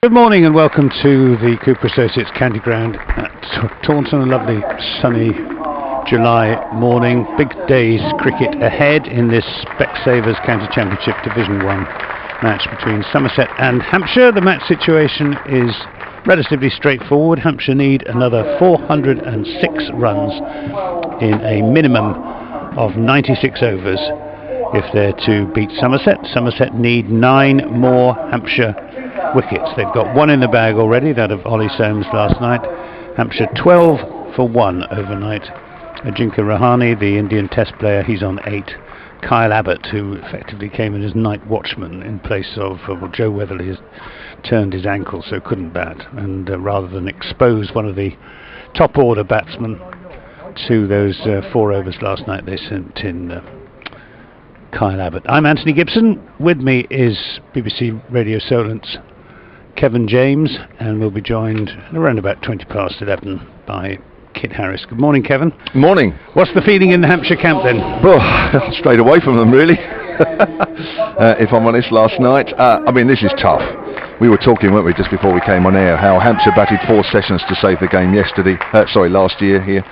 Good morning and welcome to the Cooper Associates County Ground at Taunton. A lovely sunny July morning. Big day's cricket ahead in this Specsavers County Championship Division 1 match between Somerset and Hampshire. The match situation is relatively straightforward. Hampshire need another 406 runs in a minimum of 96 overs if they're to beat Somerset. Somerset need 9 more Hampshire wickets. They've got 1 in the bag already, that of Ollie Soames last night. Hampshire 12 for 1 overnight. Ajinkya Rahane, the Indian Test player, he's on 8. Kyle Abbott, who effectively came in as night watchman in place of Joe Weatherly, has turned his ankle so couldn't bat, and rather than expose one of the top order batsmen to those 4 overs last night, they sent in Kyle Abbott. I'm Anthony Gibson. With me is BBC Radio Solent's Kevin James, and we'll be joined around about 20 past 11 by Kit Harris. Good morning, Kevin. Morning. What's the feeling in the Hampshire camp then? Oh, straight away from them, really. If I'm honest, last night. I mean, this is tough. We were talking, weren't we, just before we came on air, how Hampshire batted 4 sessions to save the game last year here.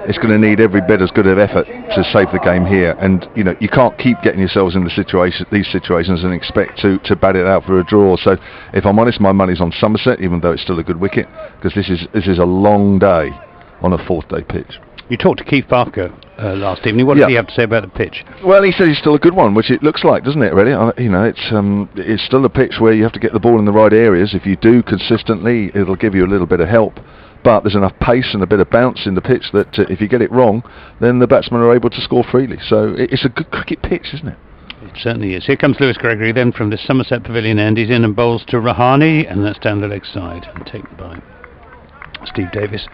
It's going to need every bit as good of effort to save the game here, and you can't keep getting yourselves in these situations and expect to bat it out for a draw. So if I'm honest, my money's on Somerset, even though it's still a good wicket, because this is a long day on a 4th day pitch. You talked to Keith Barker last evening. What did he have to say about the pitch? Well, he said it's still a good one, which it looks like, doesn't it, really? It's still a pitch where you have to get the ball in the right areas. If you do consistently, it'll give you a little bit of help. But there's enough pace and a bit of bounce in the pitch that if you get it wrong, then the batsmen are able to score freely. So it's a good cricket pitch, isn't it? It certainly is. Here comes Lewis Gregory then from the Somerset Pavilion end. He's in and bowls to Rahane, and that's down the leg side and taken by Steve Davis.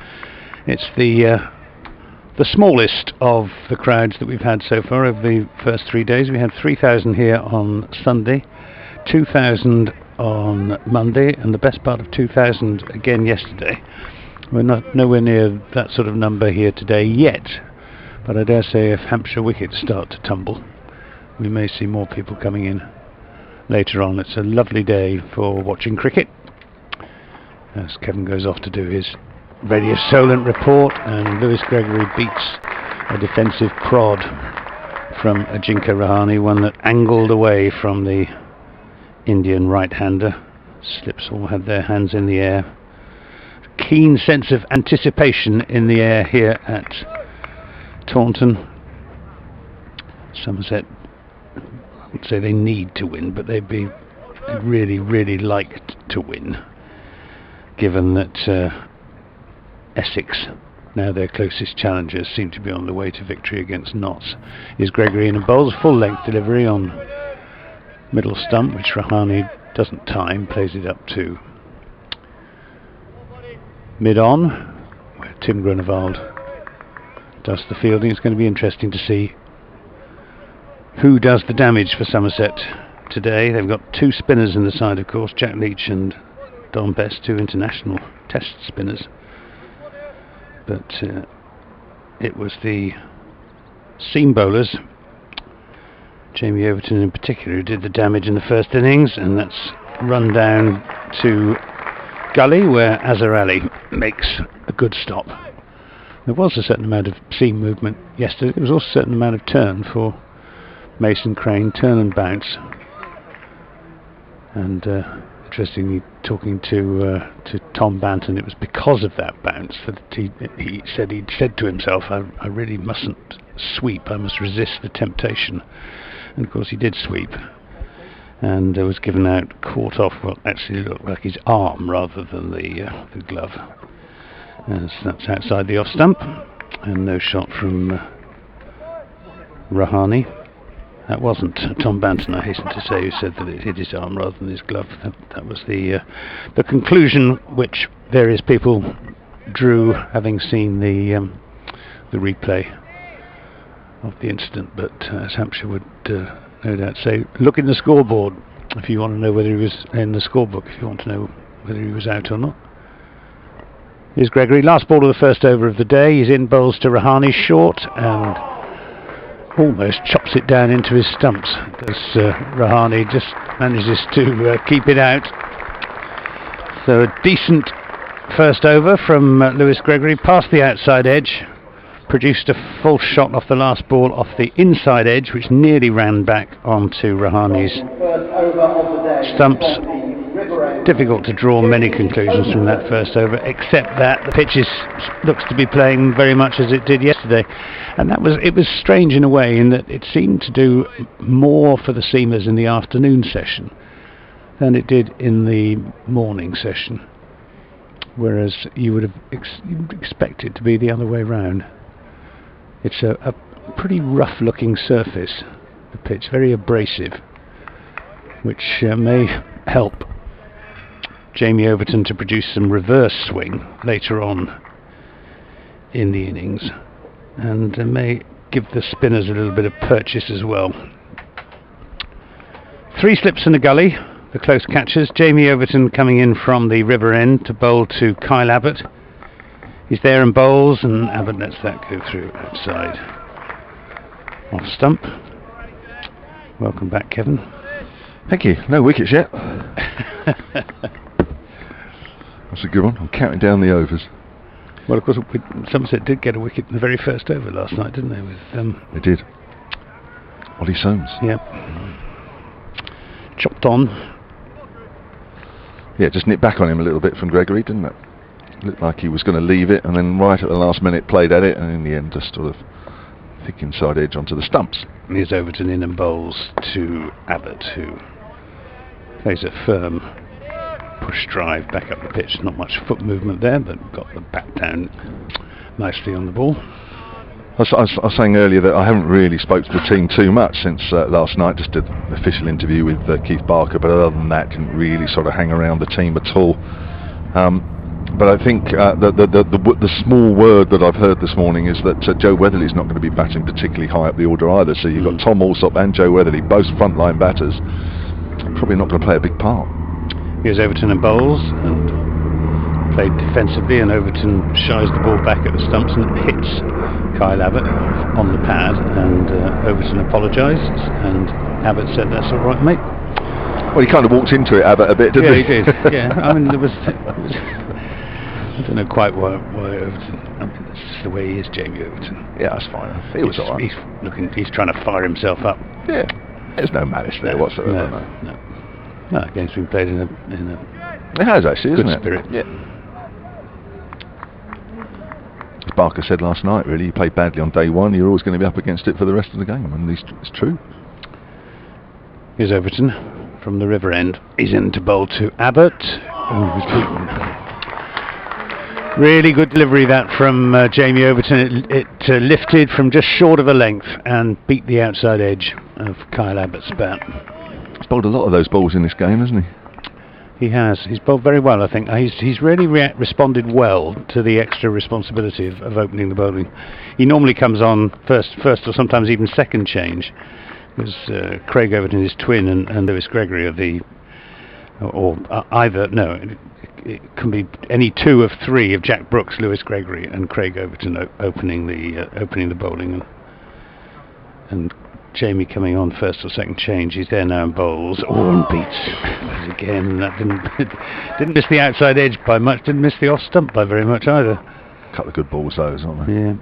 It's the smallest of the crowds that we've had so far over the first 3 days. We had 3,000 here on Sunday, 2,000 on Monday, and the best part of 2,000 again yesterday. We're nowhere near that sort of number here today yet, but I dare say if Hampshire wickets start to tumble, we may see more people coming in later on. It's a lovely day for watching cricket, as Kevin goes off to do his Radio Solent report, and Lewis Gregory beats a defensive prod from Ajinkya Rahane, one that angled away from the Indian right-hander. Slips all had their hands in the air. Keen sense of anticipation in the air here at Taunton. Somerset, I would say they need to win, but they'd really, really like to win, given that Essex, now their closest challengers, seem to be on the way to victory against Notts. Is Gregory in and bowls full-length delivery on middle stump, which Rahane doesn't time, plays it up to mid-on, where Tim Grunewald does the fielding. It's going to be interesting to see who does the damage for Somerset today. They've got 2 spinners in the side, of course, Jack Leach and Don Best, 2 international test spinners. But it was the seam bowlers, Jamie Overton in particular, who did the damage in the first innings, and that's run down to Gully, where Azhar Ali makes a good stop. There was a certain amount of seam movement yesterday. There was also a certain amount of turn for Mason Crane, turn and bounce. And interestingly, talking to Tom Banton, it was because of that bounce that he'd said to himself, I really mustn't sweep, I must resist the temptation. And of course he did sweep, and was given out, caught off what actually looked like his arm rather than the glove. As that's outside the off stump, and no shot from Rahane. That wasn't Tom Banton, I hasten to say, who said that it hit his arm rather than his glove. That was the conclusion which various people drew, having seen the replay of the incident. But as Hampshire would no doubt say, look in the scoreboard if you want to know whether he was in the scorebook, if you want to know whether he was out or not. Here's Gregory, last ball of the first over of the day. He's in, bowls to Rahane, short, and almost chops it down into his stumps. As Rahane just manages to keep it out. So a decent first over from Lewis Gregory, past the outside edge, produced a false shot off the last ball off the inside edge, which nearly ran back onto Rahane's stumps. Difficult to draw many conclusions from that first over, except that the pitch looks to be playing very much as it did yesterday, and it was strange in a way in that it seemed to do more for the seamers in the afternoon session than it did in the morning session, whereas you would have expect it to be the other way round. It's a pretty rough looking surface, the pitch, very abrasive, which may help Jamie Overton to produce some reverse swing later on in the innings, and may give the spinners a little bit of purchase as well. 3 slips in a gully, the close catches. Jamie Overton coming in from the river end to bowl to Kyle Abbott. He's there and bowls, and Abbott lets that go through outside. Off stump. Welcome back, Kevin. Thank you. No wickets yet. That's a good one. I'm counting down the overs. Well, of course, Somerset did get a wicket in the very first over last night, didn't they? They did. Ollie Soames. Yep. Chopped on. Yeah, just nipped back on him a little bit from Gregory, didn't it? Looked like he was going to leave it, and then right at the last minute played at it, and in the end just sort of thick inside edge onto the stumps. Here's Overton in and bowls to Abbott, who plays a firm push drive back up the pitch. Not much foot movement there, but got the bat down nicely on the ball. I was saying earlier that I haven't really spoke to the team too much since last night. Just did an official interview with Keith Barker, but other than that, didn't really sort of hang around the team at all. But I think the small word that I've heard this morning is that Joe Weatherly's not going to be batting particularly high up the order either. So you've got Tom Alsop and Joe Weatherly, both frontline batters, probably not going to play a big part. Here's Overton and bowls, and played defensively, and Overton shies the ball back at the stumps and hits Kyle Abbott on the pad, and Overton apologised, and Abbott said, "That's all right, mate." Well, he kind of walked into it, Abbott, a bit, didn't he? Yeah, he did. Yeah, I mean, there was I don't know quite why Overton. I mean, that's just the way he is, Jamie Overton. Yeah, that's fine. It was all right. He's trying to fire himself up. Yeah, there's no malice there whatsoever. No, the game's been played in a it has actually, good isn't it? Spirit. Yeah. As Barker said last night, really, you play badly on day one, you're always going to be up against it for the rest of the game, and it's true. Here's Overton from the river end. He's in to bowl to Abbott. Really good delivery that from Jamie Overton. It lifted from just short of a length and beat the outside edge of Kyle Abbott's bat. He's bowled a lot of those balls in this game, hasn't he? He has. He's bowled very well, I think. He's really responded well to the extra responsibility of opening the bowling. He normally comes on first or sometimes even second change, because Craig Overton, his twin, and Lewis Gregory are it can be any two of three of Jack Brooks, Lewis Gregory, and Craig Overton opening the bowling, and Jamie coming on first or second change. He's there now and bowls. And beats again. That didn't miss the outside edge by much. Didn't miss the off stump by very much either. A couple of good balls those, aren't they? Yeah.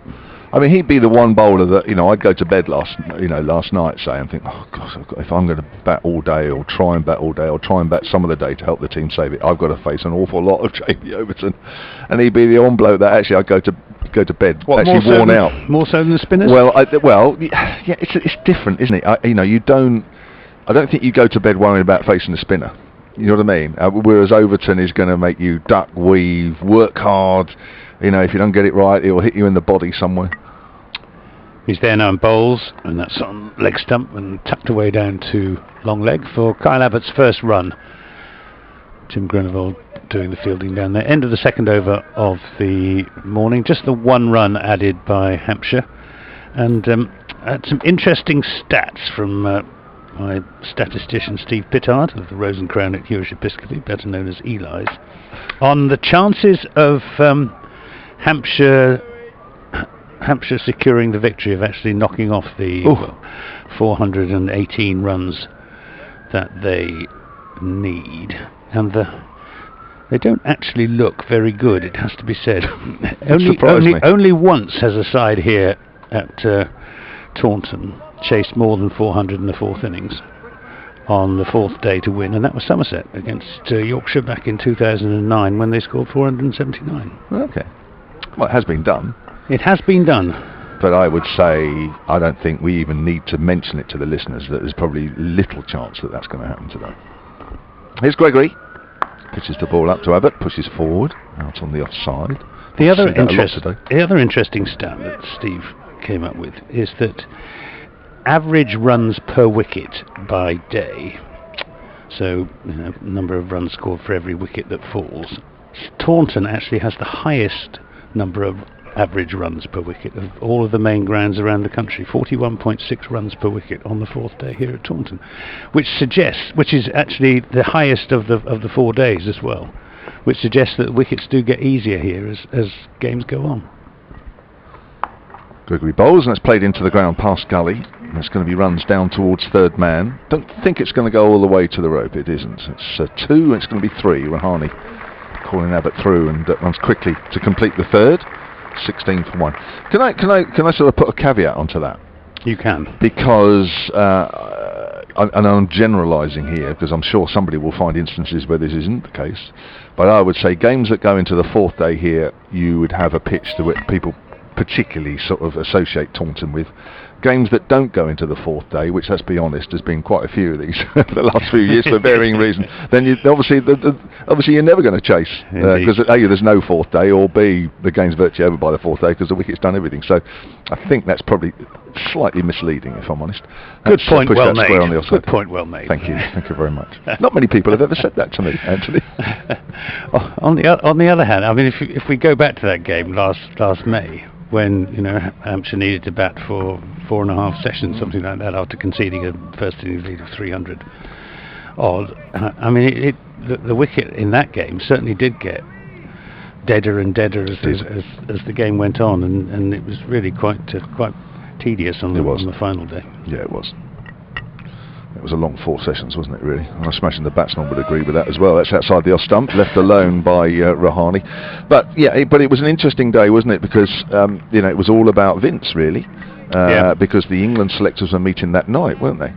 I mean, he'd be the one bowler that, I'd go to bed last night, say, and think, oh gosh, if I'm going to bat all day, or try and bat all day, or try and bat some of the day to help the team save it, I've got to face an awful lot of Jamie Overton, and he'd be the one bloke that actually I'd go to bed actually worn out. More so than the spinners? Well, yeah, it's different, isn't it? I don't think you go to bed worrying about facing the spinner. You know what I mean? Whereas Overton is going to make you duck, weave, work hard. If you don't get it right, it will hit you in the body somewhere. He's there now and bowls, and that's on leg stump and tucked away down to long leg for Kyle Abbott's first run. Tim Grenoble doing the fielding down there. End of the second over of the morning. Just the one run added by Hampshire. And had some interesting stats from my statistician Steve Pittard of the Rose and Crown at Hewish Episcopi, better known as Eli's, on the chances of Hampshire Hampshire securing the victory of actually knocking off the 418 runs that they need, and they don't actually look very good, it has to be said. only once has a side here at Taunton chased more than 400 in the fourth innings on the fourth day to win, and that was Somerset against Yorkshire back in 2009 when they scored 479. Okay. Well, it has been done. It has been done. But I would say, I don't think we even need to mention it to the listeners that there's probably little chance that that's going to happen today. Here's Gregory. Pitches the ball up to Abbott, pushes forward, out on the offside. The other interesting stat that Steve came up with is that average runs per wicket by day, so number of runs scored for every wicket that falls, Taunton actually has the highest number of average runs per wicket of all of the main grounds around the country. 41.6 runs per wicket on the fourth day here at Taunton, which is actually the highest of the 4 days as well, which suggests that wickets do get easier here as games go on. Gregory bowls, and it's played into the ground past gully. There's going to be runs down towards third man. Don't think it's going to go all the way to the rope. It isn't. It's 2, and it's going to be 3. Rahani calling Abbott through, and runs quickly to complete the third. 16 for 1. Can I sort of put a caveat onto that? You can. Because and I'm generalising here, because I'm sure somebody will find instances where this isn't the case. But I would say games that go into the fourth day here, you would have a pitch to which people particularly sort of associate Taunton with. Games that don't go into the fourth day, which, let's be honest, there's been quite a few of these the last few years for varying reasons, then obviously you're never going to chase, because A, there's no fourth day, or B, the game's virtually over by the fourth day because the wicket's done everything. So I think that's probably slightly misleading, if I'm honest. Good point, well made. Good point, well made. Thank you very much. Not many people have ever said that to me, Anthony. On the other hand, I mean, if we go back to that game last May, when Hampshire needed to bat for 4.5 sessions, something like that, after conceding a first innings lead of 300 odd. I mean, the wicket in that game certainly did get deader and deader as the game went on, and it was really quite tedious on the final day. Yeah, it was. It was a long 4 sessions, wasn't it, really? And I imagine the batsman would agree with that as well. That's outside the off stump, left alone by Rahani. But it was an interesting day, wasn't it? Because it was all about Vince, really. Because the England selectors were meeting that night, weren't they?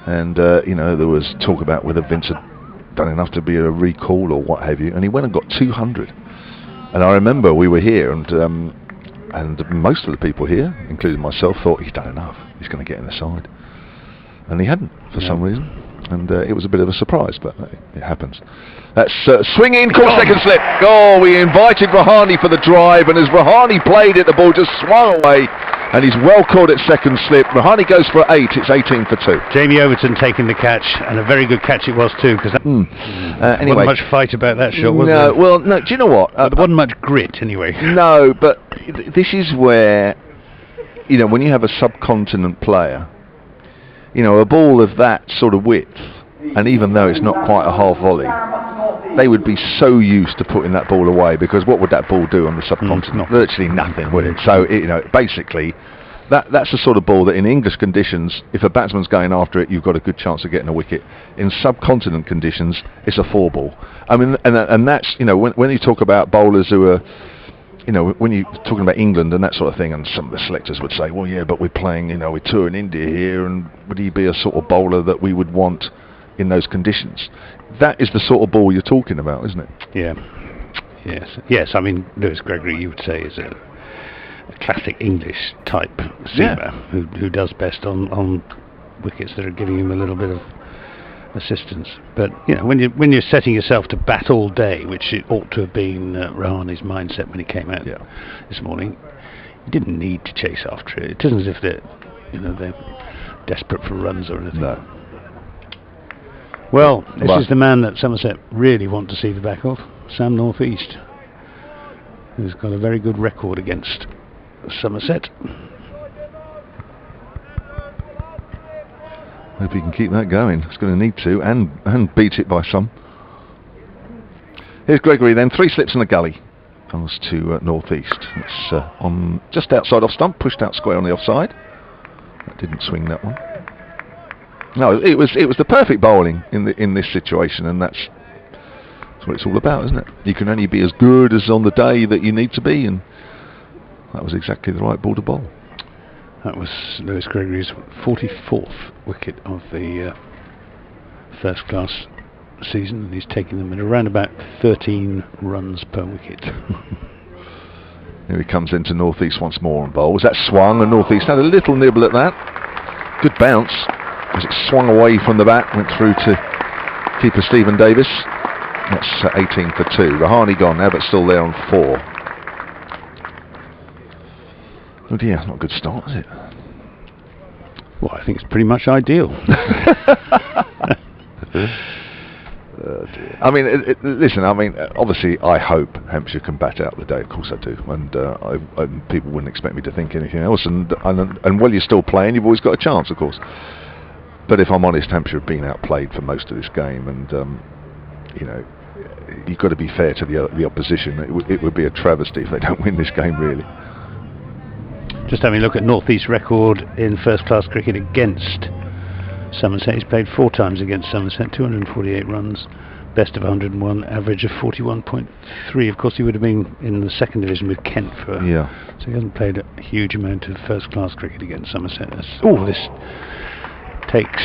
And there was talk about whether Vince had done enough to be a recall or what have you, and he went and got 200. And I remember we were here, and most of the people here, including myself, thought he's done enough. He's going to get in the side. And he hadn't, for some reason, and it was a bit of a surprise, but it happens. That's swinging, caught second slip. Oh, we invited Rahani for the drive, and as Rahani played it, the ball just swung away, and he's well caught at second slip. Rahani goes for 8. It's 18 for 2. Jamie Overton taking the catch, and a very good catch it was too, because anyway, wasn't much fight about that shot, was there? Well, no. Do you know what? There wasn't much grit, anyway. No, but this is where, when you have a subcontinent player, a ball of that sort of width, and even though it's not quite a half volley, they would be so used to putting that ball away, because what would that ball do on the subcontinent? Virtually nothing, would it? So, basically, that's the sort of ball that in English conditions, if a batsman's going after it, you've got a good chance of getting a wicket. In subcontinent conditions, it's a 4 ball. I mean, and that's, when you talk about bowlers who are, when you're talking about England and that sort of thing, and some of the selectors would say, well, yeah, but we're playing, we're touring India here, and would he be a sort of bowler that we would want in those conditions? That is the sort of ball you're talking about, isn't it? Yeah. Yes. I mean, Lewis Gregory, you would say, is a classic English type seamer who does best on wickets that are giving him a little bit of assistance. But when you're setting yourself to bat all day, which it ought to have been Rahani's mindset when he came out this morning, you didn't need to chase after it. It isn't as if they're desperate for runs or anything. No. Well, this is the man that Somerset really want to see the back of, Sam North East, who's got a very good record against Somerset. Hope he can keep that going. It's going to need to, and beat it by some. Here's Gregory then, 3 slips in the gully. goes to North East. It's on just outside off stump, pushed out square on the offside. That didn't swing that one. No, it was the perfect bowling in this situation, and that's what it's all about, isn't it? You can only be as good as on the day that you need to be, and that was exactly the right ball to bowl. That was Lewis Gregory's 44th wicket of the first class season, and he's taking them at around about 13 runs per wicket. Here he comes into North East once more and bowls. That swung, and North East had a little nibble at that. Good bounce as it swung away from the bat, went through to keeper Stephen Davis. That's 18 for 2. Rahane gone now, but still there on 4. Oh dear, not a good start, is it? Well, I think it's pretty much ideal. I mean, listen, I mean, obviously I hope Hampshire can bat out the day, of course I do, and people wouldn't expect me to think anything else, and while you're still playing, you've always got a chance, of course. But if I'm honest, Hampshire have been outplayed for most of this game, and you know, you've got to be fair to the opposition. It would be a travesty if they don't win this game, really. Just having a look at North East record in first class cricket against Somerset. He's played 4 times against Somerset, 248 runs, best of 101, average of 41.3. Of course, he would have been in the second division with Kent so he hasn't played a huge amount of first class cricket against Somerset. This takes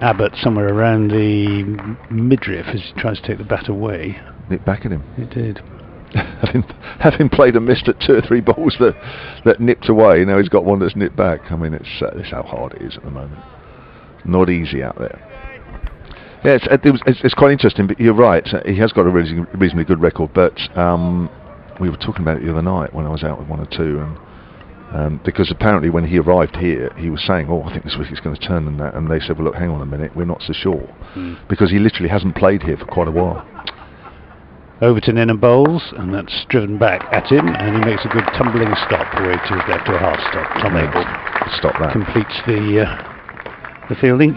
Abbott somewhere around the midriff as he tries to take the bat away. Nipped back at him. It did. having played and missed at 2 or 3 balls that nipped away, now he's got one that's nipped back. I mean, it's how hard it is at the moment. Not easy out there. Yeah, it's quite interesting, but you're right. He has got a reasonably good record, but we were talking about it the other night when I was out with 1 or 2, and because apparently when he arrived here, he was saying, "Oh, I think this week it's going to turn," and they said, "Well, look, hang on a minute, we're not so sure," because he literally hasn't played here for quite a while. Overton in and bowls, and that's driven back at him, and he makes a good tumbling stop away to his left, or a half stop. Tom Abel stop that. Completes the fielding.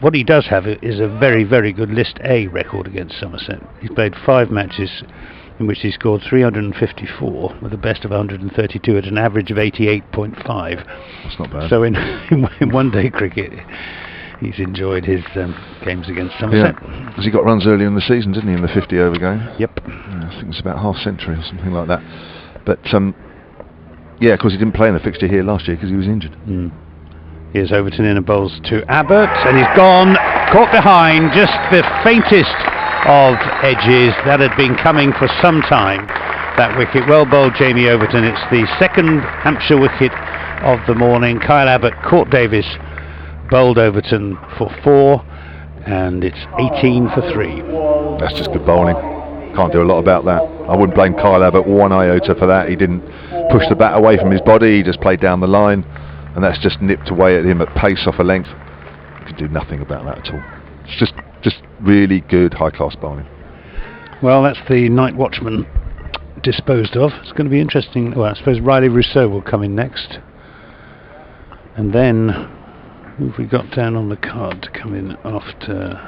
What he does have is a very, very good List A record against Somerset. He's played 5 matches in which he scored 354 with a best of 132 at an average of 88.5. That's not bad. So in one day cricket, he's enjoyed his games against Somerset. Yeah. Because he got runs earlier in the season, didn't he, in the 50 over game? Yep. Yeah, I think it was about half century or something like that. But yeah, of course he didn't play in the fixture here last year because he was injured. Here's Overton in and bowls to Abbott, and he's gone, caught behind, just the faintest of edges. That had been coming for some time, that wicket. Well bowled, Jamie Overton. It's the second Hampshire wicket of the morning. Kyle Abbott caught Davis, bowled Overton for 4, and it's 18 for 3. That's just good bowling. Can't do a lot about that. I wouldn't blame Kyle Abbott 1 iota for that. He didn't push the bat away from his body, he just played down the line, and that's just nipped away at him at pace off a length. You can do nothing about that at all. It's just really good high class bowling. Well, that's the night watchman disposed of. It's going to be interesting. Well, I suppose Riley Rousseau will come in next, and then who have we got down on the card to come in after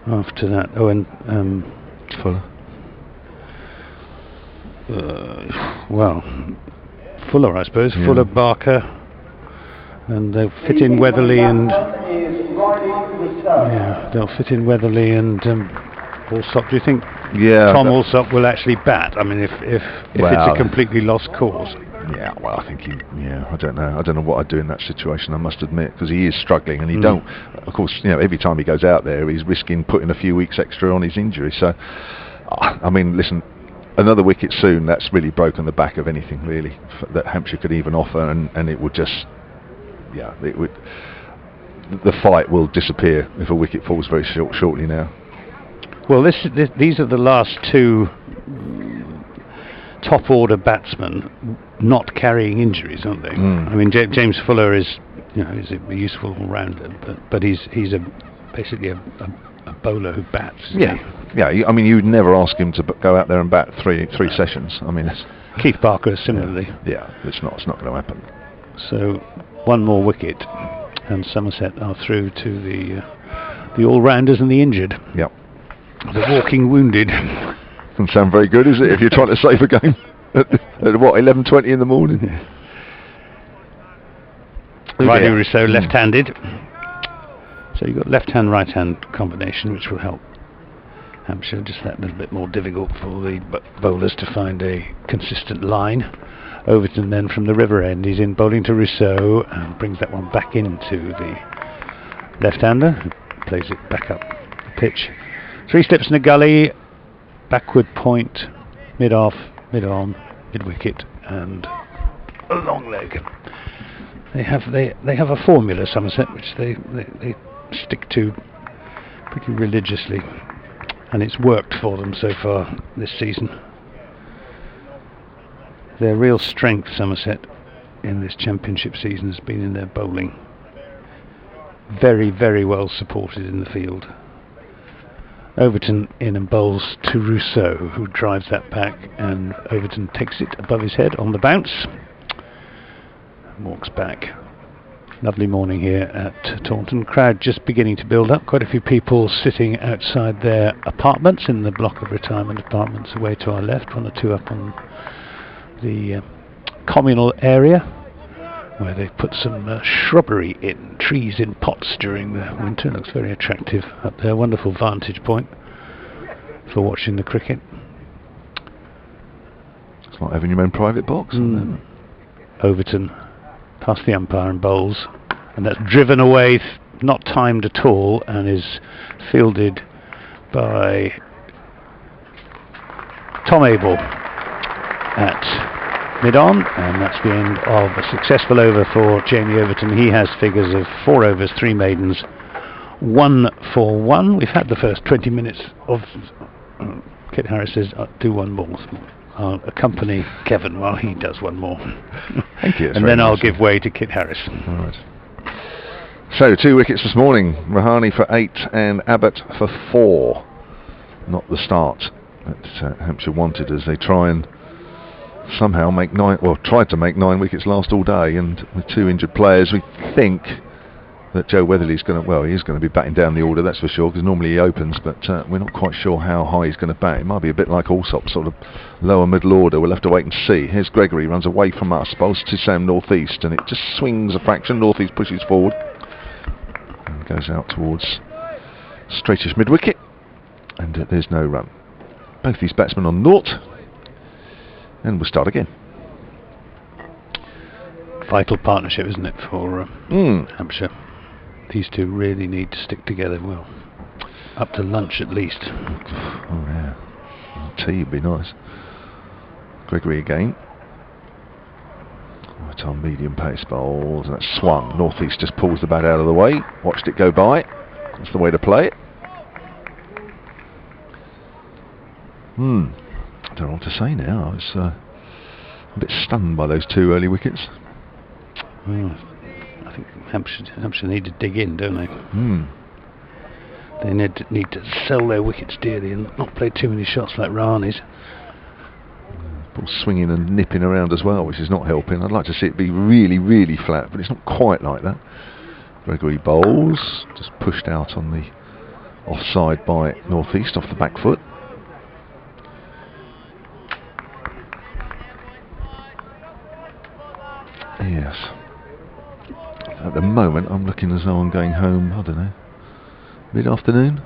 that? Oh, and Fuller. Fuller, I suppose. Yeah. Fuller, Barker, and they'll fit in Weatherly and Allsop. Do you think Tom Allsop will actually bat? I mean, if it's a completely lost cause. Yeah, well, I think I don't know. I don't know what I'd do in that situation, I must admit, because he is struggling, and he don't. Of course, every time he goes out there, he's risking putting a few weeks extra on his injury. So, I mean, listen, another wicket soon. That's really broken the back of anything really that Hampshire could even offer, and it would just, it would. The fight will disappear if a wicket falls very shortly now. Well, these are the last 2 top order batsmen not carrying injuries, aren't they? I mean, James Fuller is a useful all-rounder, but he's basically a bowler who bats. I mean, you'd never ask him to go out there and bat three sessions. I mean, Keith Parker similarly. It's not going to happen. So 1 more wicket, and Somerset are through to the all-rounders and the injured. Yep. The walking wounded. Doesn't sound very good, is it, if you're trying to save a game at what, 11:20 in the morning? Riley Rousseau, left-handed. So you've got left-hand, right-hand combination, which will help Hampshire. Just that little bit more difficult for the bowlers to find a consistent line. Overton then from the river end, he's in bowling to Rousseau and brings that one back into the left-hander, who plays it back up the pitch. 3 slips in a gully, backward point, mid-off, mid-on, mid-wicket, and a long leg. They have a formula, Somerset, which they stick to pretty religiously, and it's worked for them so far this season. Their real strength, Somerset, in this championship season has been in their bowling. Very, very well supported in the field. Overton in and bowls to Rousseau, who drives that back, and Overton takes it above his head on the bounce and walks back. Lovely morning here at Taunton. Crowd just beginning to build up. Quite a few people sitting outside their apartments in the block of retirement apartments away to our left. 1 or 2 up on the communal area, where they've put some shrubbery in, trees in pots during the winter. Looks very attractive up there. Wonderful vantage point for watching the cricket. It's like having your own private box. Overton past the umpire and bowls, and that's driven away, not timed at all, and is fielded by Tom Abel at mid-on, and that's the end of a successful over for Jamie Overton. He has figures of 4 overs, 3 maidens, 1 for 1. We've had the first 20 minutes of Kit Harris says, do one more. I'll accompany Kevin while he does one more. Thank you. And then I'll give way to Kit Harris. All right. So 2 wickets this morning. Rahane for 8 and Abbott for 4. Not the start that Hampshire wanted, as they try and somehow make 9, well, tried to make 9 wickets last all day, and with 2 injured players, we think that Joe Weatherly's going to, well, he's going to be batting down the order, that's for sure, because normally he opens, but we're not quite sure how high he's going to bat. It might be a bit like Allsop, sort of lower middle order. We'll have to wait and see. Here's Gregory, runs away from us, bowls to Sam northeast, and it just swings a fraction. Northeast pushes forward and goes out towards straightish mid-wicket, and there's no run. Both these batsmen on naught, and we'll start again. Vital partnership, isn't it, for Hampshire? These 2 really need to stick together well. Up to lunch at least. Oh yeah. Tea would be nice. Gregory again. Right on medium pace bowls, and that's swung. Northeast just pulls the bat out of the way. Watched it go by. That's the way to play it. I don't know what to say now. I was a bit stunned by those 2 early wickets. Well, I think Hampshire need to dig in, don't they? They need to sell their wickets dearly and not play too many shots like Rahane's. Ball swinging and nipping around as well, which is not helping. I'd like to see it be really, really flat, but it's not quite like that. Gregory bowls, just pushed out on the offside by Northeast off the back foot. Yes. At the moment, I'm looking as though I'm going home, I don't know, mid-afternoon?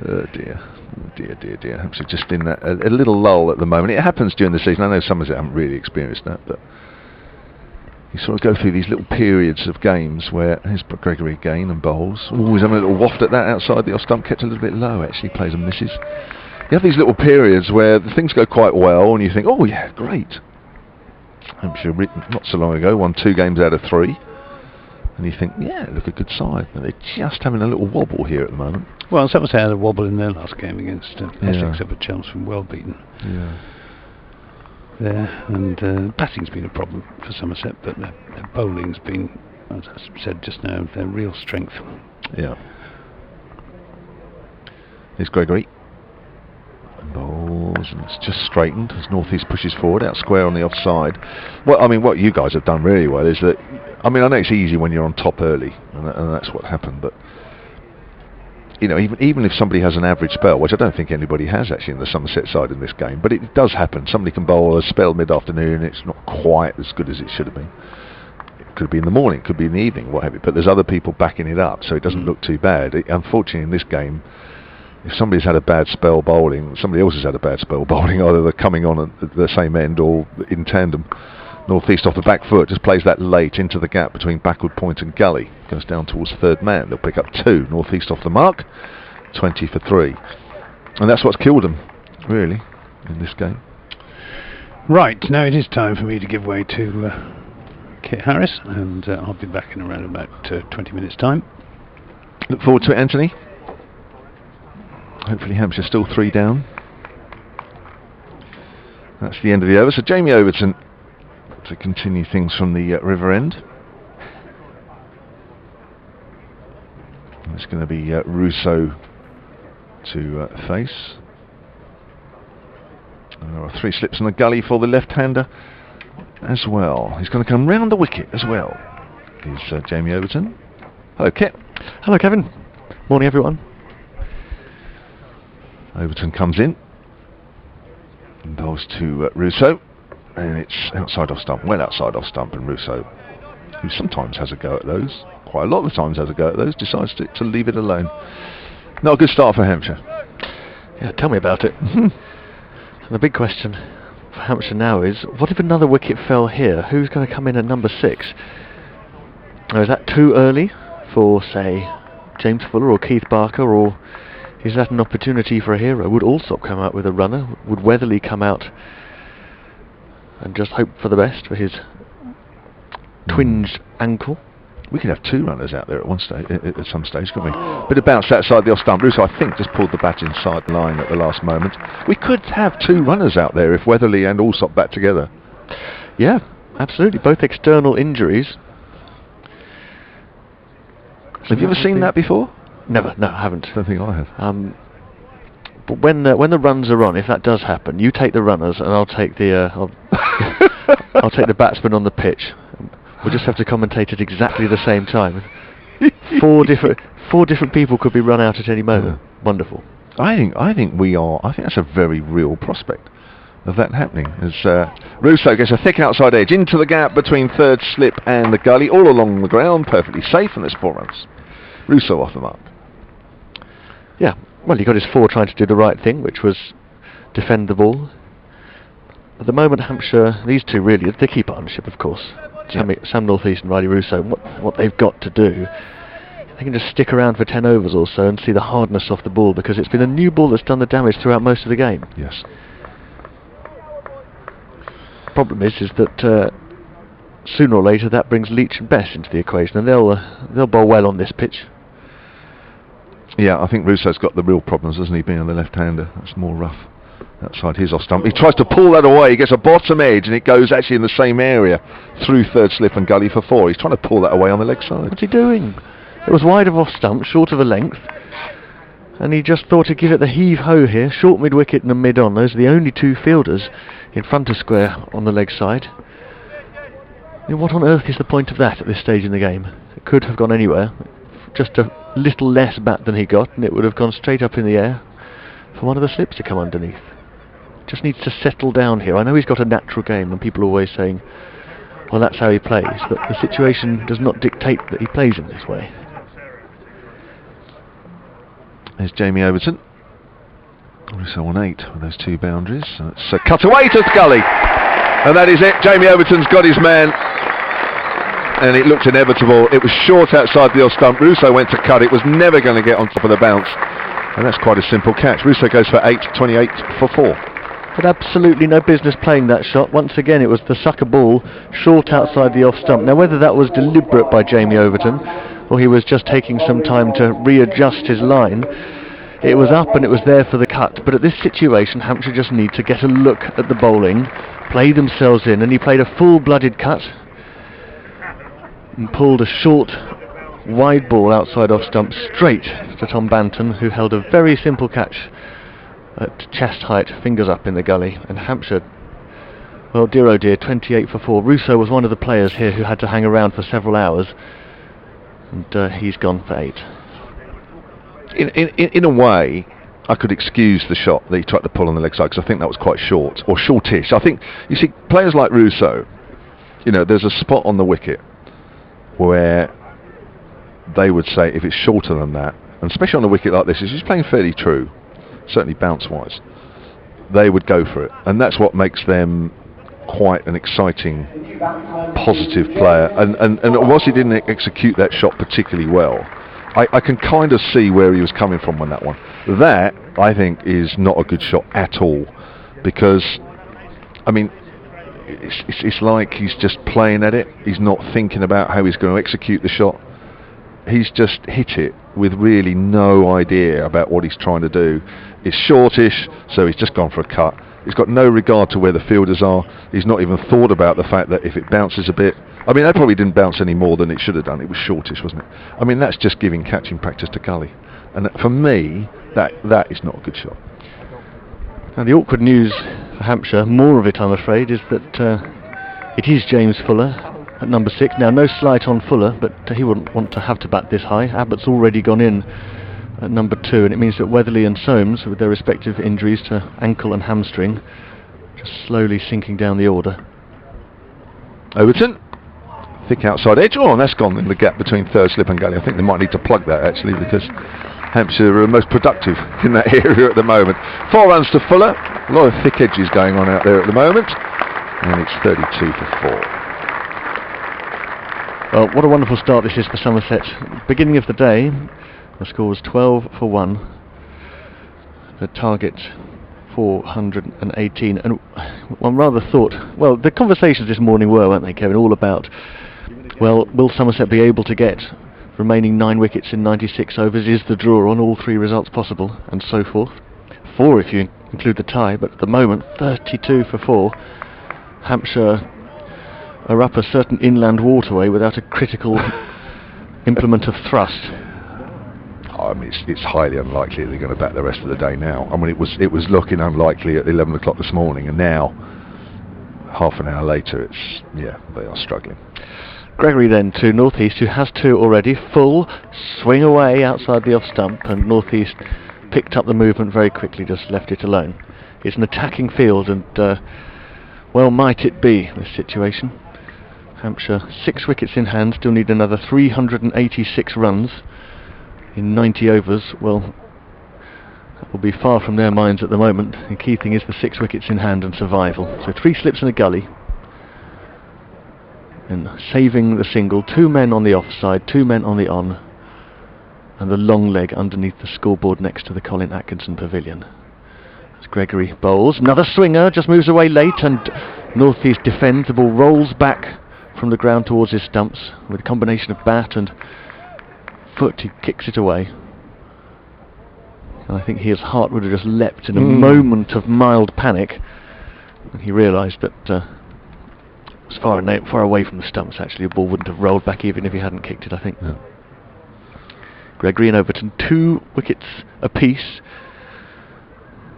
Oh dear. Dear. Hampshire just in that, a little lull at the moment. It happens during the season. I know Somerset haven't really experienced that, but you sort of go through these little periods of games where, here's Gregory again and bowls. Always having a little waft at that outside the off stump, kept a little bit low actually, plays and misses. You have these little periods where things go quite well and you think, oh yeah, great. Hampshire, not so long ago, won 2 games out of 3. And you think, yeah, look, a good side. But they're just having a little wobble here at the moment. Well, Somerset had a wobble in their last game against Essex up at Chelmsford, well beaten. Yeah. There, and batting's been a problem for Somerset, but their bowling's been, as I said just now, their real strength. Yeah. Here's Gregory. Bowls, and it's just straightened as Northeast pushes forward, out square on the offside. Well, I mean, what you guys have done really well is that, I mean, I know it's easy when you're on top early, and that's what happened, but you know, even if somebody has an average spell, which I don't think anybody has actually in the Somerset side in this game, but it does happen. Somebody can bowl a spell mid-afternoon, it's not quite as good as it should have been. It could be in the morning, could be in the evening, what have you, but there's other people backing it up, so it doesn't look too bad. Unfortunately, in this game, if somebody's had a bad spell bowling, somebody else has had a bad spell bowling, either they're coming on at the same end or in tandem. Northeast off the back foot, just plays that late into the gap between backward point and gully. Goes down towards third man. They'll pick up 2. Northeast off the mark, 20 for 3. And that's what's killed them, really, in this game. Right, now it is time for me to give way to Kit Harris, and I'll be back in around about 20 minutes' time. Look forward to it, Anthony. Hopefully Hampshire still 3 down. That's the end of the over. So Jamie Overton to continue things from the river end. It's going to be Rousseau to face. And there are 3 slips in the gully for the left-hander as well. He's going to come round the wicket as well. Is Jamie Overton. Hello, Kit. Hello, Kevin. Morning, everyone. Overton comes in and bowls to Rousseau. And it's outside off stump, well outside off stump, and Rousseau, who sometimes has a go at those, quite a lot of the times has a go at those, decides to leave it alone. Not a good start for Hampshire. Yeah, tell me about it. And the big question for Hampshire now is, what if another wicket fell here? Who's going to come in at number 6? Now, is that too early for, say, James Fuller or Keith Barker, or is that an opportunity for a hero? Would Alsop come out with a runner? Would Weatherly come out and just hope for the best for his twinged ankle? We could have 2 runners out there at one stage, at some stage, couldn't we? Bit of bounce outside the off stump. Rousseau, I think, just pulled the bat inside the line at the last moment. We could have 2 runners out there if Weatherly and Alsop bat together. Yeah, absolutely. Both external injuries. Have you ever seen that before? Never. No, I haven't. I don't think I have. But when the runs are on, if that does happen, you take the runners and I'll take the I'll take the batsman on the pitch. We'll just have to commentate at exactly the same time. 4 different people could be run out at any moment. Yeah. Wonderful. I think that's a very real prospect of that happening. As Rousseau gets a thick outside edge into the gap between third slip and the gully, all along the ground, perfectly safe, and there's 4 runs. Rousseau off the mark. Yeah. Well, he got his 4 trying to do the right thing, which was defend the ball. At the moment, Hampshire, these 2 really, the key partnership, of course. Yeah. Sam Northeast and Riley Rousseau, what they've got to do, they can just stick around for 10 overs or so and see the hardness of the ball, because it's been a new ball that's done the damage throughout most of the game. Yes. Problem is that sooner or later that brings Leach and Bess into the equation, and they'll bowl well on this pitch. Yeah, I think Rousseau's got the real problems, hasn't he, being a left-hander? That's more rough outside his off stump. He tries to pull that away, he gets a bottom edge, and it goes actually in the same area through third slip and gully for 4. He's trying to pull that away on the leg side. What's he doing? It was wide of off stump, short of a length, and he just thought to give it the heave-ho here, short mid-wicket and a mid-on. Those are the only 2 fielders in front of square on the leg side. I mean, what on earth is the point of that at this stage in the game? It could have gone anywhere. Just a little less bat than he got, and it would have gone straight up in the air for one of the slips to come underneath. Just needs to settle down here. I know he's got a natural game, and people are always saying, well, that's how he plays, but the situation does not dictate that he plays in this way. There's Jamie Overton. Also on 8 with those 2 boundaries. So it's a cut away to Scully, and that is it. Jamie Overton's got his man, and it looked inevitable. It was short outside the off stump. Rousseau went to cut. It was never going to get on top of the bounce, and that's quite a simple catch. Rousseau goes for 8, 28 for 4. Had absolutely no business playing that shot. Once again, it was the sucker ball short outside the off stump. Now, whether that was deliberate by Jamie Overton or he was just taking some time to readjust his line, it was up and it was there for the cut. But at this situation, Hampshire just need to get a look at the bowling, play themselves in, and he played a full-blooded cut and pulled a short, wide ball outside off stump straight to Tom Banton, who held a very simple catch at chest height, fingers up in the gully. And Hampshire, well, dear oh dear, 28 for 4. Rousseau was one of the players here who had to hang around for several hours, and he's gone for 8. in a way, I could excuse the shot that he tried to pull on the leg side because I think that was quite short or shortish. I think you see players like Rousseau, you know, there's a spot on the wicket where they would say if it's shorter than that, and especially on a wicket like this, if he's playing fairly true, certainly bounce-wise, they would go for it, and that's what makes them quite an exciting, positive player. And whilst he didn't execute that shot particularly well, I can kind of see where he was coming from on that one. That, I think, is not a good shot at all, because, I mean, it's like he's just playing at it. He's not thinking about how he's going to execute the shot. He's just hit it with really no idea about what he's trying to do. It's shortish, so he's just gone for a cut. He's got no regard to where the fielders are. He's not even thought about the fact that if it bounces a bit, I mean, that probably didn't bounce any more than it should have done. It was shortish, wasn't it? I mean, that's just giving catching practice to Gully. And for me, that is not a good shot. Now, the awkward news for Hampshire, more of it I'm afraid, is that it is James Fuller at number 6. Now, no slight on Fuller, but he wouldn't want to have to bat this high. Abbott's already gone in at number 2, and it means that Weatherly and Soames, with their respective injuries to ankle and hamstring, just slowly sinking down the order. Overton, thick outside edge. Oh, and that's gone in the gap between third slip and gully. I think they might need to plug that actually, because Hampshire are most productive in that area at the moment. 4 runs to Fuller. A lot of thick edges going on out there at the moment, and it's 32 for 4. Well, what a wonderful start this is for Somerset. Beginning of the day, the score was 12 for 1. The target 418, and one rather thought, well, the conversations this morning were, weren't they, Kevin, all about, well, will Somerset be able to get remaining 9 wickets in 96 overs? Is the draw on all 3 results possible? And so forth. 4 if you include the tie, but at the moment 32 for 4. Hampshire are up a certain inland waterway without a critical implement of thrust. I mean, it's highly unlikely they're going to bat the rest of the day now. I mean, it was looking unlikely at 11 o'clock this morning, and now, half an hour later, they are struggling. Gregory then to North East, who has 2 already. Full swing away outside the off stump, and North East picked up the movement very quickly, just left it alone. It's an attacking field, and well might it be this situation. Hampshire 6 wickets in hand, still need another 386 runs in 90 overs. Well, that will be far from their minds at the moment. The key thing is the 6 wickets in hand and survival. So 3 slips and a gully, and saving the single. 2 men on the offside, 2 men on the on, and the long leg underneath the scoreboard next to the Colin Atkinson pavilion. As Gregory bowls, another swinger, just moves away late, and North East defends. The ball rolls back from the ground towards his stumps with a combination of bat and foot. He kicks it away, and I think his heart would have just leapt in a moment of mild panic when he realised that it was far away from the stumps. Actually, the ball wouldn't have rolled back even if he hadn't kicked it, I think. Yeah. Gregory and Overton 2 wickets apiece.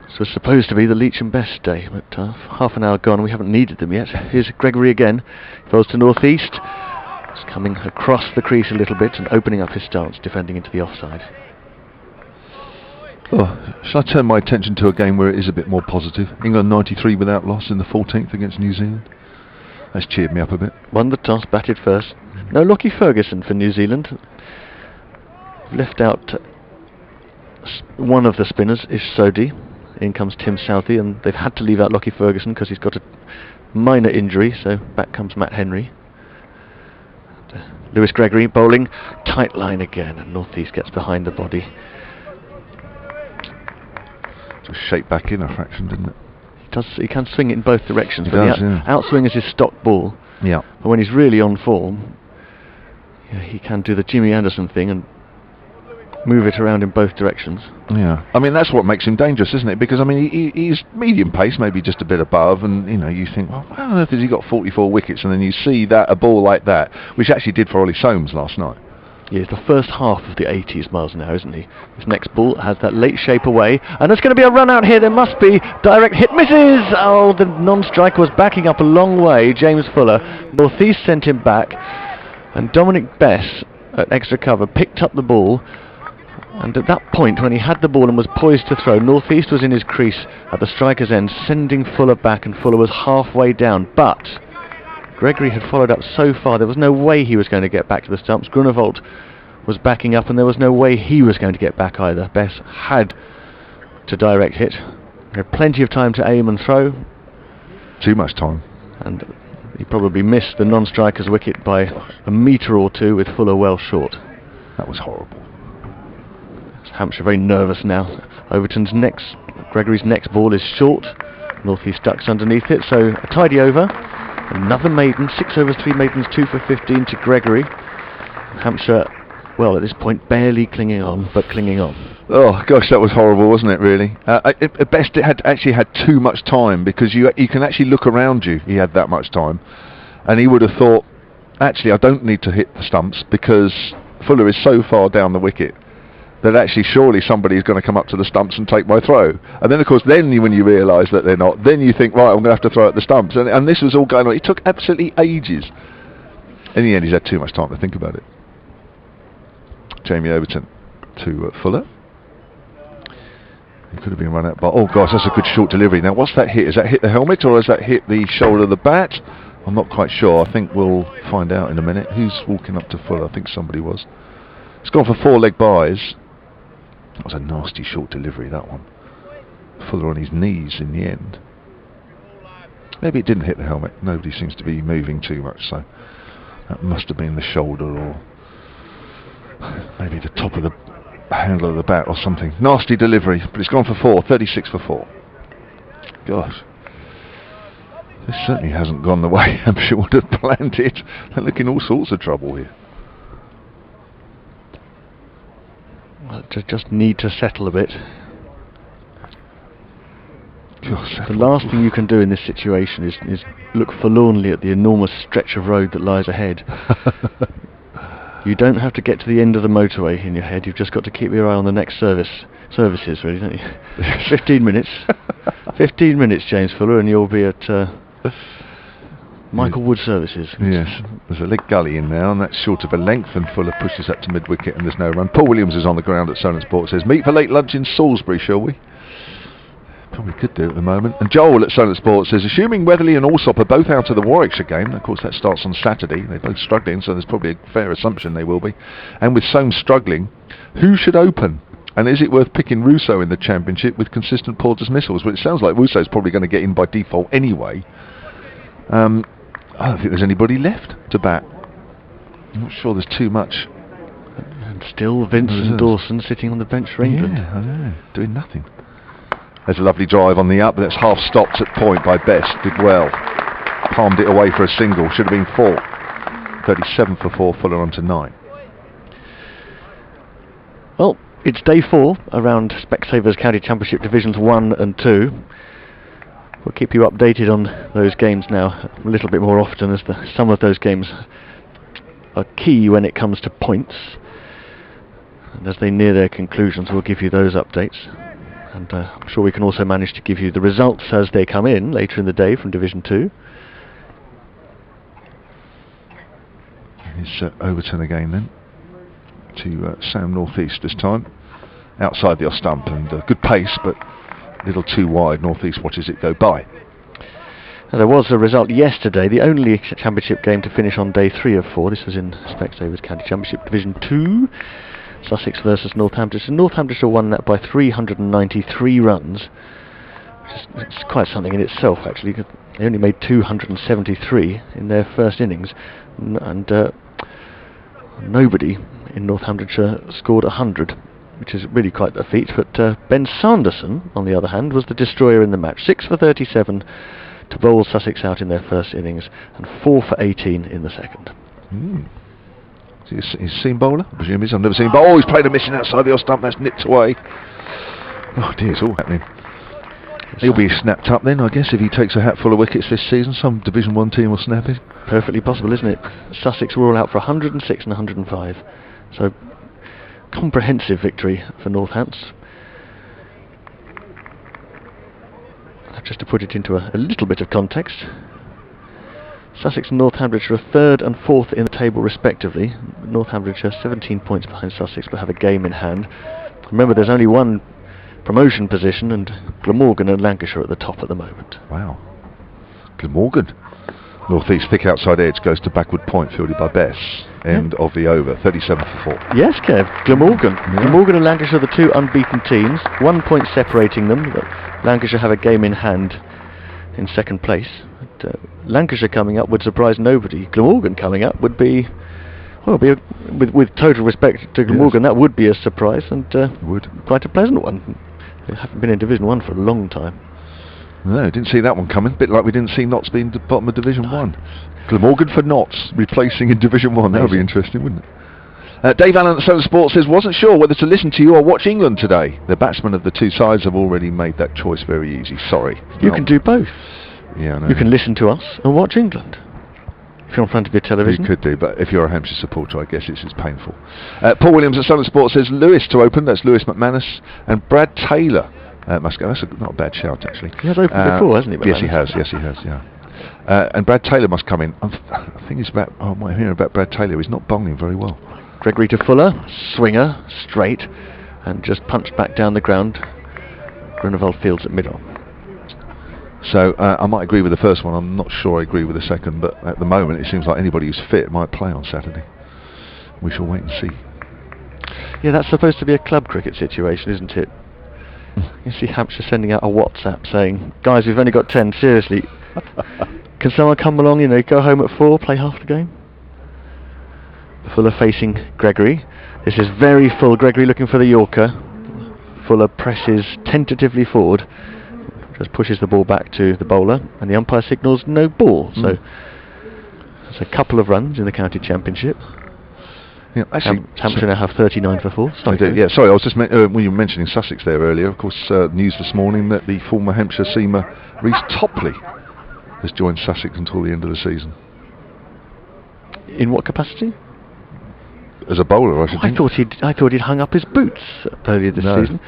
So it's supposed to be the Leach and Best day, but half an hour gone, we haven't needed them yet. Here's Gregory again. He goes to North East. He's coming across the crease a little bit and opening up his stance, defending into the offside. Oh, shall I turn my attention to a game where it is a bit more positive? England 93 without loss in the 14th against New Zealand. That's cheered me up a bit. Won the toss, batted first. No Lockie Ferguson for New Zealand. Left out one of the spinners is Sodhi. In comes Tim Southey, and they've had to leave out Lockie Ferguson because he's got a minor injury, so back comes Matt Henry. Lewis Gregory bowling, tight line again, and North East gets behind the body. Just shaped back in a fraction, didn't it? He can swing it in both directions, He but does, the outswing is his stock ball. Yeah. But when he's really on form, he can do the Jimmy Anderson thing and move it around in both directions. Yeah, I mean that's what makes him dangerous, isn't it? Because I mean he's medium pace, maybe just a bit above, and you think, well, how on earth has he got 44 wickets? And then you see that a ball like that, which actually did for Ollie Soames last night. Yeah, it's the first half of the 80s miles an hour, isn't he? His next ball has that late shape away, and there's going to be a run out here. There must be. Direct hit, misses. Oh, the non-striker was backing up a long way. James Fuller. North East sent him back, and Dominic Bess at extra cover picked up the ball And at that point, when he had the ball and was poised to throw, North East was in his crease at the striker's end, sending Fuller back, and Fuller was halfway down. But Gregory had followed up so far, there was no way he was going to get back to the stumps. Grunewald was backing up, and there was no way he was going to get back either. Bess had to direct hit. He had plenty of time to aim and throw. Too much time. And he probably missed the non-striker's wicket by a metre or two, with Fuller well short. That was horrible. Hampshire very nervous now. Gregory's next ball is short. North East ducks underneath it, so a tidy over. Another maiden, 6 overs, 3 maidens, 2 for 15 to Gregory. Hampshire, well, at this point, barely clinging on, but clinging on. Oh gosh, that was horrible, wasn't it? Really. At best, it actually had too much time, because you can actually look around you. He had that much time, and he would have thought, actually, I don't need to hit the stumps because Fuller is so far down the wicket that actually surely somebody is going to come up to the stumps and take my throw. And then, of course, when you realise that they're not, then you think, right, I'm going to have to throw at the stumps. And this was all going on. It took absolutely ages. In the end, he's had too much time to think about it. Jamie Overton to Fuller. He could have been run out by... Oh, gosh, that's a good short delivery. Now, what's that hit? Has that hit the helmet, or has that hit the shoulder of the bat? I'm not quite sure. I think we'll find out in a minute. Who's walking up to Fuller? I think somebody was. It's gone for 4 leg byes. That was a nasty short delivery, that one. Fuller on his knees in the end. Maybe it didn't hit the helmet. Nobody seems to be moving too much, so that must have been the shoulder, or maybe the top of the handle of the bat or something. Nasty delivery, but it's gone for 4, 36 for 4. Gosh. This certainly hasn't gone the way Hampshire would have planned it. They're looking all sorts of trouble here. To just need to settle a bit. The last thing you can do in this situation is look forlornly at the enormous stretch of road that lies ahead. You don't have to get to the end of the motorway in your head. You've just got to keep your eye on the next services, really, don't you? 15 minutes. 15 minutes, James Fuller, and you'll be at Michael Wood Services. Yes, there's a leg gully in now, and that's short of a length, and Fuller pushes up to mid-wicket, and there's no run. Paul Williams is on the ground at Somerset, says, meet for late lunch in Salisbury, shall we? Probably could do at the moment. And Joel at Somerset says, assuming Weatherly and Allsop are both out of the Warwickshire game, of course that starts on Saturday, they're both struggling, so there's probably a fair assumption they will be, and with Soames struggling, who should open? And is it worth picking Russo in the Championship with consistent poor dismissals? Well, it sounds like Russo's probably going to get in by default anyway. I don't think there's anybody left to bat. I'm not sure there's too much. And still Vincent Dawson sitting on the bench for England. Yeah, I know, doing nothing. There's a lovely drive on the up, but that's half stopped at point by Best. Did well. Palmed it away for a single. Should have been 4. 37 for 4, Fuller on to 9. Well, it's day 4 around Specsavers County Championship Divisions 1 and 2. We'll keep you updated on those games now a little bit more often, as some of those games are key when it comes to points. And as they near their conclusions, we'll give you those updates. And I'm sure we can also manage to give you the results as they come in later in the day from Division 2. It's Overton again then, to Sam North East this time. Outside the off stump, and good pace, but a little too wide. North East watches it go by. Now, there was a result yesterday, the only championship game to finish on day 3 of 4. This was in Specsavers County Championship Division 2. Sussex versus Northamptonshire. Northamptonshire won that by 393 runs. It's quite something in itself, actually. They only made 273 in their first innings, and nobody in Northamptonshire scored 100, which is really quite a feat. But Ben Sanderson, on the other hand, was the destroyer in the match. 6 for 37 to bowl Sussex out in their first innings, and 4 for 18 in the second. He's a seam bowler, I presume he's. I've never seen him. Oh, he's played a missing outside the off stump. That's nipped away. Oh dear, it's all happening. He'll be snapped up then, I guess, if he takes a hatful of wickets this season. Some Division 1 team will snap it. Perfectly possible, isn't it? Sussex were all out for 106 and 105. So, comprehensive victory for Northants. Just to put it into a little bit of context, Sussex and Northamptonshire are 3rd and 4th in the table respectively. Northamptonshire 17 points behind Sussex, but have a game in hand. Remember, there's only one promotion position, and Glamorgan and Lancashire at the top at the moment. Wow. Glamorgan. North-east thick outside edge goes to backward point, fielded by Bess. End of the over, 37 for 4. Yes, Kev, Glamorgan. Glamorgan and Lancashire are the two unbeaten teams. 1 point separating them. Lancashire have a game in hand in second place. But, Lancashire coming up would surprise nobody. Glamorgan coming up would be, well, with total respect to Glamorgan, that would be a surprise, and would. Quite a pleasant one. They haven't been in Division 1 for a long time. No, didn't see that one coming. Bit like we didn't see Notts being the bottom of Division 1. Glamorgan for Notts, replacing in Division 1. That would be interesting, wouldn't it? Dave Allen at Somerset Sports says, wasn't sure whether to listen to you or watch England today. The batsmen of the two sides have already made that choice very easy. Sorry. You can do both. Yeah, I know. You can listen to us and watch England. If you're in front of your television. You could do, but if you're a Hampshire supporter, I guess it's painful. Paul Williams at Somerset Sports says, Lewis to open. That's Lewis McManus. And Brad Taylor must go. That's not a bad shout, actually. He has opened before, hasn't he? Yes, he has. Yes, he has, yeah. And Brad Taylor must come in. I think I might hear about Brad Taylor. He's not bowling very well. Gregory to Fuller, swinger, straight, and just punched back down the ground. Grunewald fields at mid-on. So I might agree with the first one. I'm not sure I agree with the second, but at the moment it seems like anybody who's fit might play on Saturday. We shall wait and see. Yeah, that's supposed to be a club cricket situation, isn't it? You see Hampshire sending out a WhatsApp saying, guys, we've only got 10, seriously. Can someone come along, go home at 4, play half the game? Fuller facing Gregory. This is very full. Gregory looking for the Yorker. Fuller presses tentatively forward. Just pushes the ball back to the bowler, and the umpire signals no ball. So there's a couple of runs in the county championship. Yeah, actually, Hampshire now have 39 for 4. I do, yeah, sorry, I was just when you were mentioning Sussex there earlier, of course, news this morning that the former Hampshire seamer Rhys Topley has joined Sussex until the end of the season. In what capacity? As a bowler, I should think. I thought he'd hung up his boots earlier this season.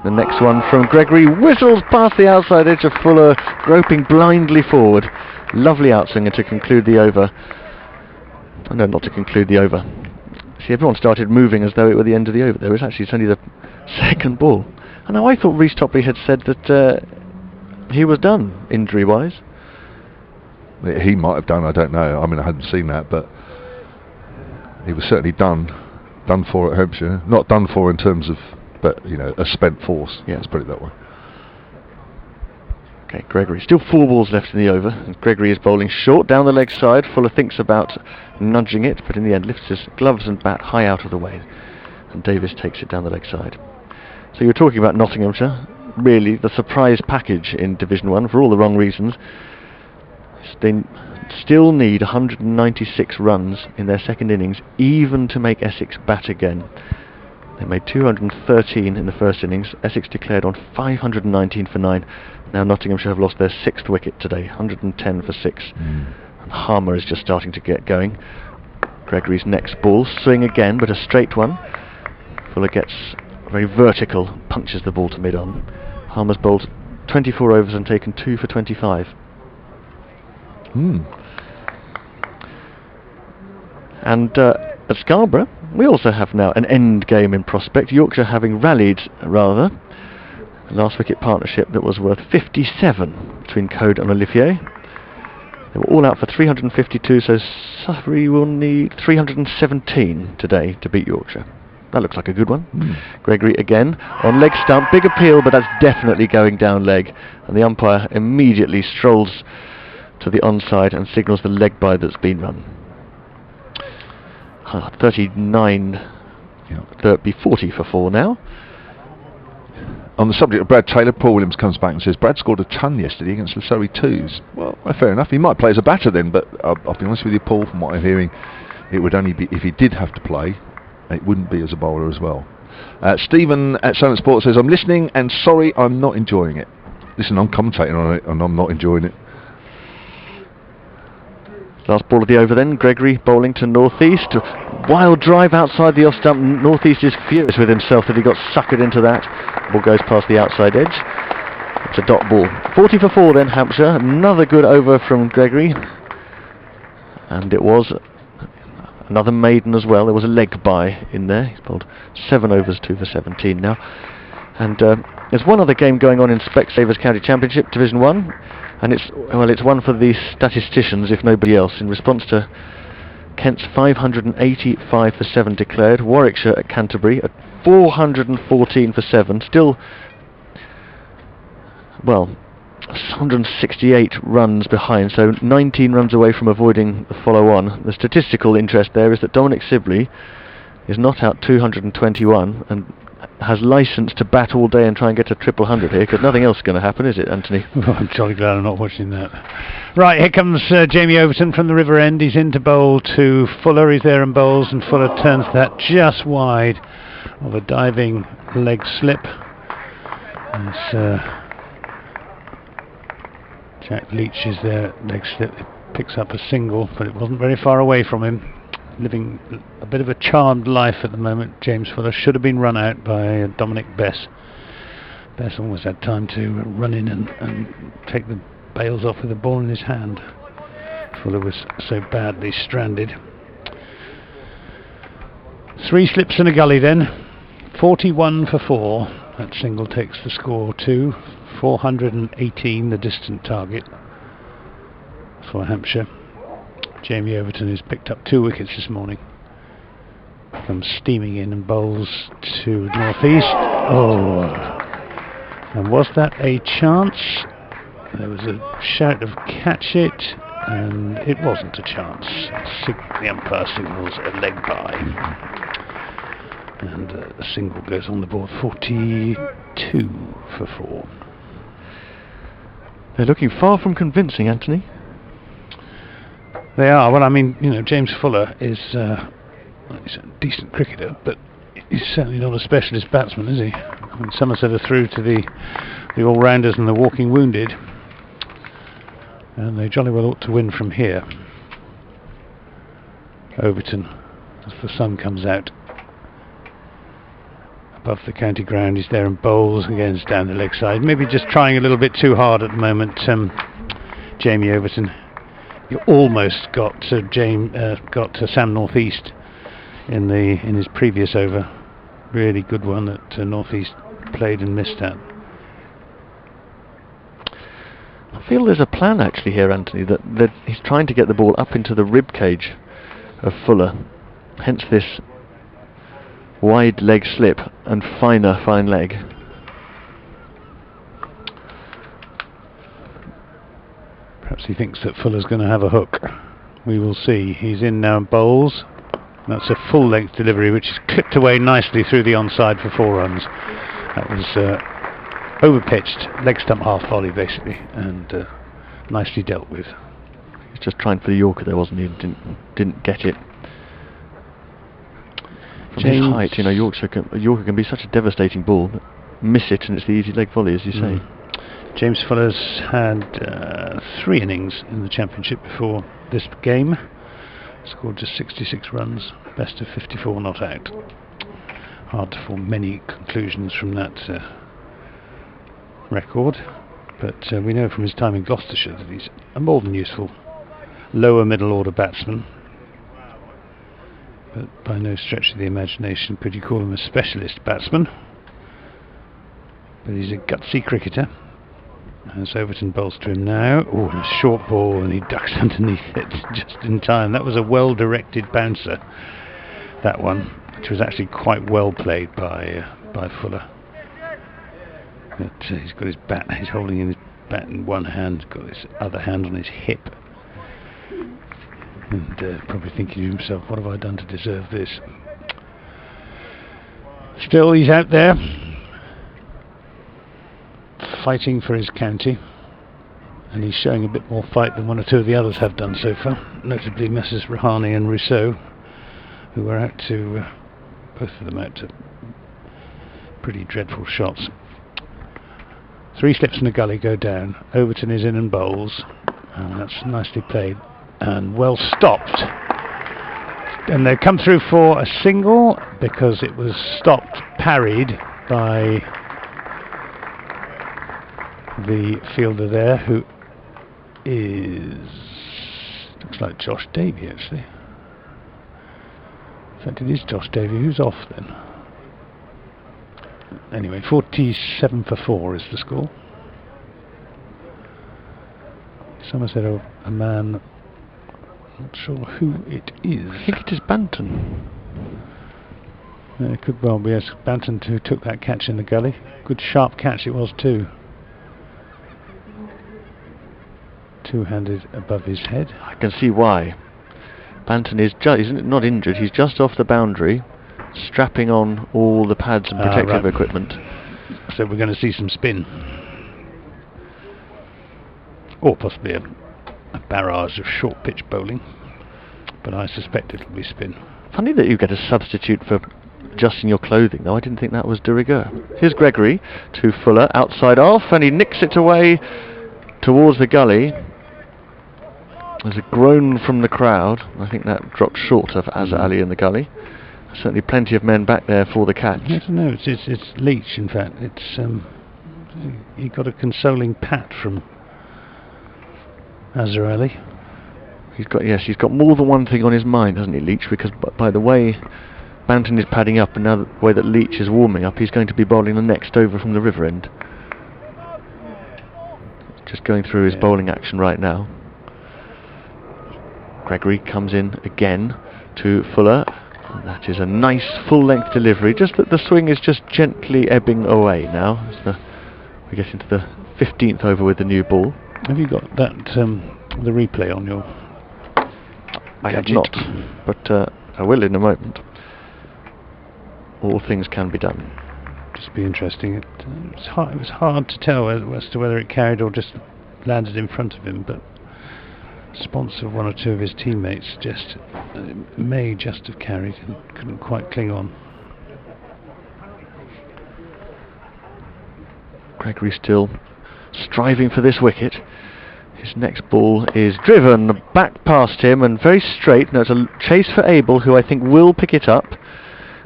The next one from Gregory whistles past the outside edge of Fuller, groping blindly forward. Lovely outswinger to conclude the over. No, not to conclude the over. See, everyone started moving as though it were the end of the over. There was actually it's only the second ball. And now I thought Rhys Topley had said that he was done injury-wise. He might have done. I don't know. I mean, I hadn't seen that, but he was certainly done for at Hampshire. Not done for in terms of, but a spent force. Yeah, let's put it that way. Okay, Gregory. Still 4 balls left in the over. And Gregory is bowling short down the leg side. Fuller thinks about nudging it, but in the end lifts his gloves and bat high out of the way. And Davis takes it down the leg side. So you're talking about Nottinghamshire. Really, the surprise package in Division 1 for all the wrong reasons. They still need 196 runs in their second innings, even to make Essex bat again. They made 213 in the first innings. Essex declared on 519 for 9. Now Nottinghamshire have lost their 6th wicket today, 110 for 6. And Harmer is just starting to get going. Gregory's next ball, swing again, but a straight one. Fuller gets very vertical, punches the ball to mid-on. Harmer's bowled 24 overs and taken 2 for 25. And at Scarborough, we also have now an end game in prospect. Yorkshire having rallied rather. Last wicket partnership that was worth 57 between Code and Olivier. They were all out for 352, so Surrey will need 317 today to beat Yorkshire. That looks like a good one. Gregory again on leg stump, big appeal, but that's definitely going down leg. And the umpire immediately strolls to the onside and signals the leg bye that's been run. 39, that'd be 40 for 4 now. On the subject of Brad Taylor, Paul Williams comes back and says Brad scored a ton yesterday against the Surrey Twos. Well, fair enough. He might play as a batter then, but I'll be honest with you, Paul, from what I'm hearing, it would only be if he did have to play. It wouldn't be as a bowler as well. Stephen at Somerset Sports says, I'm listening and sorry I'm not enjoying it. Listen, I'm commentating on it and I'm not enjoying it. Last ball of the over then, Gregory bowling to North-East. Wild drive outside the off stump. North-East is furious with himself that he got suckered into that. Ball goes past the outside edge. It's a dot ball. 40 for 4 then, Hampshire. Another good over from Gregory. And it was another maiden as well. There was a leg by in there. He's bowled 7 overs, 2 for 17 now. And there's one other game going on in Specsavers County Championship, Division 1, and it's one for the statisticians, if nobody else, in response to Kent's 585 for 7 declared, Warwickshire at Canterbury at 414 for 7, still, well, 168 runs behind, so 19 runs away from avoiding the follow-on. The statistical interest there is that Dominic Sibley is not out 221 and has licence to bat all day and try and get a 100 here, because nothing else is going to happen, is it, Anthony? Well, I'm jolly glad I'm not watching that. Right, here comes Jamie Overton from the River End. He's in to bowl to Fuller. He's there and bowls, and Fuller turns that just wide of a diving leg slip. As Jack Leach is there at leg slip. He picks up a single, but it wasn't very far away from him. Living a bit of a charmed life at the moment, James Fuller. Should have been run out by Dominic Bess. Bess almost had time to run in and take the bails off with the ball in his hand. Fuller was so badly stranded. 3 slips and a gully then. 41 for 4. That single takes the score to 418, the distant target for Hampshire. Jamie Overton has picked up 2 wickets this morning. Comes steaming in and bowls to northeast. Oh, and was that a chance? There was a shout of catch it, and it wasn't a chance. The umpire signals a leg by, and a single goes on the board. 42 for 4. They're looking far from convincing, Anthony. They are. Well, I mean, you know, James Fuller is he's a decent cricketer, but he's certainly not a specialist batsman, is he? I mean, Somerset are through to the all-rounders and the walking wounded, and they jolly well ought to win from here. Overton, as the sun comes out above the county ground, he's there and bowls again down the leg side. Maybe just trying a little bit too hard at the moment, Jamie Overton. You almost got Sam Northeast in his previous over. Really good one that Northeast played and missed at. I feel there's a plan actually here, Anthony, that he's trying to get the ball up into the rib cage of Fuller. Hence this wide leg slip and fine leg. Perhaps he thinks that Fuller's going to have a hook. We will see. He's in now and bowls. That's a full length delivery which is clipped away nicely through the onside for 4 runs. That was overpitched, leg stump half volley basically, and nicely dealt with. He's just trying for the Yorker there, wasn't he? Didn't get it. From his height, you know, Yorker can be such a devastating ball, but miss it and it's the easy leg volley, as you say. James Fuller's had 3 innings in the championship before this game. Scored just 66 runs, best of 54 not out. Hard to form many conclusions from that record, but we know from his time in Gloucestershire that he's a more than useful lower middle order batsman, but by no stretch of the imagination could you call him a specialist batsman. But he's a gutsy cricketer. As Overton bowls to him now. Oh, and a short ball, and he ducks underneath it just in time. That was a well-directed bouncer, that one, which was actually quite well played by Fuller. But he's got his bat. He's holding his bat in one hand, got his other hand on his hip, and probably thinking to himself, "What have I done to deserve this?" Still, he's out there, fighting for his county, and he's showing a bit more fight than 1 or 2 of the others have done so far, notably Messrs Rahane and Rousseau, who were out to both of them out to pretty dreadful shots. 3 slips and a gully go down. Overton is in and bowls, and that's nicely played and well stopped, and they come through for a single because it was stopped, parried by the fielder there, who looks like Josh Davey actually. fact, it is Josh Davey who's off then. Anyway, 47 for 4 is the score. Somerset a man, not sure who it is. I think it is Banton. It could well be, yes, Banton who took that catch in the gully. Good sharp catch it was too. Two-handed above his head. I can see why. Banton is he's not injured, he's just off the boundary, strapping on all the pads and protective equipment. So we're going to see some spin. Or possibly a barrage of short pitch bowling. But I suspect it'll be spin. Funny that you get a substitute for adjusting your clothing, though. I didn't think that was de rigueur. Here's Gregory to Fuller, outside off, and he nicks it away towards the gully. There's a groan from the crowd. I think that dropped short of Azza Ali in the gully. Certainly plenty of men back there for the catch. I don't know, it's Leach in fact. It's he got a consoling pat from Azza Ali. He's got more than one thing on his mind, hasn't he, Leach? Because by the way Banton is padding up and now the way that Leach is warming up, he's going to be bowling the next over from the river end. Just going through his bowling action right now. Gregory comes in again to Fuller. And that is a nice full-length delivery. Just that the swing is just gently ebbing away now. As we get into the 15th over with the new ball. Have you got that the replay on your I have gadget? not, but I will in a moment. All things can be done. Just be interesting. It was hard to tell as to whether it carried or just landed in front of him, but response of one or two of his teammates suggests it may just have carried and couldn't quite cling on. Gregory still striving for this wicket. His next ball is driven back past him and very straight. Now it's a chase for Abel, who I think will pick it up.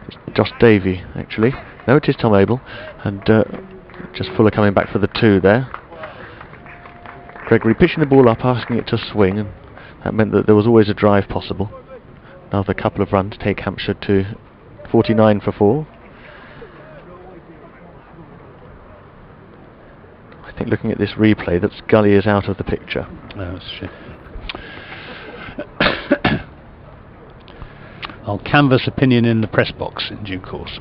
It's Josh Davey, actually. No, it is Tom Abel. And just Fuller coming back for the 2 there. Gregory pitching the ball up, asking it to swing, and that meant that there was always a drive possible. Another couple of runs take Hampshire to 49 for 4. I think looking at this replay that Scully is out of the picture. Oh, that's a shame. I'll canvass opinion in the press box in due course.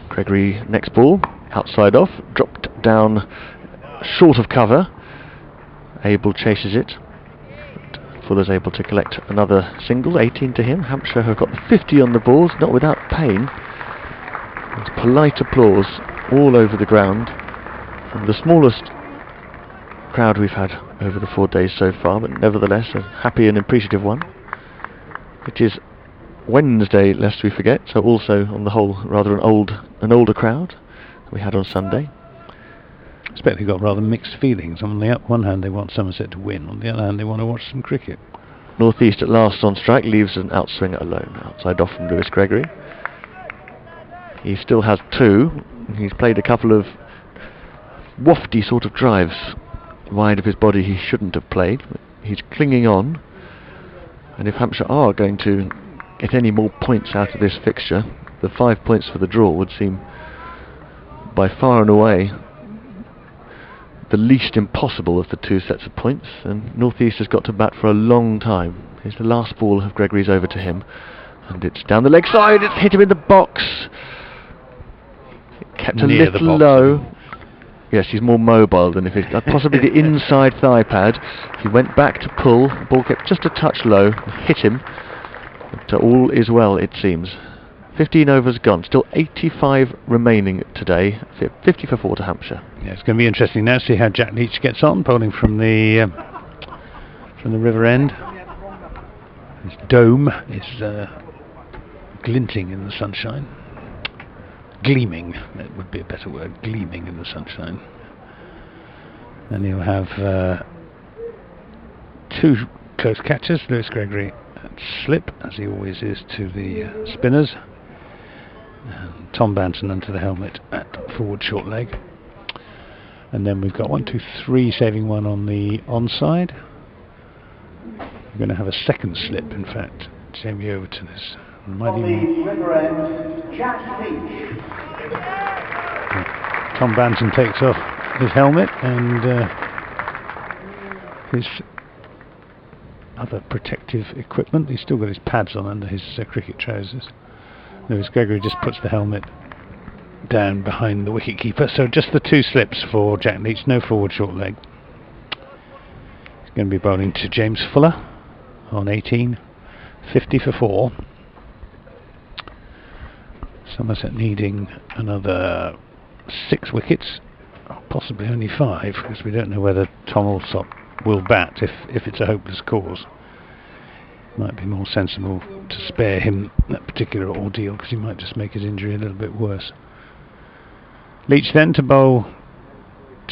Gregory next ball, outside off, dropped down short of cover. Abel chases it. Fuller's able to collect another single, 18 to him. Hampshire have got the 50 on the balls, not without pain. There's polite applause all over the ground from the smallest crowd we've had over the 4 days so far, but nevertheless a happy and appreciative one. It is Wednesday, lest we forget, so also on the whole rather an older crowd we had on Sunday. I expect they've got rather mixed feelings. On the one hand they want Somerset to win, on the other hand they want to watch some cricket. North East at last on strike, leaves an outswinger alone, outside off from Lewis Gregory. He still has 2. He's played a couple of wafty sort of drives wide of his body he shouldn't have played. But he's clinging on, and if Hampshire are going to get any more points out of this fixture, the 5 points for the draw would seem by far and away the least impossible of the 2 sets of points, and North East has got to bat for a long time. Here's the last ball of Gregory's over to him, and it's down the leg side. It's hit him in the box. It kept a Near the little box. low. Yes, he's more mobile than if it possibly the inside thigh pad. He went back to pull. The ball kept just a touch low, hit him. But all is well, it seems. 15 overs gone, still 85 remaining today. 50 for 4 to Hampshire. Yeah, it's going to be interesting now to see how Jack Leach gets on, bowling from the river end. His dome is glinting in the sunshine. Gleaming, that would be a better word, gleaming in the sunshine. And he'll have 2 close catches, Lewis Gregory at slip, as he always is to the spinners. And Tom Banton under the helmet at forward short leg. And then we've got 1, 2, 3 saving one on the onside. We're going to have a second slip, in fact. Jamie Overton is Might even Tom Banton takes off his helmet and his other protective equipment. He's still got his pads on under his cricket trousers. Lewis Gregory just puts the helmet down behind the wicketkeeper. So just the 2 slips for Jack Leach, no forward short leg. He's going to be bowling to James Fuller on 18, 50 for 4. Somerset needing another 6 wickets, possibly only 5, because we don't know whether Tom Alsop will bat if it's a hopeless cause. Might be more sensible to spare him that particular ordeal, because he might just make his injury a little bit worse. Leach then to bowl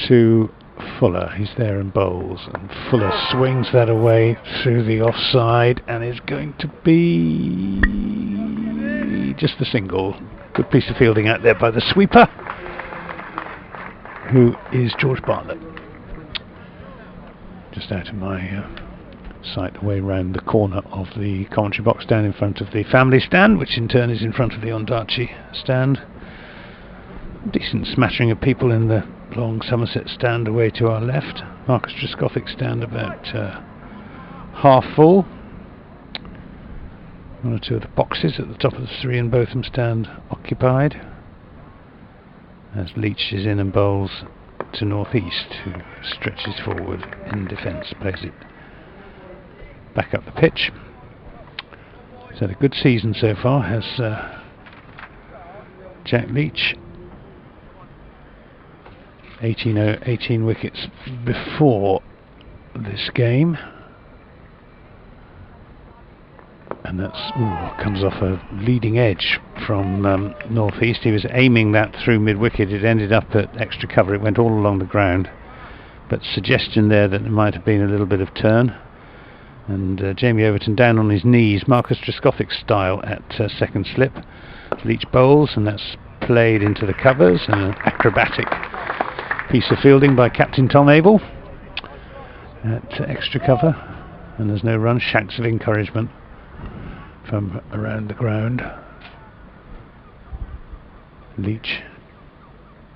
to Fuller. He's there and bowls, and Fuller swings that away through the offside, and is going to be just a single. Good piece of fielding out there by the sweeper, who is George Bartlett. Just out of my sight, away round the corner of the commentary box, down in front of the family stand, which in turn is in front of the Ondaatje stand. Decent smattering of people in the long Somerset stand away to our left. Marcus Trescothick stand about half full. 1 or 2 of the boxes at the top of the 3 in Botham stand occupied, as Leach is in and bowls to North East, who stretches forward in defence, plays it back up the pitch. He's had a good season so far, has Jack Leach. 18 wickets before this game, and that's comes off a leading edge from North East. He was aiming that through mid-wicket. It ended up at extra cover. It went all along the ground, but suggestion there that there might have been a little bit of turn. And Jamie Overton down on his knees, Marcus Trescothick style at second slip. Leach bowls, and that's played into the covers, and an acrobatic piece of fielding by Captain Tom Abel at extra cover, and there's no run. Shouts of encouragement from around the ground. Leach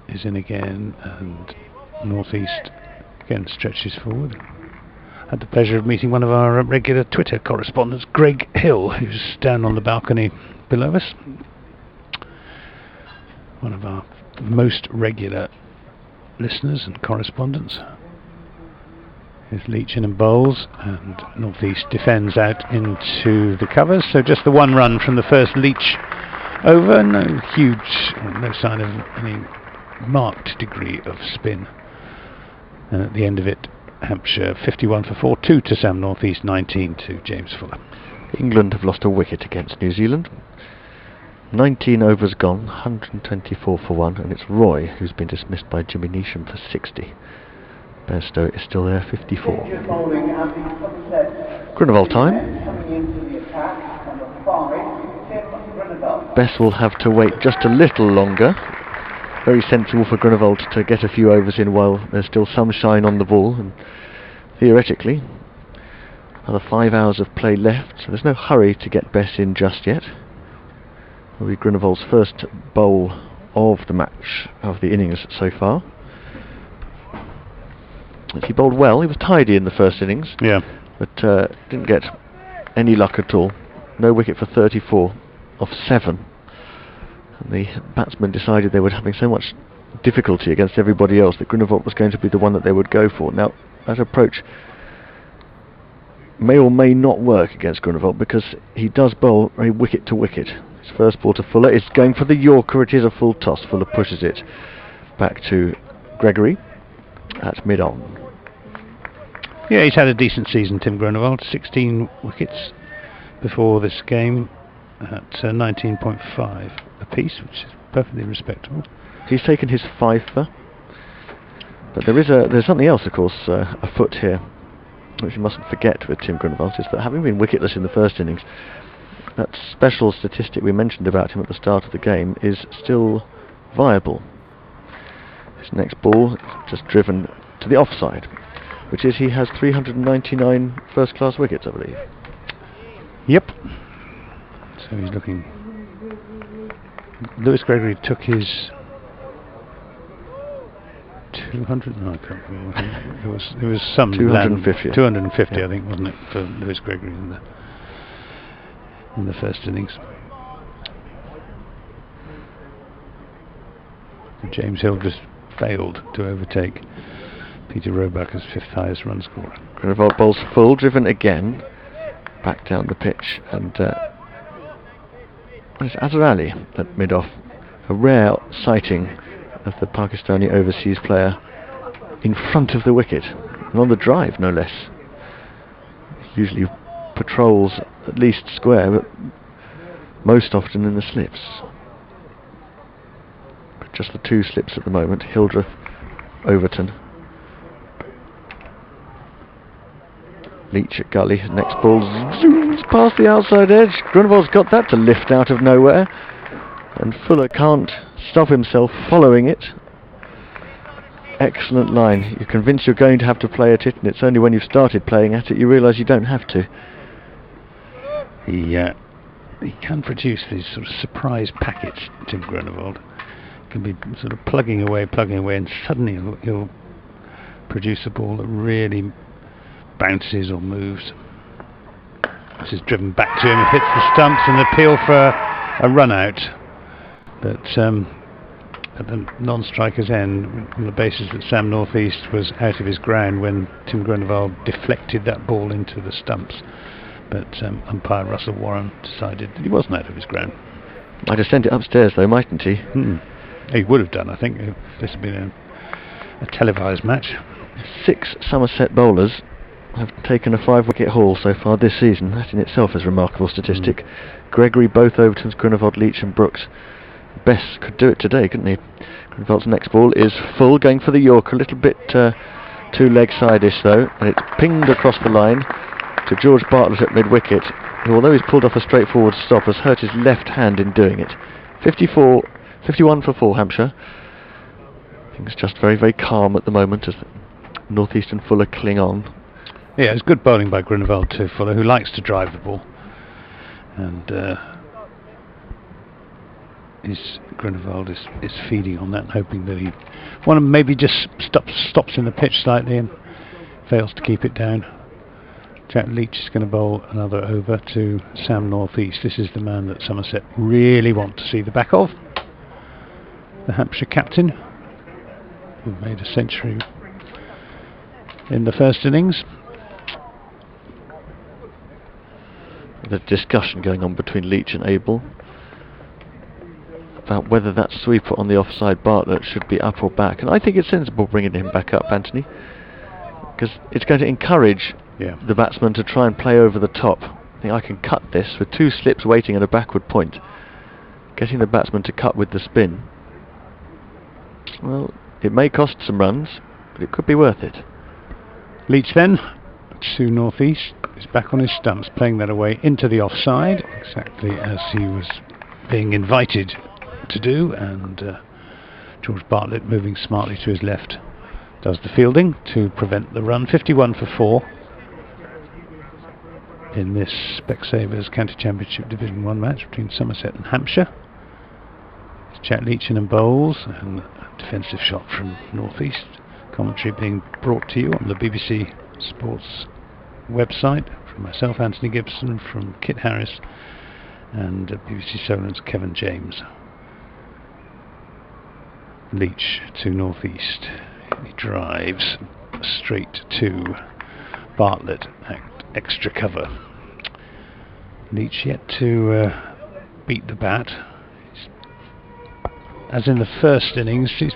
is in again, and North East again stretches forward. Had the pleasure of meeting one of our regular Twitter correspondents, Greg Hill, who's down on the balcony below us. One of our most regular listeners and correspondents. Here's Leach in and bowls, and North East defends out into the covers. So just the 1 run from the first Leach over. No sign of any marked degree of spin. And at the end of it, Hampshire 51 for 4, 2 to Sam North East, 19 to James Fuller. England have lost a wicket against New Zealand. 19 overs gone, 124 for 1, and it's Roy who's been dismissed by Jimmy Neesham for 60. Bairstow is still there, 54. Grunewald time. Bess will have to wait just a little longer. Very sensible for Grunewald to get a few overs in while there's still some shine on the ball, and theoretically another 5 hours of play left, so there's no hurry to get Bess in just yet. Will be Grunewald's first bowl of the match, of the innings so far. He bowled well. He was tidy in the first innings, but didn't get any luck at all. No wicket for 34 off 7. And the batsmen decided they were having so much difficulty against everybody else that Grunewald was going to be the one that they would go for. Now, that approach may or may not work against Grunewald, because he does bowl very wicket to wicket. His first ball to Fuller is going for the Yorker. It is a full toss. Fuller pushes it back to Gregory at mid-on. Yeah, he's had a decent season, Tim Grunewald. 16 wickets before this game at 19.5 apiece, which is perfectly respectable. He's taken his fifer, but there's something else, of course, afoot here, which you mustn't forget with Tim Grunewald, is that having been wicketless in the first innings, that special statistic we mentioned about him at the start of the game is still viable. His next ball just driven to the offside, which is he has 399 first-class wickets, I believe. Yep. So he's looking. Lewis Gregory took his 200. No, I can't remember. It was some 250. 250, Yeah. I think, wasn't it, for Lewis Gregory in the first innings. And James Hill just failed to overtake Peter Roebuck as fifth highest run scorer. Grunewald bowls full, driven again, back down the pitch, and it's Azhar Ali at mid-off. A rare sighting of the Pakistani overseas player in front of the wicket, and on the drive no less. Usually patrols at least square, but most often in the slips. But just the two slips at the moment, Hildreth, Overton. Leach at gully, next ball zooms past the outside edge. Grunewald's got that to lift out of nowhere, and Fuller can't stop himself following it. Excellent line. You're convinced you're going to have to play at it, and it's only when you've started playing at it you realise you don't have to. He can produce these sort of surprise packets, Tim Grunewald. Can be sort of plugging away, and suddenly he'll produce a ball that really bounces or moves. This is driven back to him, hits the stumps, and appeal for a run out. But at the non-striker's end, on the basis that Sam North East was out of his ground when Tim Grunewald deflected that ball into the stumps. But umpire Russell Warren decided that he wasn't out of his ground. Might have sent it upstairs though, mightn't he? He would have done, I think, if this had been a televised match. 6 Somerset bowlers have taken a 5-wicket haul so far this season. That in itself is a remarkable statistic. Gregory, both Overtons, Grunewald, Leach and Brooks. Best could do it today, couldn't he? Grunewald's next ball is full, going for the Yorker, a little bit too leg side-ish though, and it's pinged across the line to George Bartlett at mid-wicket, who, although he's pulled off a straightforward stop, has hurt his left hand in doing it. 51 for 4, Hampshire. Things just very, very calm at the moment as North East and Fuller cling on. Yeah, it's good bowling by Grunewald to Fuller, who likes to drive the ball. And Grunewald is feeding on that, hoping that one maybe just stops in the pitch slightly and fails to keep it down. Jack Leach is going to bowl another over to Sam North East. This is the man that Somerset really want to see the back of. The Hampshire captain, who made a century in the first innings. The discussion going on between Leach and Abel about whether that sweeper on the offside Bartlett should be up or back, and I think it's sensible bringing him back up, Anthony, because it's going to encourage the batsman to try and play over the top. I think I can cut this with 2 slips waiting at a backward point. Getting the batsman to cut with the spin, well, it may cost some runs, but it could be worth it. Leach then to North East is back on his stumps, playing that away into the offside, exactly as he was being invited to do, and George Bartlett, moving smartly to his left, does the fielding to prevent the run. 51 for 4 in this Specsavers County Championship Division 1 match between Somerset and Hampshire. It's Jack Leach in bowls, and a defensive shot from North East. Commentary being brought to you on the BBC Sports website from myself, Anthony Gibson, from Kit Harris, and BBC Solent's Kevin James. Leach to North East. He drives straight to Bartlett at extra cover. Leach yet to beat the bat. As in the first innings, he's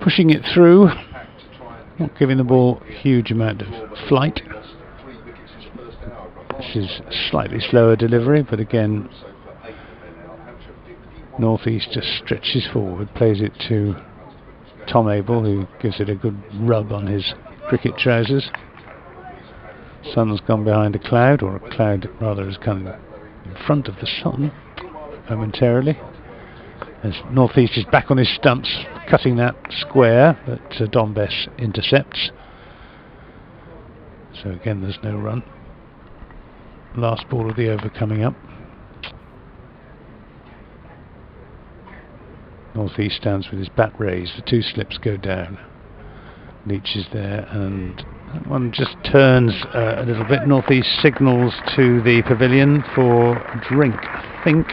pushing it through, not giving the ball a huge amount of flight. This is slightly slower delivery, but again, North East just stretches forward, plays it to Tom Abel, who gives it a good rub on his cricket trousers. Sun's gone behind a cloud, or a cloud rather has come in front of the sun momentarily, as North East is back on his stumps, cutting that square, but Don Bess intercepts. So again, there's no run. Last ball of the over coming up. North-east stands with his bat raised. The 2 slips go down. Leach is there, and that one just turns a little bit. North-east signals to the pavilion for a drink, I think,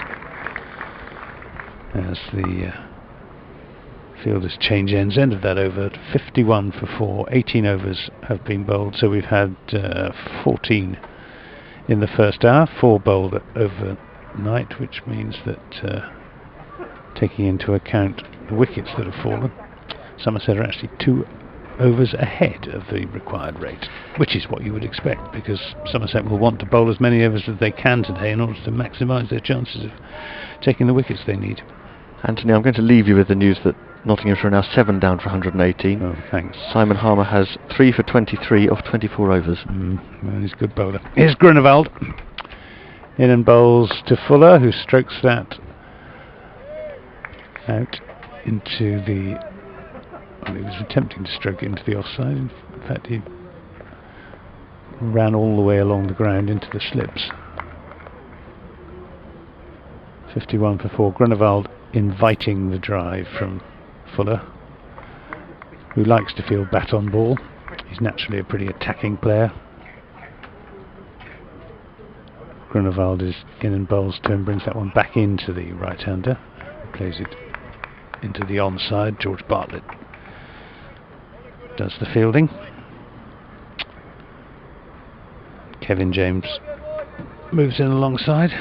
as the fielders change ends. End of that over. 51 for 4. 18 overs have been bowled, so we've had 14 in the first hour. 4 bowled overnight, which means that, taking into account the wickets that have fallen, Somerset are actually 2 overs ahead of the required rate, which is what you would expect, because Somerset will want to bowl as many overs as they can today in order to maximise their chances of taking the wickets they need. Anthony, I'm going to leave you with the news that Nottinghamshire are now 7 down for 118. Oh, thanks. Simon Harmer has 3 for 23 off 24 overs. Well, he's a good bowler. Here's Grunewald. In and bowls to Fuller, who strokes that out into the... Well, he was attempting to stroke it into the offside. In fact, he ran all the way along the ground into the slips. 51 for 4. Grunewald inviting the drive from Fuller, who likes to field bat on ball. He's naturally a pretty attacking player. Grunewald is in and bowls to him, brings that one back into the right-hander, plays it into the onside. George Bartlett does the fielding. Kevin James moves in alongside,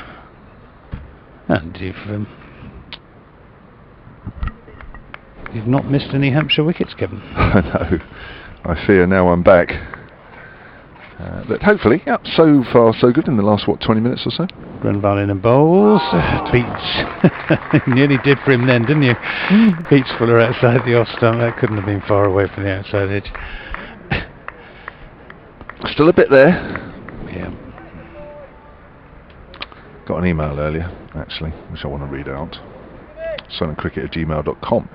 and you've not missed any Hampshire wickets, Kevin. I know. I fear now I'm back. But hopefully, yeah, so far so good in the last, 20 minutes or so? Grunewald in and bowls. Beats. Nearly did for him then, didn't you? Beats Fuller outside the off stump. That couldn't have been far away from the outside edge. Still a bit there. Yeah. Got an email earlier, actually, which I want to read out. sunandcricket@gmail.com.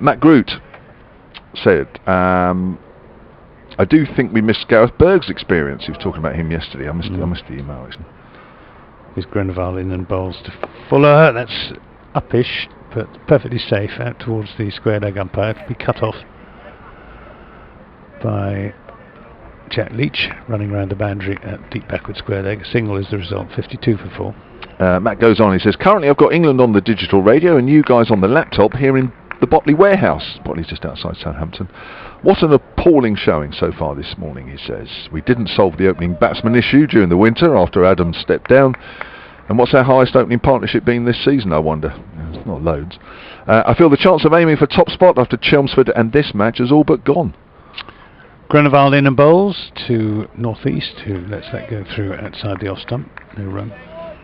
Matt Groot said, I do think we missed Gareth Berg's experience. He was talking about him yesterday. I missed the email, actually. Here's Grunewald in and bowls to Fuller. That's uppish, but perfectly safe out towards the square leg umpire. To be cut off by Jack Leach, running around the boundary at deep backward square leg. A single is the result. 52 for 4. Matt goes on. He says, currently I've got England on the digital radio and you guys on the laptop here in the Botley warehouse. Botley's just outside Southampton. What an appalling showing so far this morning, he says. We didn't solve the opening batsman issue during the winter after Adam stepped down. And what's our highest opening partnership been this season, I wonder? It's not loads. I feel the chance of aiming for top spot after Chelmsford and this match is all but gone. Grunewald in and bowls to North-east, who lets that go through outside the off stump. No run.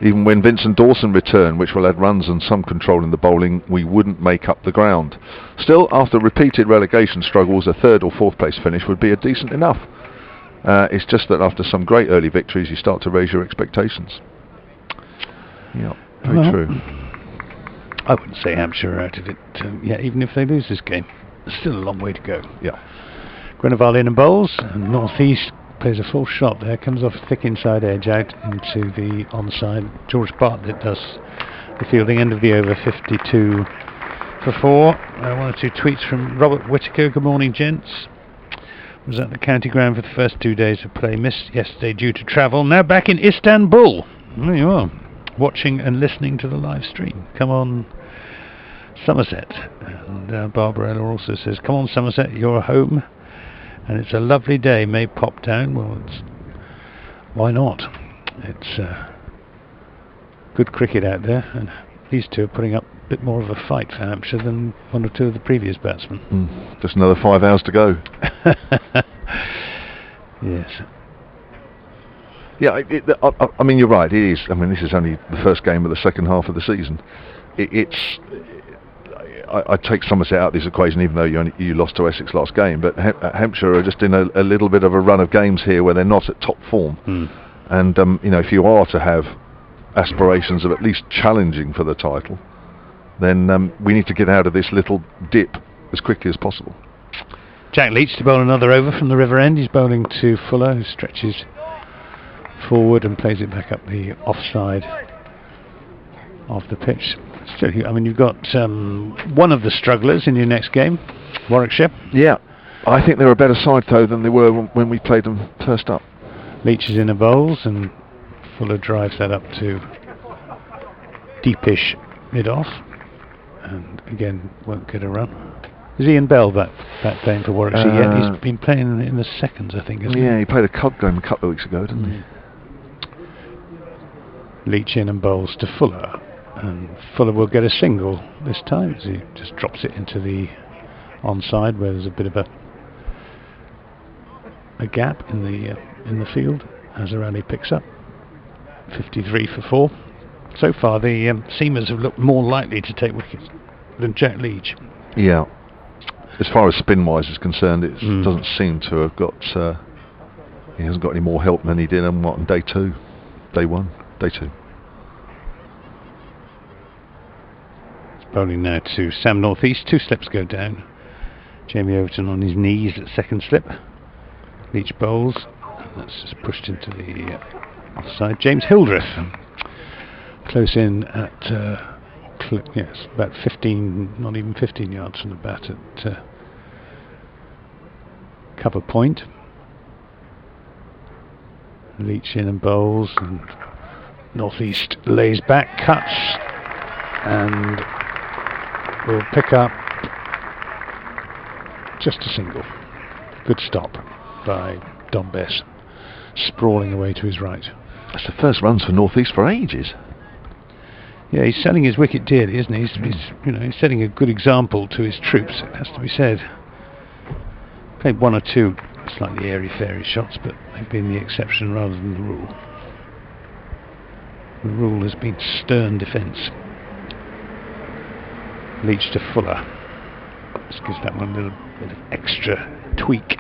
Even when Vincent Dawson returned, which will add runs and some control in the bowling, we wouldn't make up the ground. Still, after repeated relegation struggles, a 3rd or 4th place finish would be a decent enough. It's just that after some great early victories, you start to raise your expectations. Yeah, very true. I wouldn't say Hampshire are out of it yet, even if they lose this game. There's still a long way to go. Yeah. Grunewald in and bowls, and North-east plays a full shot there, comes off thick inside edge out into the onside. George Bartlett does the fielding. End of the over. 52 for 4. 1 or 2 tweets from Robert Whittaker. Good morning, gents. Was at the county ground for the first 2 days of play. Missed yesterday due to travel. Now back in Istanbul. There you are, watching and listening to the live stream. Come on, Somerset. And Barbara Ella also says, come on, Somerset, you're home. And it's a lovely day. May pop down. Well, why not? It's good cricket out there, and these two are putting up a bit more of a fight for Hampshire than 1 or 2 of the previous batsmen. Just another 5 hours to go. Yes. Yeah, I mean, you're right. It is. I mean, this is only the first game of the second half of the season. I take Somerset out of this equation, even though you lost to Essex last game. But Hampshire are just in a little bit of a run of games here where they're not at top form. And if you are to have aspirations of at least challenging for the title, then we need to get out of this little dip as quickly as possible. Jack Leach to bowl another over from the river end. He's bowling to Fuller, who stretches forward and plays it back up the offside of the pitch. Still, I mean, you've got one of the strugglers in your next game, Warwickshire. Yeah, I think they're a better side though than they were when we played them first up. Leach is in the bowls and Fuller drives that up to deepish mid-off, and again won't get a run. Is Ian Bell back playing for Warwickshire yet? He's been playing in the seconds, I think, hasn't he? Yeah, he played a cog game a couple of weeks ago, didn't he? Leach in and bowls to Fuller, and Fuller will get a single this time as he just drops it into the onside where there's a bit of a gap in the field as O'Reilly picks up. 53 for 4. So far the seamers have looked more likely to take wickets than Jack Leach. Yeah. As far as spin-wise is concerned, it doesn't seem to have got. He hasn't got any more help than he did on day 2, day 1, day 2. Bowling now to Sam North East. 2 slips go down. Jamie Overton on his knees at second slip. Leach bowls. And that's just pushed into the offside. James Hildreth close in at yes, about 15, not even 15 yards from the bat at cover point. Leach in and bowls, and North East lays back, cuts, and will pick up just a single. Good stop by Dom Bess, sprawling away to his right. That's the first runs for North East for ages. Yeah, he's selling his wicket dearly, isn't he? He's setting a good example to his troops, it has to be said. Played 1 or 2 slightly airy-fairy shots, but they've been the exception rather than the rule. The rule has been stern defence. Leach to Fuller. This gives that one a little bit of extra tweak,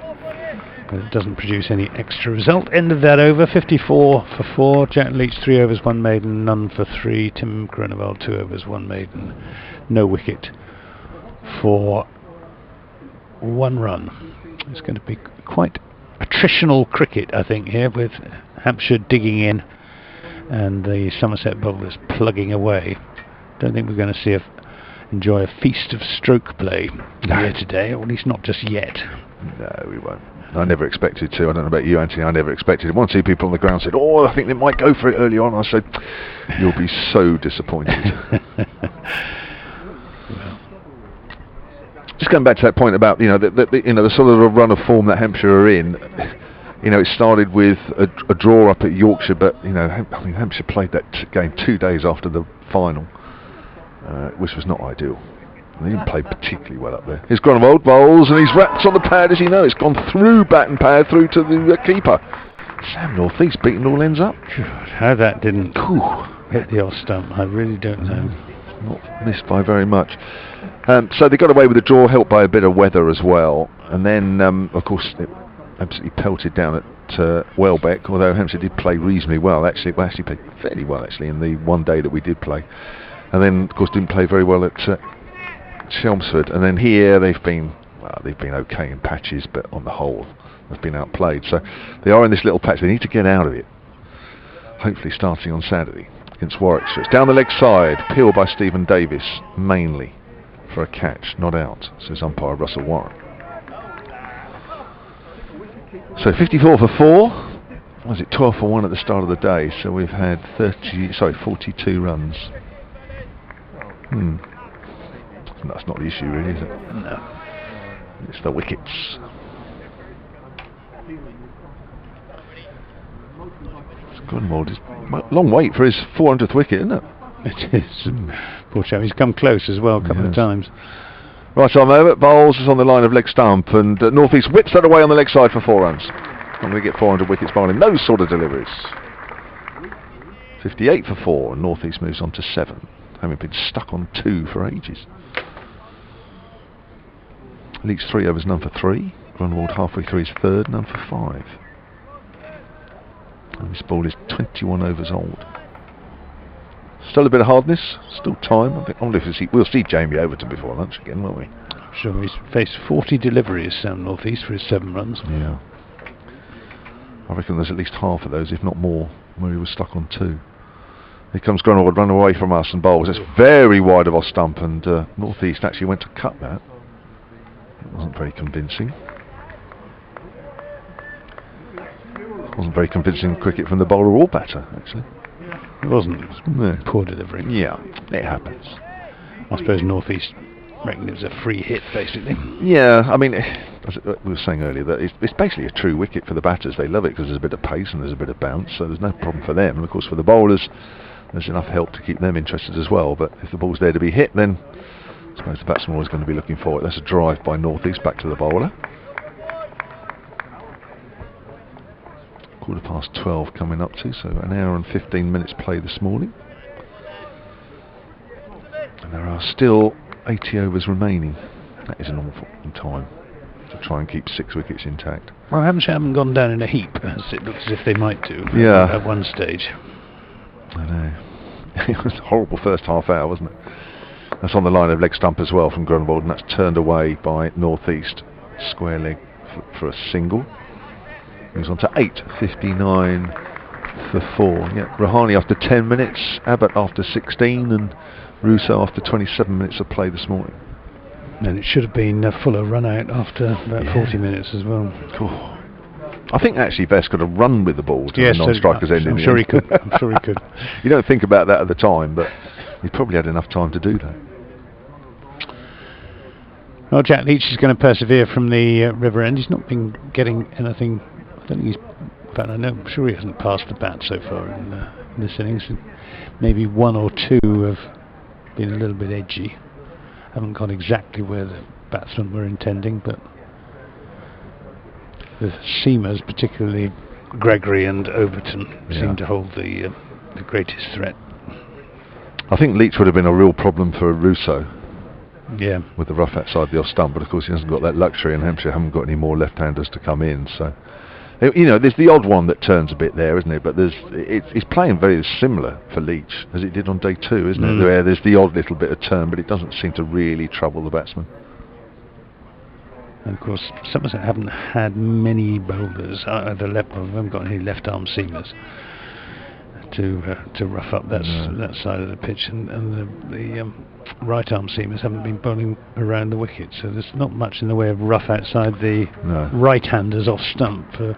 but it doesn't produce any extra result. End of that over, 54 for 4. Jack Leach 3 overs, 1 maiden, none for 3. Tim Groenewald 2 overs, 1 maiden, no wicket for 1 run. It's going to be quite attritional cricket, I think, here, with Hampshire digging in and the Somerset bowlers plugging away. Don't think we're going to enjoy a feast of stroke play here today, or at least not just yet. No, we won't. I never expected to. I don't know about you, Anthony. I never expected it. 1 or 2 people on the ground said, "Oh, I think they might go for it early on." I said, "You'll be so disappointed." Just going back to that point about the sort of a run of form that Hampshire are in. It started with a draw up at Yorkshire, but Hampshire played that game 2 days after the final, which was not ideal. They didn't play particularly well up there. Here's Groenewald bowls, and he's wrapped on the pad, as you know. It's gone through bat and pad through to the keeper. Sam North East beating all ends up. How that didn't hit the off stump, I really don't know. Not missed by very much. So they got away with the draw, helped by a bit of weather as well. And then, of course, it absolutely pelted down at Welbeck, although Hampshire did play reasonably well. Actually played fairly well, actually, in the one day that we did play. And then, of course, didn't play very well at Chelmsford. And then here they've been okay in patches, but on the whole they've been outplayed. So they are in this little patch. They need to get out of it, hopefully starting on Saturday against Warwickshire. It's down the leg side, peel by Stephen Davis, mainly for a catch, not out, says umpire Russell Warren. So 54 for 4. Was it 12 for 1 at the start of the day? So we've had 42 runs. That's not the issue, really, is it? No. It's the wickets. Groenewald is long wait for his 400th wicket, isn't it? It is. Poor chap, he's come close as well a couple of times. Right, so I'm over. Bowles is on the line of leg stump, and North East whips that away on the leg side for 4 runs. I'm going to get 400 wickets bowling those sort of deliveries. 58 for 4, and North East moves on to 7, having been stuck on 2 for ages. Leach 3 overs, none for 3. Groenewald halfway through his 3rd, none for 5. And this ball is 21 overs old. Still a bit of hardness, still time. I wonder if we'll see Jamie Overton before lunch again, won't we? I'm sure he's faced 40 deliveries, Sam North East, for his 7 runs. Yeah. I reckon there's at least half of those, if not more, where he was stuck on 2. Here comes Grunwald, run away from us and bowls. It's very wide of off stump, and North East actually went to cut that. It wasn't very convincing. Wasn't very convincing cricket from the bowler or batter, actually. It wasn't. It was poor delivery. Yeah, it happens. I suppose North East reckoned it was a free hit, basically. Yeah, I mean, as we were saying earlier, that it's basically a true wicket for the batters. They love it because there's a bit of pace and there's a bit of bounce, so there's no problem for them. And of course, for the bowlers, there's enough help to keep them interested as well. But if the ball's there to be hit, then I suppose the batsman always going to be looking for it. That's a drive by North East back to the bowler. 12:15 coming up to, so an hour and 15 minutes play this morning. And there are still 80 overs remaining. That is an awful time to try and keep 6 wickets intact. Well, Hampshire haven't gone down in a heap, as it looks as if they might do at one stage. I know. It was a horrible first half hour, wasn't it? That's on the line of leg stump as well from Grunwald, and that's turned away by North East. Square leg for a single. Moves on to 8:59 for 4. Yeah, Rahani after 10 minutes, Abbott after 16, and Russo after 27 minutes of play this morning. And it should have been a fuller run out after about 40 minutes as well. Cool. I think actually Vest could have run with the ball to the non-striker's end. I'm sure he could. I'm sure he could. You don't think about that at the time, but he probably had enough time to do that. Well, Jack Leach is going to persevere from the river end. He's not been getting anything. I don't think he's. In fact, I'm sure he hasn't passed the bat so far in this innings. Maybe one or two have been a little bit edgy. Haven't gone exactly where the batsmen were intending, but the seamers, particularly Gregory and Overton, seem to hold the greatest threat. I think Leach would have been a real problem for Russo. Yeah. With the rough outside the off stump, but of course he hasn't got that luxury, and Hampshire haven't got any more left-handers to come in. So, you know, there's the odd one that turns a bit there, isn't it? But it's playing very similar for Leach as it did on day 2, isn't it? Where there's the odd little bit of turn, but it doesn't seem to really trouble the batsman. And of course, Somerset haven't had many bowlers. Either haven't got any left-arm seamers to rough up that side of the pitch, and the right-arm seamers haven't been bowling around the wicket. So there's not much in the way of rough outside the right-handers off stump for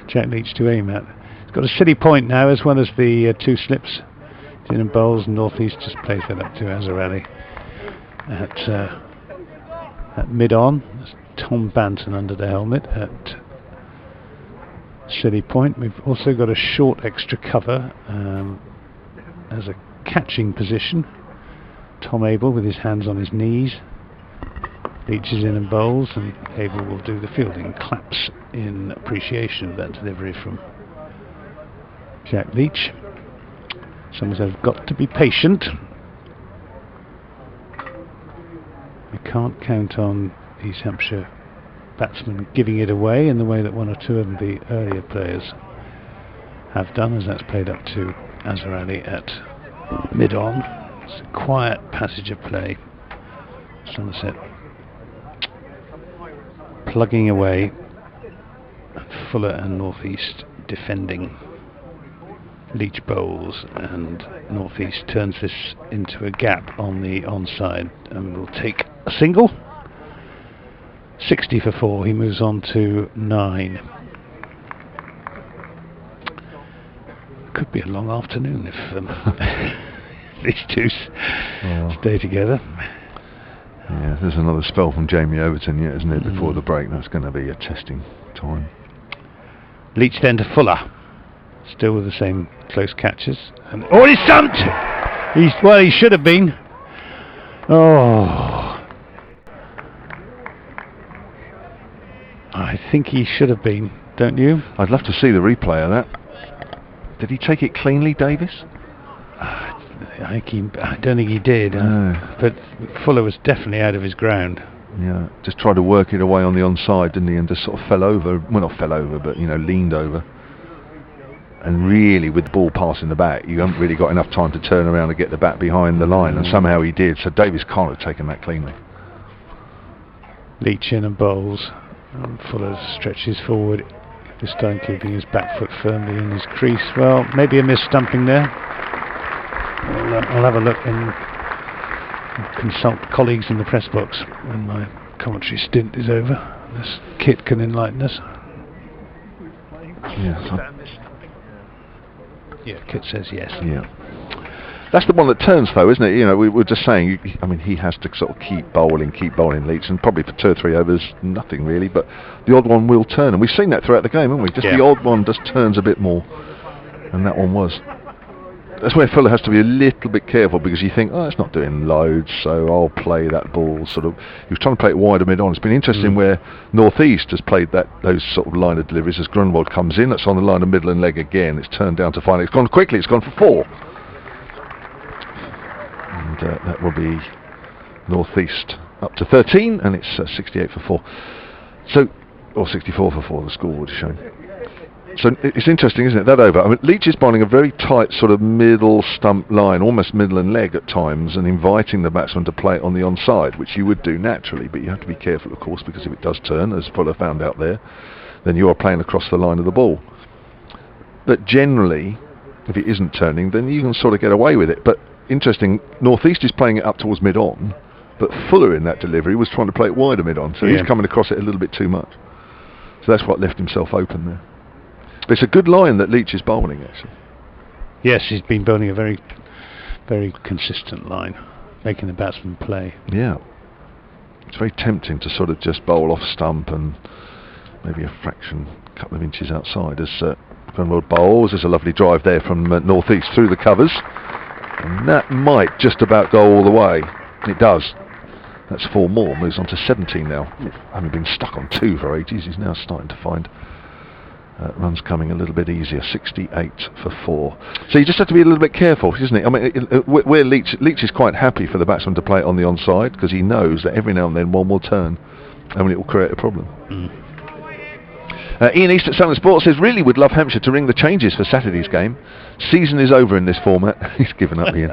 Jack Leach to aim at. He's got a silly point now, as well as the 2 slips. In and bowls, and North East just plays that up to Azhar Ali at mid-on. There's Tom Banton under the helmet at silly point. We've also got a short extra cover as a catching position. Tom Abel with his hands on his knees. Leach is in and bowls, and Abel will do the fielding. Claps in appreciation of that delivery from Jack Leach. Somerset have got to be patient. You can't count on these Hampshire batsmen giving it away in the way that one or two of the earlier players have done, as that's played up to Azhar Ali at mid-on. It's a quiet passage of play. Somerset plugging away, Fuller and North East defending. Leach bowls, and North East turns this into a gap on the onside and will take a single. 60 for 4. He moves on to 9. Could be a long afternoon if these two stay together. Yeah, there's another spell from Jamie Overton yet, isn't it, before the break? That's going to be a testing time. Leach then to Fuller, still with the same close catches, and he's stumped. He should have been. I think he should have been, don't you? I'd love to see the replay of that. Did he take it cleanly, Davis? I don't think he did. But Fuller was definitely out of his ground. Yeah, just tried to work it away on the onside, didn't he? And just sort of fell over. Well, not fell over, but leaned over. And really, with the ball passing the bat, you haven't really got enough time to turn around and get the bat behind the line. And somehow he did. So Davis can't have taken that cleanly. Leach in and bowls. Fuller stretches forward, this time keeping his back foot firmly in his crease. Well, maybe a miss stumping there. I'll have a look and consult colleagues in the press box when my commentary stint is over. This Kit can enlighten us. Yeah, Kit says yes. Yeah. That's the one that turns, though, isn't it? You know, we were just saying, I mean, he has to sort of keep bowling Leach, and probably for 2 or 3 overs, nothing really, but the odd one will turn, and we've seen that throughout the game, haven't we? Just the odd one just turns a bit more, and that one was. That's where Fuller has to be a little bit careful, because you think, oh, it's not doing loads, so I'll play that ball sort of. He was trying to play it wider mid-on. It's been interesting where North East has played those sort of line of deliveries as Grunwald comes in. That's on the line of middle and leg again. It's turned down to final. It's gone quickly. It's gone for 4. And that will be North East up to 13, and it's 68 for 4. So, or 64 for 4, the score would have shown. So it's interesting, isn't it, that over? I mean, Leach is bowling a very tight sort of middle stump line, almost middle and leg at times, and inviting the batsman to play it on the onside, which you would do naturally, but you have to be careful, of course, because if it does turn, as Fuller found out there, then you are playing across the line of the ball. But generally, if it isn't turning, then you can sort of get away with it. But interesting, North East is playing it up towards mid-on, but Fuller in that delivery was trying to play it wider mid-on, so he's coming across it a little bit too much. So that's what left himself open there. But it's a good line that Leach is bowling, actually. Yes, he's been bowling a very, very consistent line, making the batsman play. Yeah. It's very tempting to sort of just bowl off stump and maybe a couple of inches outside as Grunwald bowls. There's a lovely drive there from North East through the covers. And that might just about go all the way. It does. That's 4 more. Moves on to 17 now. Having been stuck on 2 for ages, he's now starting to find runs coming a little bit easier. 68 for 4. So you just have to be a little bit careful, isn't it? I mean, where Leach is quite happy for the batsman to play it on the onside, because he knows that every now and then one will turn and it will create a problem. Ian East at Somerset Sports says, really would love Hampshire to ring the changes for Saturday's game. Season is over in this format. He's given up, Ian.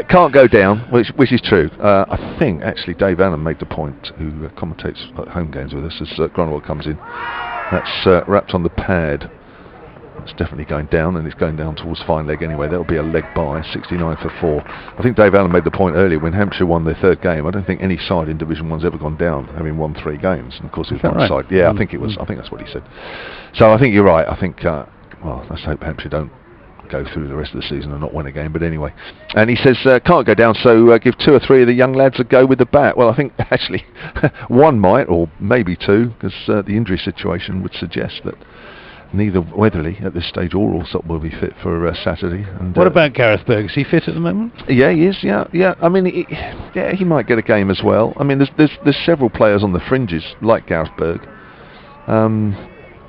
Can't go down, which is true. I think actually Dave Allen made the point, who commentates at home games with us as Grunwald comes in. That's wrapped on the pad. It's definitely going down, and it's going down towards fine leg anyway. That'll be a leg by, 69 for 4. I think Dave Allen made the point earlier, when Hampshire won their 3rd game, I don't think any side in Division 1's ever gone down, having won 3 games. And of course it was one right? side. Yeah, I think it was. I think that's what he said. So I think you're right. I think, well, let's hope Hampshire don't go through the rest of the season and not win a game, but anyway. And he says, can't go down, so give 2 or 3 of the young lads a go with the bat. Well, I think actually one might, or maybe 2, because the injury situation would suggest that neither Weatherly at this stage or Allsop will be fit for Saturday. And what about Gareth Berg? Is he fit at the moment? Yeah, he is. Yeah. I mean, he might get a game as well. I mean, there's several players on the fringes like Gareth Berg.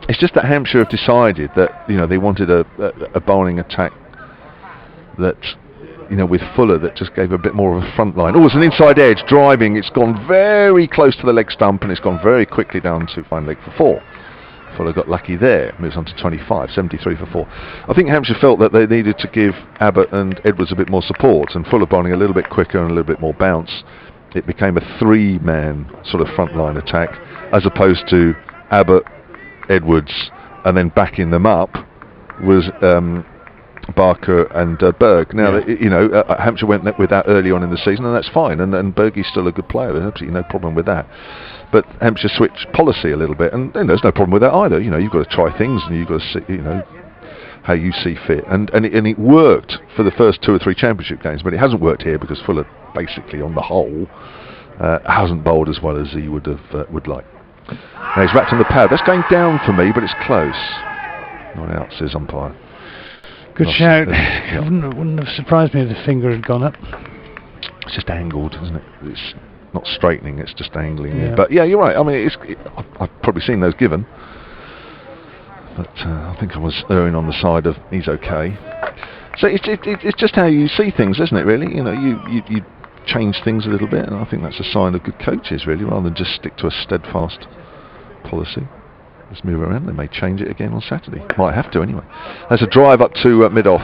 It's just that Hampshire have decided that they wanted a bowling attack that with Fuller that just gave a bit more of a front line. Oh, it's an inside edge driving. It's gone very close to the leg stump, and it's gone very quickly down to fine leg for 4. Fuller got lucky there, moves on to 25, 73 for 4. I think Hampshire felt that they needed to give Abbott and Edwards a bit more support, and Fuller bowling a little bit quicker and a little bit more bounce. It became a 3-man sort of front line attack, as opposed to Abbott, Edwards, and then backing them up was Barker and Berg. Now, Hampshire went with that early on in the season, and that's fine, and Bergie's still a good player. There's absolutely no problem with that. But Hampshire switched policy a little bit, and there's no problem with that either. You've got to try things, and you've got to see, how you see fit. And it worked for the first 2 or 3 championship games, but it hasn't worked here because Fuller, basically on the whole, hasn't bowled as well as he would like. Now he's wrapped on the pad. That's going down for me, but it's close. Not out, says umpire. Good shout. Wouldn't have surprised me if the finger had gone up. It's just angled, isn't it? It's not straightening, it's just angling. Yeah. But yeah, you're right. I mean, I've probably seen those given, but I think I was erring on the side of he's okay. So it's just how you see things, isn't it? Really, you change things a little bit, and I think that's a sign of good coaches, really, rather than just stick to a steadfast policy. Let's move around. They may change it again on Saturday. Might have to anyway. There's a drive up to mid-off.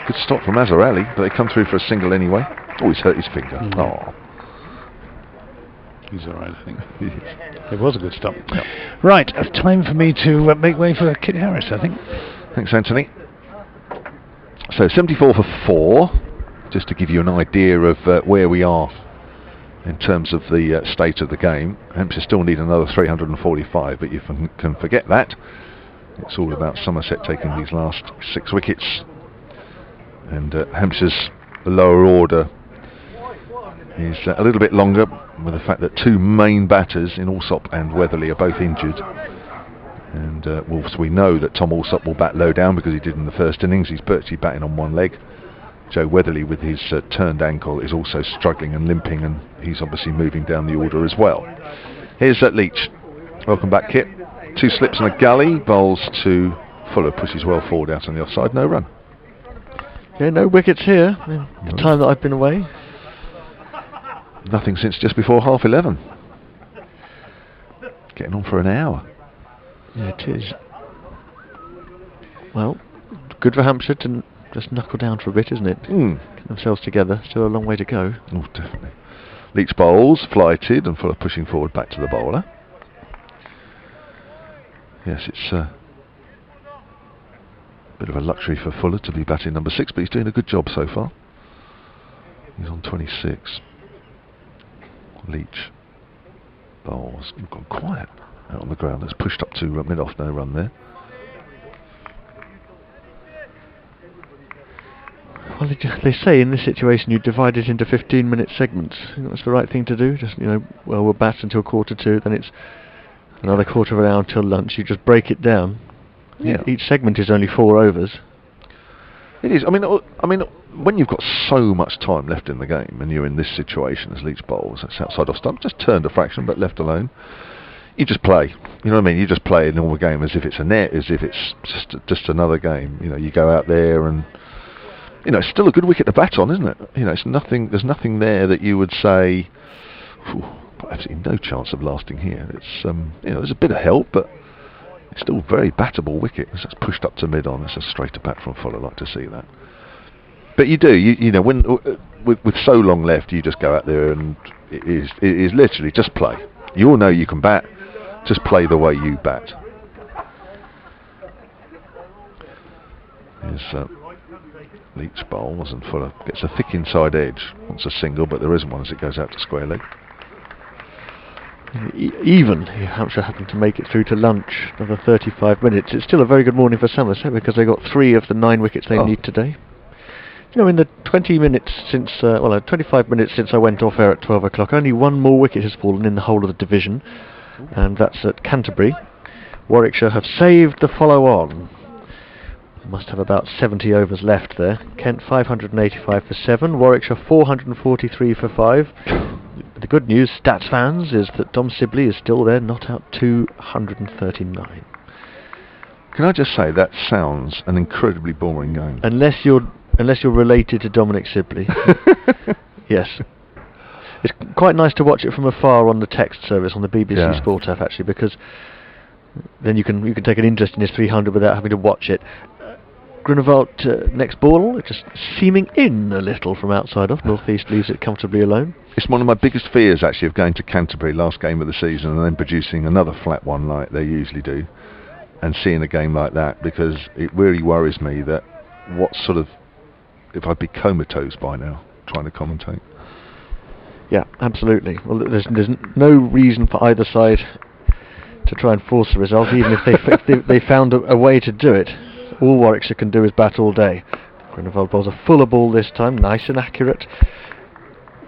Good stop from Azhar Ali, but they come through for a single anyway. Oh, he's hurt his finger. Oh. He's alright, I think. It was a good stop. Yep. Right, time for me to make way for Kit Harris, I think. Thanks, Anthony. So 74 for 4. just to give you an idea of where we are in terms of the state of the game. Hampshire still need another 345, but you can forget that. It's all about Somerset taking these last 6 wickets, and Hampshire's lower order is a little bit longer, with the fact that 2 main batters in Alsop and Weatherly are both injured. And we know that Tom Alsop will bat low down because he did in the first innings. He's virtually batting on one leg. Joe Weatherly, with his turned ankle, is also struggling and limping, and he's obviously moving down the order as well. Here's Leach. Welcome back, Kit. 2 slips and a gully. Bowls to Fuller, pushes well forward out on the offside. No run. Yeah, no wickets here in the time that I've been away. Nothing since just before 11:30. Getting on for an hour. Yeah, it is. Well, good for Hampshire to just knuckle down for a bit, isn't it? Get themselves together. Still a long way to go. Oh, definitely. Leach bowls, flighted, and Fuller pushing forward back to the bowler. Yes, it's a bit of a luxury for Fuller to be batting number 6, but he's doing a good job so far. He's on 26. Leach bowls. We've gone quiet out on the ground. It's pushed up to mid-off, no run there. Well, they say in this situation you divide it into 15-minute segments. I think that's the right thing to do. Just, we'll bat until 1:45, then it's another quarter of an hour until lunch. You just break it down. Yeah. Each segment is only 4 overs. It is. I mean, when you've got so much time left in the game, and you're in this situation as Leach bowls, that's outside off stump, just turned a fraction, but left alone. You just play. You know what I mean? You just play a normal game as if it's a net, as if it's just another game. You go out there and. It's still a good wicket to bat on, isn't it? It's nothing. There's nothing there that you would say, absolutely no chance of lasting here. It's there's a bit of help, but it's still a very battable wicket. It's pushed up to mid-on. It's a straighter bat from Fuller. I'd like to see that. But you do. When with so long left, you just go out there and it is literally just play. You all know you can bat. Just play the way you bat. Here's Leach bowls, and Fuller gets a thick inside edge. Wants a single, but there isn't one as it goes out to square leg. Even if Hampshire happen to make it through to lunch, another 35 minutes, it's still a very good morning for Somerset because they got 3 of the 9 wickets they need today. In the 20 minutes since, 25 minutes since I went off air at 12 o'clock, only 1 more wicket has fallen in the whole of the division, and that's at Canterbury. Warwickshire have saved the follow-on. Must have about 70 overs left there. Kent 585 for 7, Warwickshire 443 for 5. The good news, stats fans, is that Dom Sibley is still there, not out 239. Can I just say that sounds an incredibly boring game? Unless you're related to Dominic Sibley. Yes. It's quite nice to watch it from afar on the text service on the BBC Sport app, actually, because then you can take an interest in his 300 without having to watch it. Grunewald next ball, just seaming in a little from outside off. North-east leaves it comfortably alone. It's one of my biggest fears, actually, of going to Canterbury last game of the season and then producing another flat one like they usually do, and seeing a game like that, because it really worries me that if I'd be comatose by now trying to commentate. Yeah, absolutely. Well, there's no reason for either side to try and force the result, even if they found a way to do it. All Warwickshire can do is bat all day. Grunewald bowls a fuller ball this time, nice and accurate.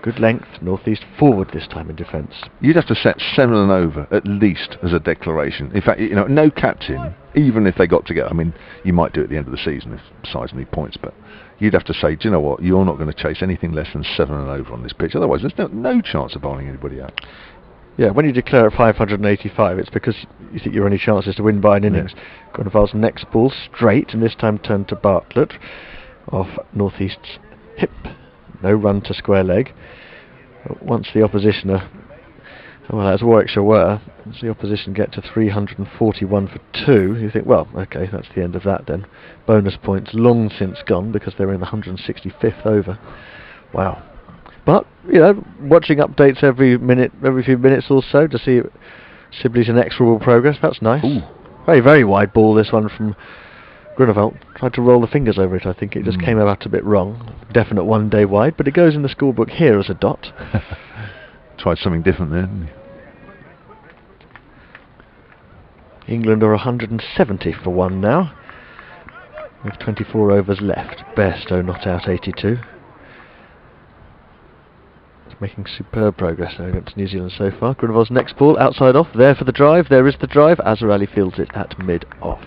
Good length, northeast forward this time in defence. You'd have to set 7 and over at least as a declaration. In fact, no captain, even if they got together. I mean, you might do it at the end of the season if sides need points, but you'd have to say, do you know what? You're not going to chase anything less than 7 and over on this pitch. Otherwise, there's no chance of bowling anybody out. Yeah, when you declare at 585, it's because you think your only chance is to win by an innings. Grunewald's next ball straight, and this time turned to Bartlett off northeast's hip. No run to square leg. Once the opposition as Warwickshire were, once the opposition get to 341 for 2, you think, well, okay, that's the end of that then. Bonus points long since gone because they're in the 165th over. Wow. But, watching updates every few minutes or so to see Sibley's inexorable progress, that's nice. Ooh. Very, very wide ball, this one from Grunewald tried to roll the fingers over it. I think it just came out a bit wrong. Definite 1 day wide, but it goes in the scorebook here as a dot. Tried something different there, didn't he? England are 170 for 1 now, with 24 overs left. Bairstow not out 82. It's making superb progress now against New Zealand so far. Grunewald's next ball, outside off, there for the drive. There is the drive. Azhar Ali fields it at mid-off.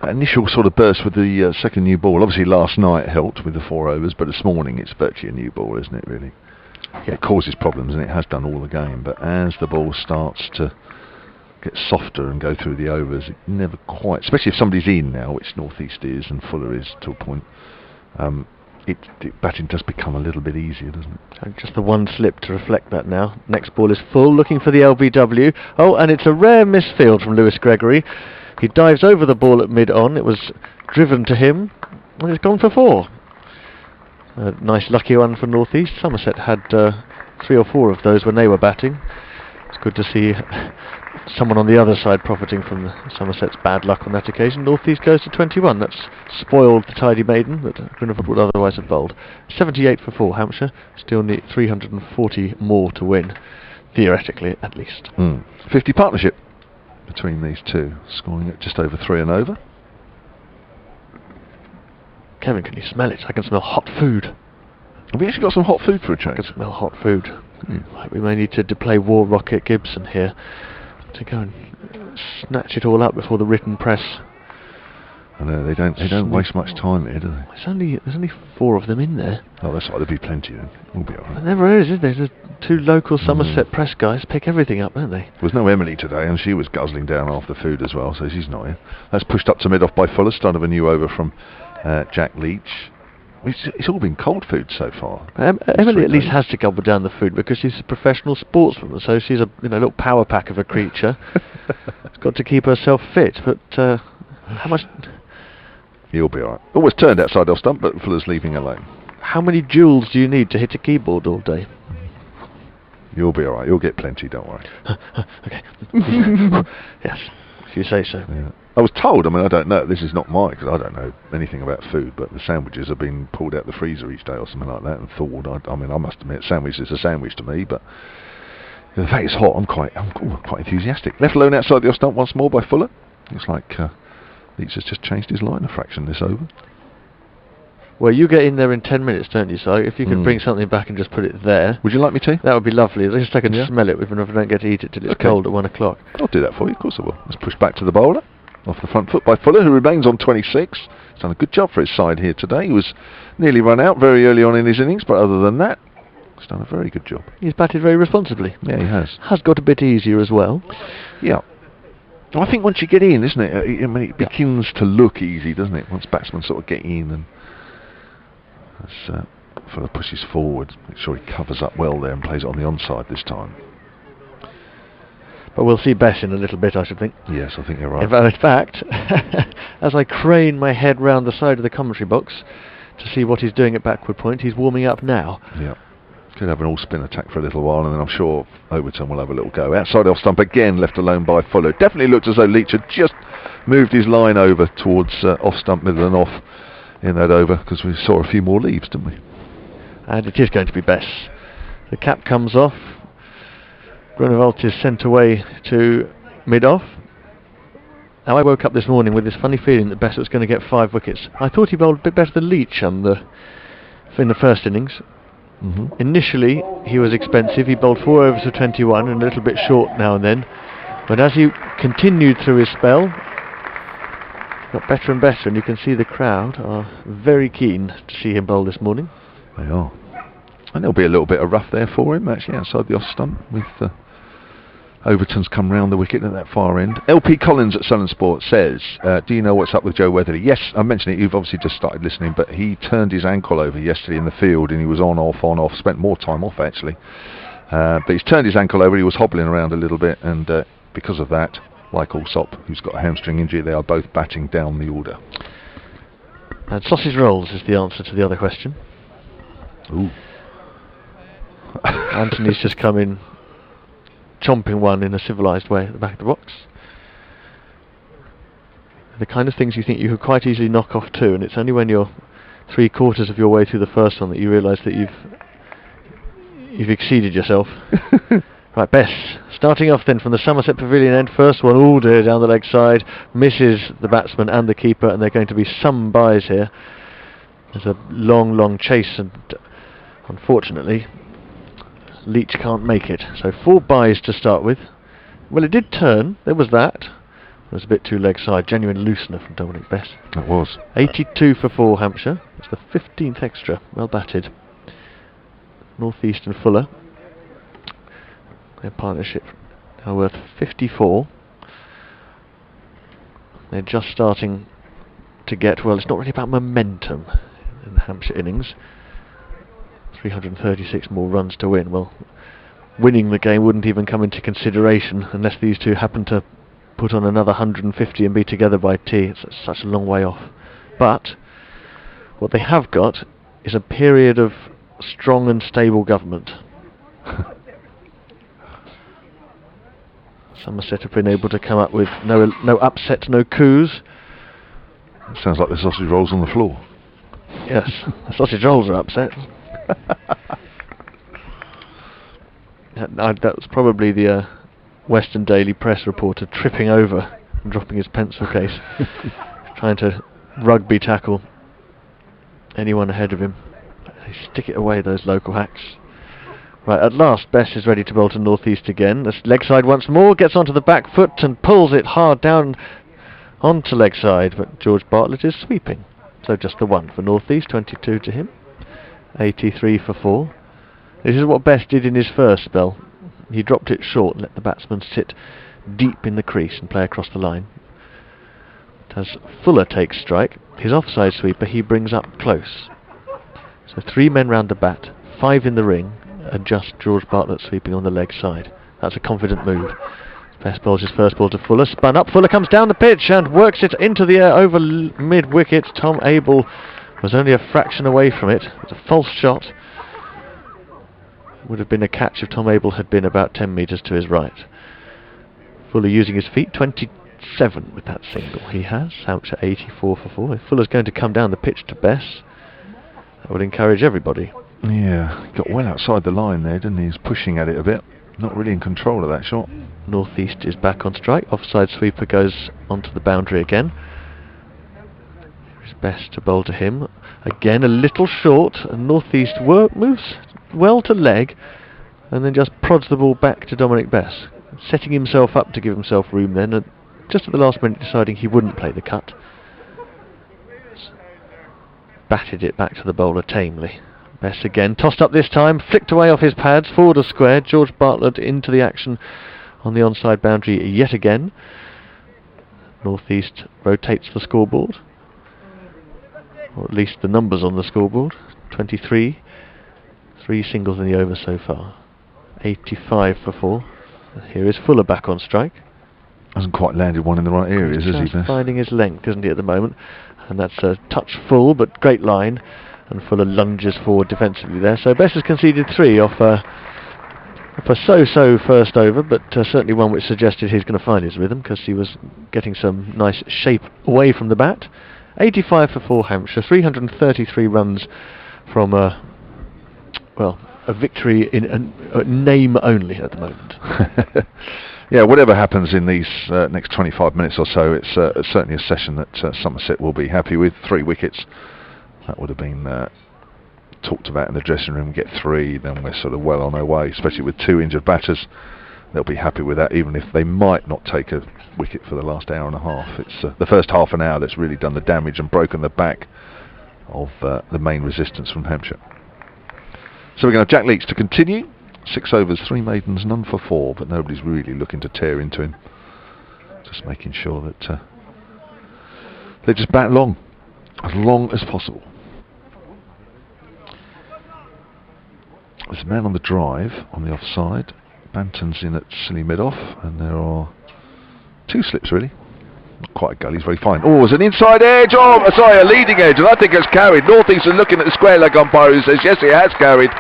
That initial sort of burst with the second new ball, obviously last night helped with the 4 overs, but this morning it's virtually a new ball, isn't it, really? Yeah, it causes problems, and it has done all the game, but as the ball starts to get softer and go through the overs, it never quite, especially if somebody's in now, which North East is and Fuller is to a point, batting does become a little bit easier, doesn't it? And just the one slip to reflect that now. Next ball is full, looking for the LBW. Oh, and it's a rare misfield from Lewis Gregory. He dives over the ball at mid-on. It was driven to him, and it's gone for 4. A nice lucky one for North East. Somerset had 3 or 4 of those when they were batting. It's good to see someone on the other side profiting from Somerset's bad luck on that occasion. North East goes to 21. That's spoiled the tidy maiden that Grunewald would otherwise have bowled. 78 for 4, Hampshire. Still need 340 more to win, theoretically at least. 50 partnership between these two, scoring at just over 3 and over. Kevin, can you smell it? I can smell hot food. Have we actually got some hot food for a change? I can smell hot food. Right, we may need to play War Rocket Gibson here to go and snatch it all up before the written press. I know, they don't waste much time here, do they? There's only 4 of them in there. Oh, that's right, there'll be plenty then. We'll be alright. There never is there? The 2 local Somerset press guys pick everything up, don't they? There was no Emily today, and she was guzzling down half the food as well, so she's not here. That's pushed up to mid-off by Fuller, start of a new over from Jack Leach. It's all been cold food so far. Emily at least has to gobble down the food because she's a professional sportswoman, so she's a little power pack of a creature. She's got to keep herself fit, but how much... You'll be alright. Always turned outside off stump, but Fuller's leaving alone. How many joules do you need to hit a keyboard all day? You'll be alright. You'll get plenty, don't worry. Okay. Yes, if you say so. Yeah. I was told, I don't know, this is not mine, because I don't know anything about food, but the sandwiches are being pulled out the freezer each day or something like that and thawed. I must admit, sandwich is a sandwich to me, but the fact it's hot, I'm quite enthusiastic. Left alone outside the off stump once more by Fuller. It's like Leach has just changed his line a fraction this over. Well, you get in there in 10 minutes, don't you? So if you could bring something back and just put it there. Would you like me to? That would be lovely. At least I can smell it, even if I don't get to eat it till it's cold at 1 o'clock. I'll do that for you, of course I will. Let's push back to the bowler. Off the front foot by Fuller, who remains on 26. He's done a good job for his side here today. He was nearly run out very early on in his innings, but other than that, he's done a very good job. He's batted very responsibly. Yeah, he has. Has got a bit easier as well. Yeah. I think once you get in, isn't it? It begins to look easy, doesn't it? Once batsmen sort of get in, and as Fuller pushes forward, make sure he covers up well there and plays it on the onside this time. But we'll see Bess in a little bit, I should think. Yes, I think you're right. In fact, as I crane my head round the side of the commentary box to see what he's doing at backward point, he's warming up now. Yeah. Could have an all-spin attack for a little while, and then I'm sure Overton will have a little go. Outside off stump again, left alone by Fuller. Definitely looked as though Leach had just moved his line over towards off stump, middle and off in that over, because we saw a few more leaves, didn't we? And it is going to be Bess. The cap comes off. Grunewald is sent away to mid-off. Now, I woke up this morning with this funny feeling that Bess was going to get 5 wickets. I thought he bowled a bit better than Leach in the first innings. Initially, he was expensive. He bowled 4 overs for 21 and a little bit short now and then. But as he continued through his spell, got better and better, and you can see the crowd are very keen to see him bowl this morning. They are. And there'll be a little bit of rough there for him, actually, outside the off stump, with Overton's come round the wicket at that far end. LP Collins at Sun Sport says, do you know what's up with Joe Weatherly? Yes, I mentioned it, you've obviously just started listening, but he turned his ankle over yesterday in the field, and he was on, off, spent more time off, actually. But he's turned his ankle over, he was hobbling around a little bit, and because of that, like Allsop, who's got a hamstring injury, they are both batting down the order. And sausage rolls is the answer to the other question. Ooh. Anthony's just come in, chomping one in a civilised way at the back of the box. The kind of things you think you could quite easily knock off too, and it's only when you're 3/4 of your way through the first one that you realise that you've exceeded yourself. Right, Bess, starting off then from the Somerset Pavilion end, first one all dear down the leg side, misses the batsman and the keeper, and there are going to be some byes here. There's a long chase, and unfortunately Leach can't make it. So 4 byes to start with. Well, it did turn, there was that. It was a bit too leg side, genuine loosener from Dominic Bess. It was. 82 for 4 Hampshire, it's the 15th extra, well batted. North East and Fuller. Their partnership now worth 54. They're just starting to get, well, it's not really about momentum in the Hampshire innings. 336 more runs to win. Well, winning the game wouldn't even come into consideration unless these two happen to put on another 150 and be together by tea. It's such a long way off. But what they have got is a period of strong and stable government. Somerset have been able to come up with no upsets, no coups. Sounds like the sausage rolls on the floor. Yes, the sausage rolls are upset. That was probably the Western Daily Press reporter tripping over and dropping his pencil case, trying to rugby tackle anyone ahead of him. They stick it away, those local hacks. Right, at last Bess is ready to bowl to North East again. This leg side once more, gets onto the back foot and pulls it hard down onto leg side, but George Bartlett is sweeping. So just the 1 for North East, 22 to him. 83 for 4. This is what Bess did in his first spell. He dropped it short and let the batsman sit deep in the crease and play across the line. As Fuller takes strike, his offside sweeper he brings up close. So 3 men round the bat, 5 in the ring, and just George Bartlett sweeping on the leg side. That's a confident move. Bess bowls his first ball to Fuller, spun up, Fuller comes down the pitch and works it into the air over mid-wicket. Tom Abel was only a fraction away from it. It's a false shot. Would have been a catch if Tom Abel had been about 10 metres to his right. Fuller using his feet, 27 with that single he has. Hampshire 84 for 4. If Fuller's going to come down the pitch to Bess, that would encourage everybody. Yeah, got well outside the line there, didn't he? He's pushing at it a bit. Not really in control of that shot. North East is back on strike. Offside sweeper goes onto the boundary again. It's Bess to bowl to him. Again a little short, and North East moves well to leg and then just prods the ball back to Dominic Bess, setting himself up to give himself room then, and just at the last minute deciding he wouldn't play the cut. Batted it back to the bowler tamely. Bess again, tossed up this time, flicked away off his pads, forward a square. George Bartlett into the action on the onside boundary yet again. North East rotates the scoreboard, or at least the numbers on the scoreboard. 23, 3 singles in the over so far. 85 for 4. Here is Fuller back on strike. Hasn't quite landed one in the right areas, is he, Bess? Finding his length, isn't he, at the moment? And that's a touch full, but great line. And Fuller lunges forward defensively there. So Bess has conceded 3 off a so-so first over, but certainly one which suggested he's going to find his rhythm, because he was getting some nice shape away from the bat. 85 for 4 Hampshire, 333 runs from a victory in name only at the moment. Yeah, whatever happens in these next 25 minutes or so, it's certainly a session that Somerset will be happy with. 3 wickets. That would have been talked about in the dressing room. Get 3, then we're sort of well on our way, especially with 2 injured batters. They'll be happy with that, even if they might not take a wicket for the last hour and a half. It's the first half an hour that's really done the damage and broken the back of the main resistance from Hampshire. So we're going to have Jack Leach to continue. 6 overs, 3 maidens, none for 4, but nobody's really looking to tear into him. Just making sure that they just bat long as possible. There's a man on the drive on the offside. Banton's in at silly mid-off, and there are 2 slips really. Not quite a gully, he's very fine. Oh, it's an inside edge! Oh, sorry, a leading edge, and I think it's carried. North East are looking at the square leg umpire who says yes, it has carried,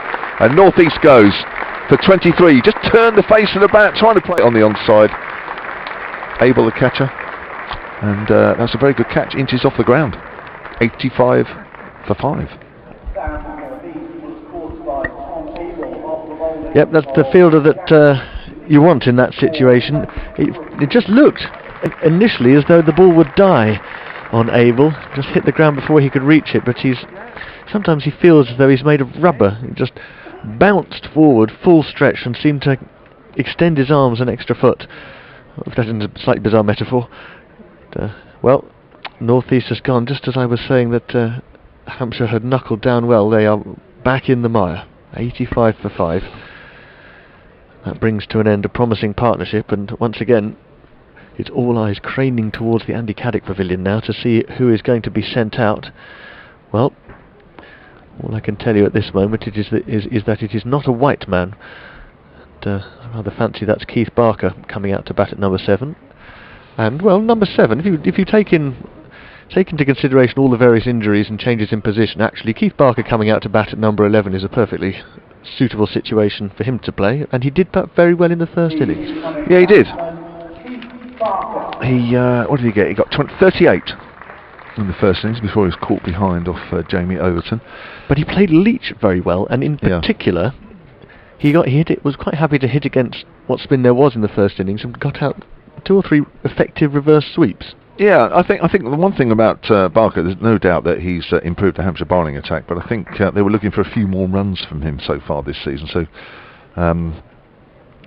and North East goes for 23. Just turned the face of the bat, trying to play it on the onside. Abel, the catcher, and that's a very good catch, inches off the ground. 85 for 5. Yep, that's the fielder that you want in that situation. It just looked initially as though the ball would die on Abel, just hit the ground before he could reach it, but sometimes he feels as though he's made of rubber. He just bounced forward full stretch and seemed to extend his arms an extra foot. If that isn't a slightly bizarre metaphor. Well, North East has gone just as I was saying that Hampshire had knuckled down well. They are back in the mire. 85 for 5. That brings to an end a promising partnership, and once again it's all eyes craning towards the Andy Caddick Pavilion now to see who is going to be sent out. Well, all I can tell you at this moment is that it is not a white man. And, I rather fancy that's Keith Barker coming out to bat at number 7. And, well, number 7, if you take into consideration all the various injuries and changes in position, actually Keith Barker coming out to bat at number 11 is a perfectly suitable situation for him to play, and he did bat very well in the first innings. Yeah, he did. What did he get? He got 38 in the first innings before he was caught behind off Jamie Overton. But he played Leach very well, and in particular, he was quite happy to hit against what spin there was in the first innings and got out 2 or 3 effective reverse sweeps. Yeah, I think the one thing about Barker, there's no doubt that he's improved the Hampshire bowling attack, but I think they were looking for a few more runs from him so far this season. So,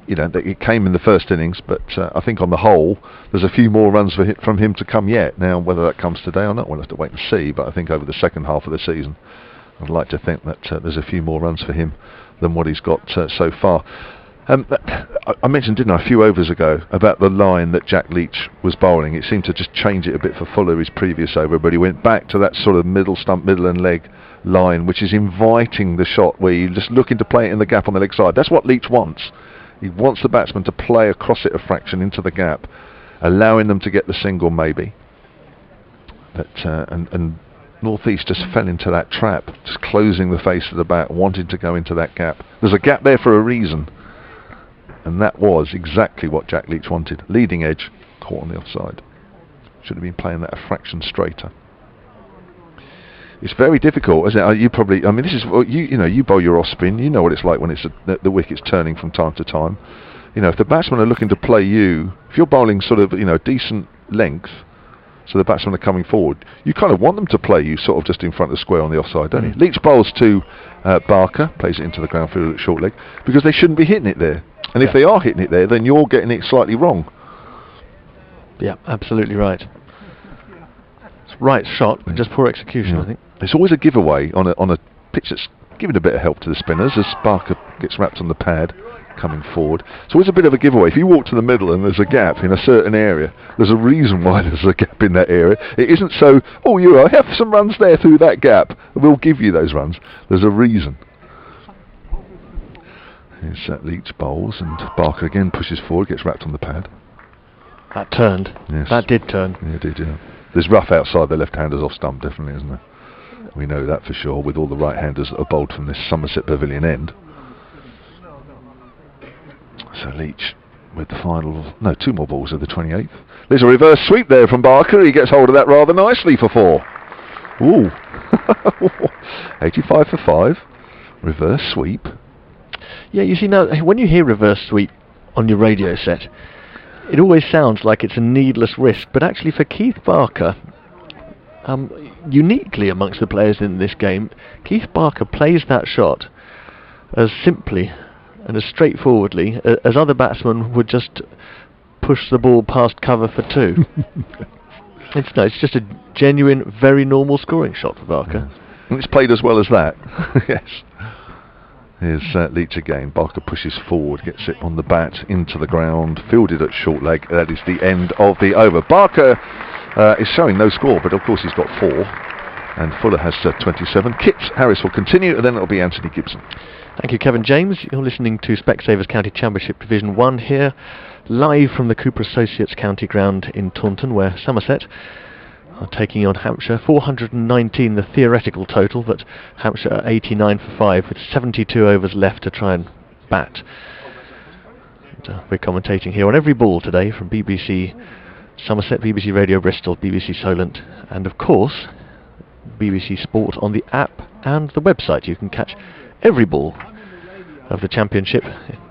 it came in the first innings, but I think on the whole, there's a few more runs from him to come yet. Now, whether that comes today or not, we'll have to wait and see. But I think over the second half of the season, I'd like to think that there's a few more runs for him than what he's got so far. I mentioned, didn't I, a few overs ago about the line that Jack Leach was bowling. It seemed to just change it a bit for Fuller his previous over, but he went back to that sort of middle stump, middle and leg line, which is inviting the shot where you're just looking to play it in the gap on the leg side. That's what Leach wants. He wants the batsman to play across it a fraction into the gap, allowing them to get the single maybe. But and North East just fell into that trap, just closing the face of the bat, wanting to go into that gap. There's a gap there for a reason. And that was exactly what Jack Leach wanted. Leading edge, caught on the offside. Should have been playing that a fraction straighter. It's very difficult, isn't it? You probably, I mean, this is you bowl your off spin. You know what it's like when it's the wicket's turning from time to time. If the batsmen are looking to play you, if you're bowling sort of decent length, so the batsmen are coming forward, you kind of want them to play you sort of just in front of the square on the offside, don't you? Leach bowls to Barker, plays it into the ground field at short leg, because they shouldn't be hitting it there. And if they are hitting it there, then you're getting it slightly wrong. Yeah, absolutely right. It's right shot, but just poor execution, I think. It's always a giveaway on a pitch that's giving a bit of help to the spinners as Barker gets wrapped on the pad coming forward. It's always a bit of a giveaway. If you walk to the middle and there's a gap in a certain area, there's a reason why there's a gap in that area. It isn't so, I have some runs there through that gap. We'll give you those runs. There's a reason. Here's Leach bowls, and Barker again pushes forward, gets wrapped on the pad. That turned. Yes. That did turn. Yeah, it did, yeah. There's rough outside the left-handers off stump, definitely, isn't there? We know that for sure, with all the right-handers that are bowled from this Somerset Pavilion end. So Leach with the final, 2 more balls of the 28th. There's a reverse sweep there from Barker. He gets hold of that rather nicely for 4. Ooh. 85 for 5. Reverse sweep. Yeah, you see now, when you hear reverse sweep on your radio set, it always sounds like it's a needless risk, but actually for Keith Barker, uniquely amongst the players in this game, Keith Barker plays that shot as simply and as straightforwardly as other batsmen would just push the ball past cover for 2. It's just a genuine, very normal scoring shot for Barker. Yes. And it's played as well as that. Yes. Here's Leach again. Barker pushes forward, gets it on the bat into the ground, fielded at short leg. That is the end of the over. Barker is showing no score, but of course he's got 4. And Fuller has 27. Kit Harris will continue, and then it'll be Anthony Gibson. Thank you, Kevin James. You're listening to Specsavers County Championship Division 1 here, live from the Cooper Associates County Ground in Taunton, where Somerset are taking on Hampshire. 419 the theoretical total, but Hampshire are 89 for 5 with 72 overs left to try and bat. And, we're commentating here on every ball today from BBC Somerset, BBC Radio Bristol, BBC Solent, and of course BBC Sport on the app and the website. You can catch every ball of the Championship,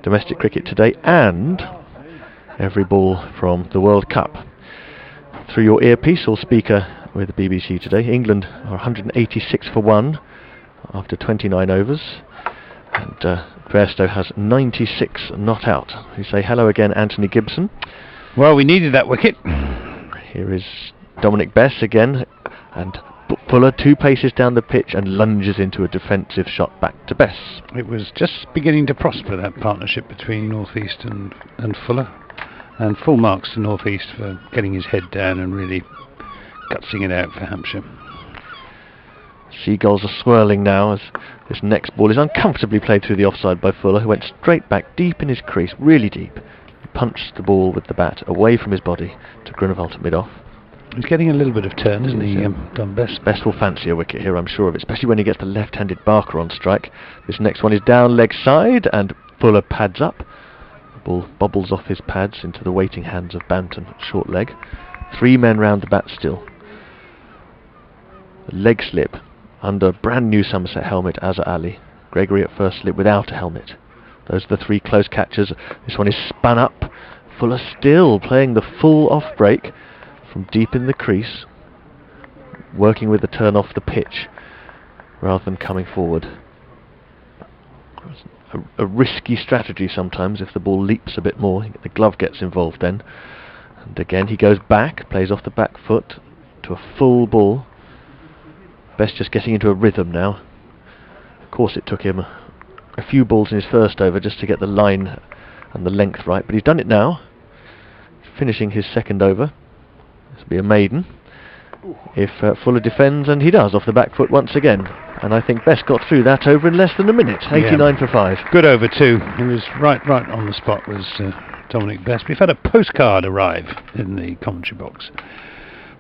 domestic cricket today, and every ball from the World Cup through your earpiece or speaker with the BBC today. England are 186 for 1 after 29 overs, and Bairstow has 96 not out. We say hello again, Anthony Gibson. Well, we needed that wicket. Here is Dominic Bess again, and Fuller 2 paces down the pitch and lunges into a defensive shot back to Bess. It was just beginning to prosper, that partnership between North East and Fuller, and full marks to North East for getting his head down and really gutsing it out for Hampshire. Seagulls are swirling now as this next ball is uncomfortably played through the offside by Fuller, who went straight back deep in his crease, really deep. He punched the ball with the bat away from his body to Grunewald at mid-off. He's getting a little bit of turn, isn't he, Don Bess? Bess will fancy a wicket here, I'm sure of it, especially when he gets the left-handed Barker on strike. This next one is down leg side, and Fuller pads up. The ball bobbles off his pads into the waiting hands of Banton, short leg. 3 men round the bat still. The leg slip under brand new Somerset helmet, Azhar Ali. Gregory at first slip without a helmet. Those are the 3 close catchers. This one is spun up. Fuller still playing the full off break from deep in the crease, working with the turn off the pitch rather than coming forward. A risky strategy sometimes if the ball leaps a bit more. The glove gets involved then. And again he goes back, plays off the back foot to a full ball. Best just getting into a rhythm now. Of course it took him a few balls in his first over just to get the line and the length right, but he's done it now. Finishing his second over. This will be a maiden if Fuller defends, and he does off the back foot once again. And I think Bess got through that over in less than a minute. 89 for 5. Good over too. He was right on the spot, was Dominic Bess. We've had a postcard arrive in the commentary box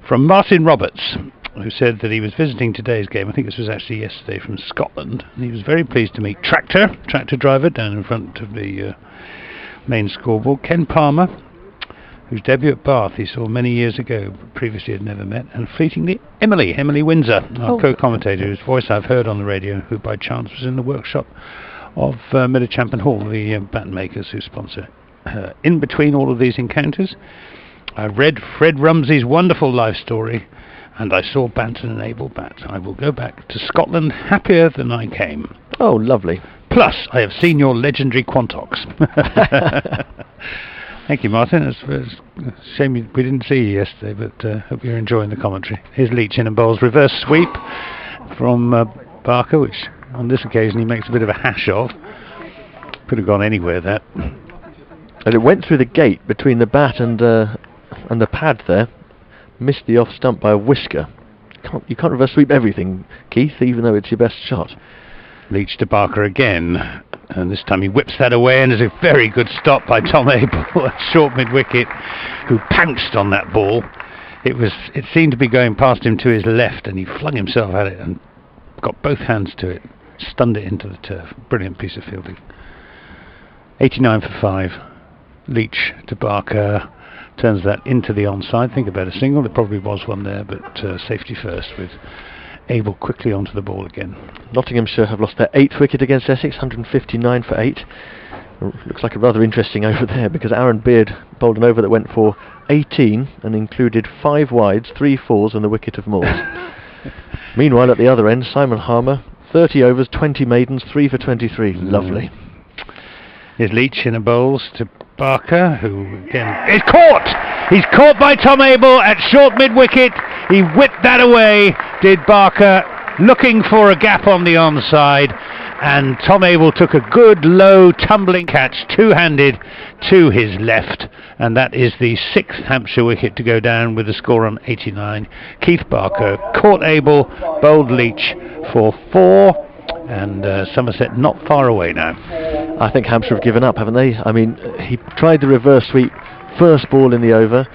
from Martin Roberts, who said that he was visiting today's game. I think this was actually yesterday, from Scotland, and he was very pleased to meet tractor driver down in front of the main scoreboard, Ken Palmer, whose debut at Bath he saw many years ago, but previously had never met, and fleetingly Emily Windsor, our co-commentator, whose voice I've heard on the radio, who by chance was in the workshop of Middlechamp Hall, the baton makers who sponsor. In between all of these encounters, I read Fred Rumsey's wonderful life story, and I saw Banton and Abel bat. I will go back to Scotland happier than I came. Oh, lovely. Plus, I have seen your legendary Quantox. Thank you, Martin. It's a shame we didn't see you yesterday, but hope you're enjoying the commentary. Here's Leach in and bowls reverse sweep from Barker, which on this occasion he makes a bit of a hash of. Could have gone anywhere, that. And it went through the gate between the bat and the pad there. Missed the off stump by a whisker. You can't reverse sweep everything, Keith, even though it's your best shot. Leach to Barker again, and this time he whips that away, and there's a very good stop by Tom Abel at short mid-wicket, who pounced on that ball. It seemed to be going past him to his left, and he flung himself at it and got both hands to it, stunned it into the turf. Brilliant piece of fielding. 89 for 5. Leach to Barker, turns that into the onside. Think about a single. There probably was one there, but safety first, with Abel quickly onto the ball again. Nottinghamshire have lost their 8th wicket against Essex, 159 for 8. Looks like a rather interesting over there, because Aaron Beard bowled an over that went for 18 and included 5 wides, 3 fours and the wicket of Moores. Meanwhile, at the other end, Simon Harmer, 30 overs, 20 maidens, 3 for 23. Lovely. Here's Leach in a bowls to Barker, who again is caught! He's caught by Tom Abel at short mid-wicket. He whipped that away, did Barker, looking for a gap on the onside, and Tom Abel took a good low tumbling catch, two-handed, to his left, and that is the 6th Hampshire wicket to go down with the score on 89. Keith Barker caught Abel, bowled Leach for 4, and Somerset not far away now. I think Hampshire have given up, haven't they? I mean, he tried the reverse sweep, first ball in the over.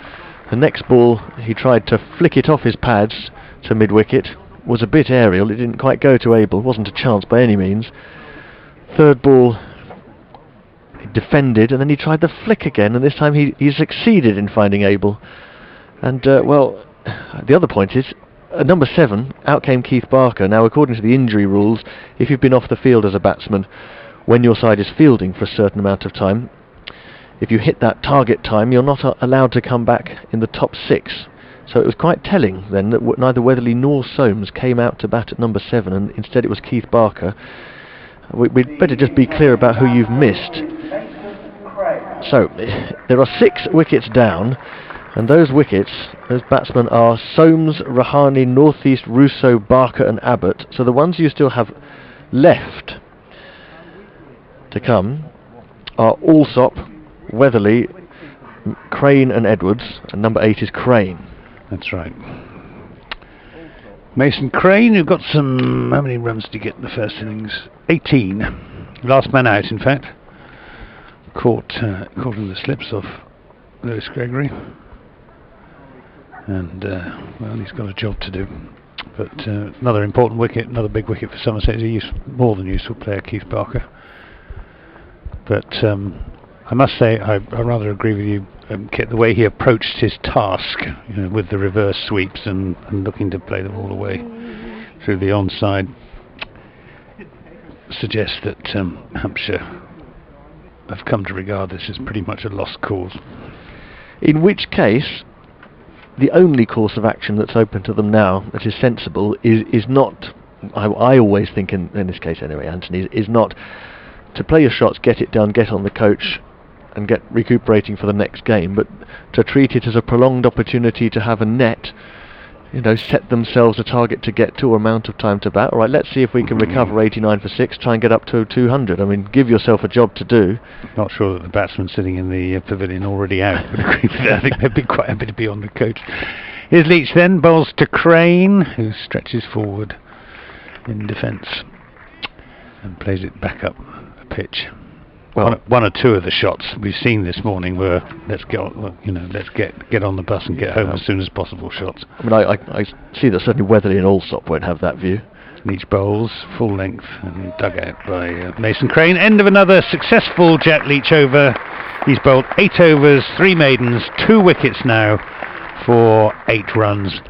The next ball, he tried to flick it off his pads to mid-wicket. Was a bit aerial, it didn't quite go to Abel, wasn't a chance by any means. Third ball, he defended, and then he tried the flick again, and this time he succeeded in finding Abel. And, well, the other point is, at number 7, out came Keith Barker. Now, according to the injury rules, if you've been off the field as a batsman when your side is fielding for a certain amount of time, if you hit that target time, you're not allowed to come back in the top 6. So it was quite telling then that neither Weatherly nor Soames came out to bat at number 7, and instead it was Keith Barker. We'd better just be clear about who you've missed. So, there are 6 wickets down, and those batsmen are Soames, Rahane, Northeast, Russo, Barker and Abbott. So the ones you still have left to come are Allsop, Weatherly, Crane and Edwards, and number 8 is Crane. That's right. Mason Crane, who got some... How many runs did he get in the first innings? 18. Last man out, in fact. Caught in the slips of Lewis Gregory. And, well, he's got a job to do. But another important wicket, another big wicket for Somerset. He's a more than useful player, Keith Barker. But I must say, I rather agree with you, Kit, the way he approached his task, with the reverse sweeps and looking to play the ball away through the onside, suggests that Hampshire have come to regard this as pretty much a lost cause. In which case, the only course of action that's open to them now that is sensible is not, I always think in this case anyway, Anthony, is not to play your shots, get it done, get on the coach and get recuperating for the next game, but to treat it as a prolonged opportunity to have a net, set themselves a target to get to or amount of time to bat. All right, let's see if we can recover 89 for 6, try and get up to 200. I mean, give yourself a job to do. Not sure that the batsman sitting in the pavilion already out would agree with that. I think they'd be quite happy to be on the coach. Here's Leach then, bowls to Crane, who stretches forward in defence and plays it back up a pitch. Well, one or two of the shots we've seen this morning were let's get on the bus and get home as soon as possible shots. I mean, I see that certainly Weatherly and Allsop won't have that view. Leach bowls full length and dug out by Mason Crane. End of another successful Jack Leach over. He's bowled 8 overs, 3 maidens, 2 wickets now for 8 runs,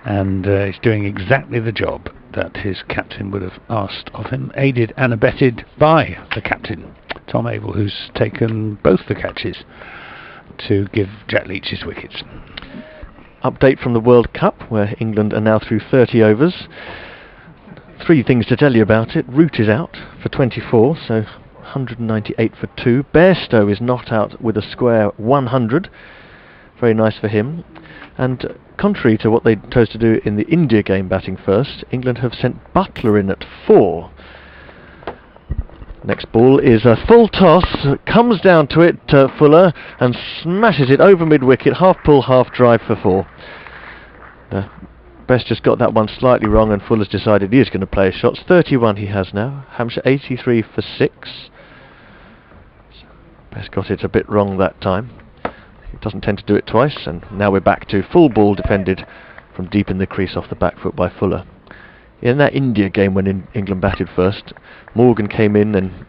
and he's doing exactly the job that his captain would have asked of him, aided and abetted by the captain, Tom Abel, who's taken both the catches to give Jack Leach his wickets. Update from the World Cup, where England are now through 30 overs. 3 things to tell you about it. Root is out for 24, so 198 for 2. Bairstow is not out with a square 100. Very nice for him. And contrary to what they chose to do in the India game batting first, England have sent Butler in at 4. Next ball is a full toss, comes down to it, Fuller, and smashes it over mid-wicket, half pull, half drive for 4. Best just got that one slightly wrong, and Fuller's decided he is going to play his shots. 31 he has now, Hampshire 83 for 6. Best got it a bit wrong that time. He doesn't tend to do it twice, and now we're back to full ball defended from deep in the crease off the back foot by Fuller. In that India game when England batted first, Morgan came in, then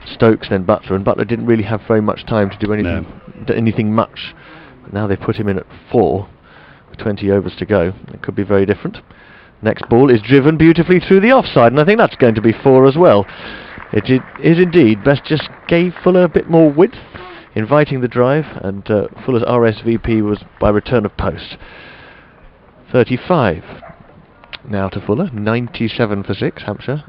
Stokes, then Butler, and Butler didn't really have very much time to do anything much. Now they put him in at 4 with 20 overs to go. It could be very different. Next ball is driven beautifully through the offside, and I think that's going to be 4 as well. It is indeed. Best just gave Fuller a bit more width, inviting the drive, and Fuller's RSVP was by return of post. 35 now to Fuller, 97 for 6, Hampshire.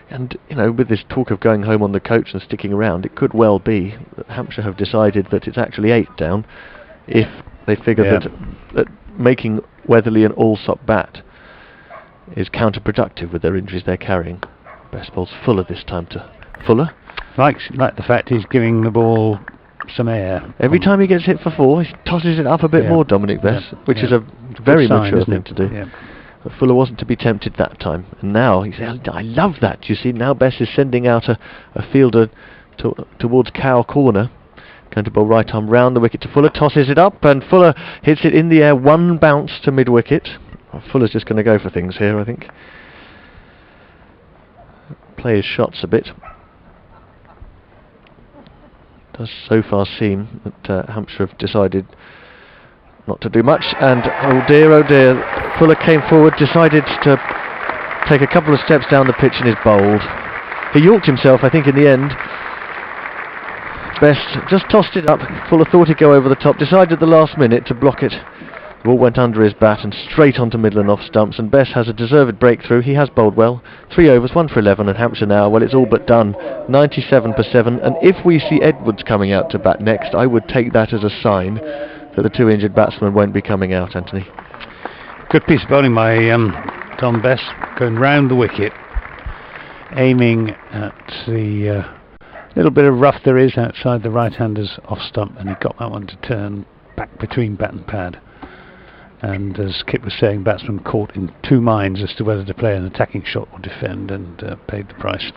And, with this talk of going home on the coach and sticking around, it could well be that Hampshire have decided that it's actually 8 down if they figure that making Weatherly and Allsop bat is counterproductive with their injuries they're carrying. Best ball's Fuller this time to Fuller. Like the fact he's giving the ball some air. Every time he gets hit for 4, he tosses it up a bit more, Dominic Bess, which is a very mature thing to do. Yeah. But Fuller wasn't to be tempted that time, and now he said, I love that. You see, now Bess is sending out a fielder towards Cow corner, going to bowl right arm round the wicket to Fuller, tosses it up, and Fuller hits it in the air, 1 bounce to mid wicket. Fuller's just going to go for things here, I think. Play his shots a bit. Does so far seem that Hampshire have decided not to do much, and oh dear, Fuller came forward, decided to take a couple of steps down the pitch and is bowled. He yorked himself, I think, in the end. Best just tossed it up. Fuller thought he'd go over the top, decided at the last minute to block it. The ball went under his bat and straight onto middle and off stumps, and Best has a deserved breakthrough. He has bowled well. 3 overs, 1 for 11, and Hampshire now, well, it's all but done. 97 for 7, and if we see Edwards coming out to bat next, I would take that as a sign that the 2 injured batsmen won't be coming out, Anthony. Good piece of bowling by Tom Best, going round the wicket, aiming at the little bit of rough there is outside the right-hander's off stump, and he got that one to turn back between bat and pad. And as Kit was saying, batsman caught in 2 minds as to whether to play an attacking shot or defend, and paid the price.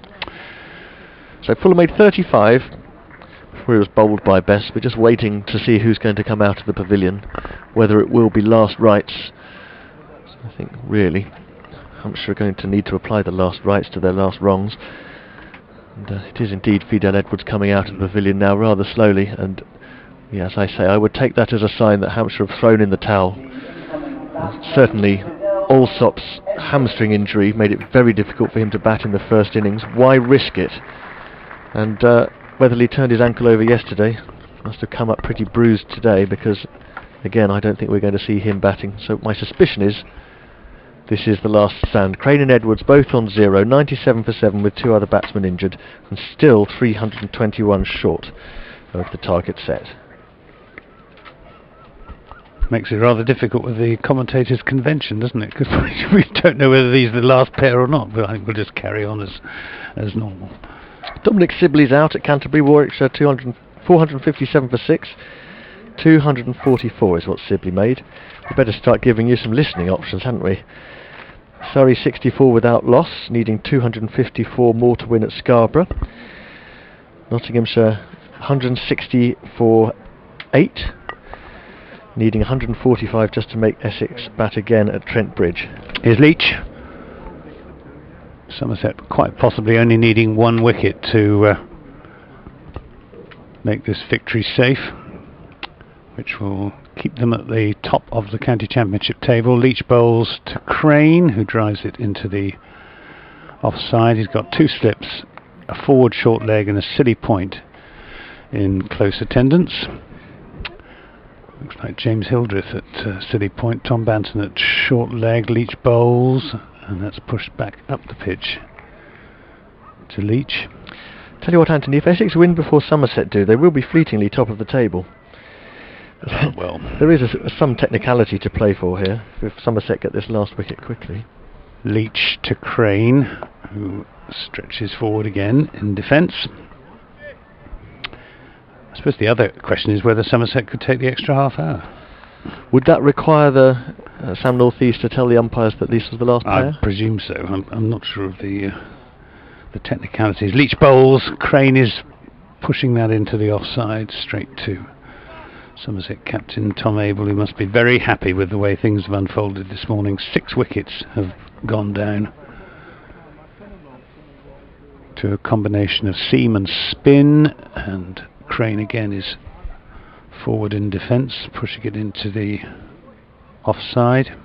So Fuller made 35 before he was bowled by Best. We're just waiting to see who's going to come out of the pavilion, whether it will be last rights. I think really Hampshire are going to need to apply the last rights to their last wrongs. And it is indeed Fidel Edwards coming out of the pavilion now rather slowly, and yeah, as I say, I would take that as a sign that Hampshire have thrown in the towel. Certainly Allsop's hamstring injury made it very difficult for him to bat in the first innings. Why risk it? And Weatherly turned his ankle over yesterday, must have come up pretty bruised today, because again I don't think we're going to see him batting. So my suspicion is this is the last stand. Crane and Edwards both on 0, 97 for 7 with 2 other batsmen injured, and still 321 short of the target set. Makes it rather difficult with the commentators' convention, doesn't it? Because we don't know whether these are the last pair or not, but I think we'll just carry on as normal. Dominic Sibley's out at Canterbury. Warwickshire 457 for 6. 244 is what Sibley made. We better start giving you some listening options, hadn't we? Surrey 64 without loss, needing 254 more to win at Scarborough. Nottinghamshire 160 for 8. Needing 145 just to make Essex bat again at Trent Bridge. Here's Leach. Somerset quite possibly only needing 1 wicket to make this victory safe, which will keep them at the top of the county championship table. Leach bowls to Crane, who drives it into the offside. He's got 2 slips, a forward short leg and a silly point in close attendance. Looks like James Hildreth at silly point, Tom Banton at short leg. Leach bowls, and that's pushed back up the pitch to Leach. Tell you what, Anthony, if Essex win before Somerset do, they will be fleetingly top of the table. Well, there is some technicality to play for here if Somerset get this last wicket quickly. Leach to Crane, who stretches forward again in defence. I suppose the other question is whether Somerset could take the extra half hour. Would that require the Sam North East to tell the umpires that this was the last player? I presume so. I'm not sure of the technicalities. Leach bowls. Crane is pushing that into the offside straight to Somerset captain Tom Abel, who must be very happy with the way things have unfolded this morning. 6 wickets have gone down to a combination of seam and spin, and Crane again is forward in defence, pushing it into the offside.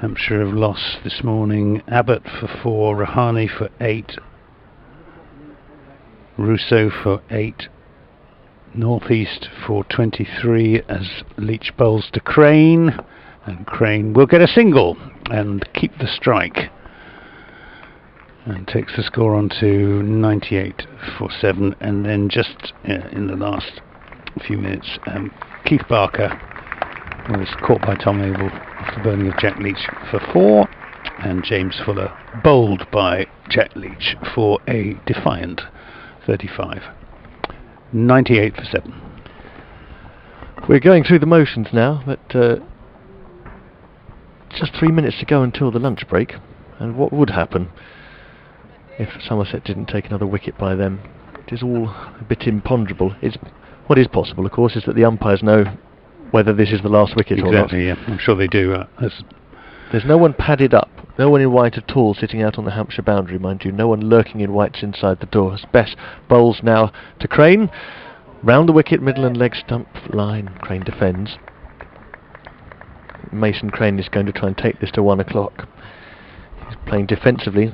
Hampshire have lost this morning Abbott for 4, Rahane for 8, Russo for 8, North East for 23 as Leach bowls to Crane, and Crane will get a single and keep the strike and takes the score on to 98 for 7. And then just in the last few minutes, Keith Barker was caught by Tom Abel after bowling of Jack Leach for 4, and James Fuller bowled by Jack Leach for a defiant 35. 98 for 7. We're going through the motions now, but just 3 minutes to go until the lunch break. And what would happen if Somerset didn't take another wicket by them? It is all a bit imponderable. What is possible, of course, is that the umpires know whether this is the last wicket or not. Exactly, yeah. I'm sure they do. There's no one padded up, no one in white at all sitting out on the Hampshire boundary, mind you. No one lurking in whites inside the door. Best bowls now to Crane. Round the wicket, middle and leg stump line. Crane defends. Mason Crane is going to try and take this to 1 o'clock. He's playing defensively,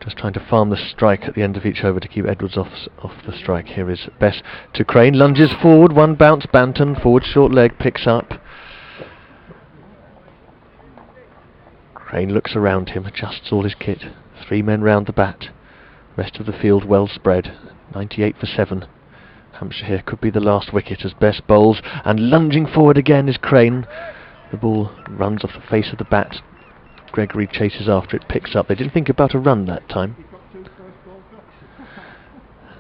just trying to farm the strike at the end of each over to keep Edwards off the strike. Here is Bess to Crane, lunges forward, one bounce, Banton, forward short leg, picks up. Crane looks around him, adjusts all his kit. 3 men round the bat. Rest of the field well spread. 98 for 7. Hampshire here could be the last wicket as Bess bowls, and lunging forward again is Crane. The ball runs off the face of the bat. Gregory chases after it, picks up. They didn't think about a run that time.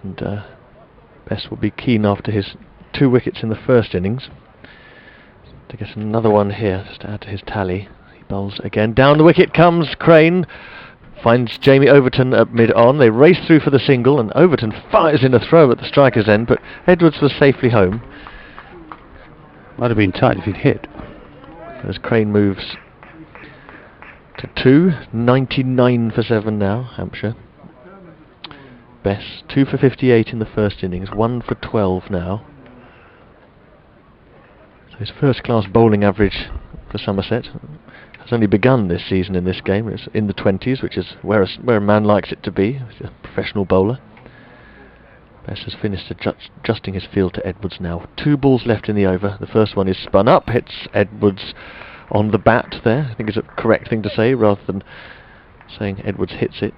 And Bess will be keen after his 2 wickets in the first innings to get another one here, just to add to his tally. He bowls again. Down the wicket comes Crane. Finds Jamie Overton at mid-on. They race through for the single, and Overton fires in a throw at the striker's end, but Edwards was safely home. Might have been tight if he'd hit. As Crane moves to 2, 99 for 7 now, Hampshire. Bess, 2 for 58 in the first innings, 1 for 12 now. So his first-class bowling average for Somerset has only begun this season in this game. It's in the 20s, which is where a man likes it to be, a professional bowler. Bess has finished adjusting his field to Edwards now. 2 balls left in the over. The first one is spun up, hits Edwards on the bat there. I think it's a correct thing to say, rather than saying Edwards hits it.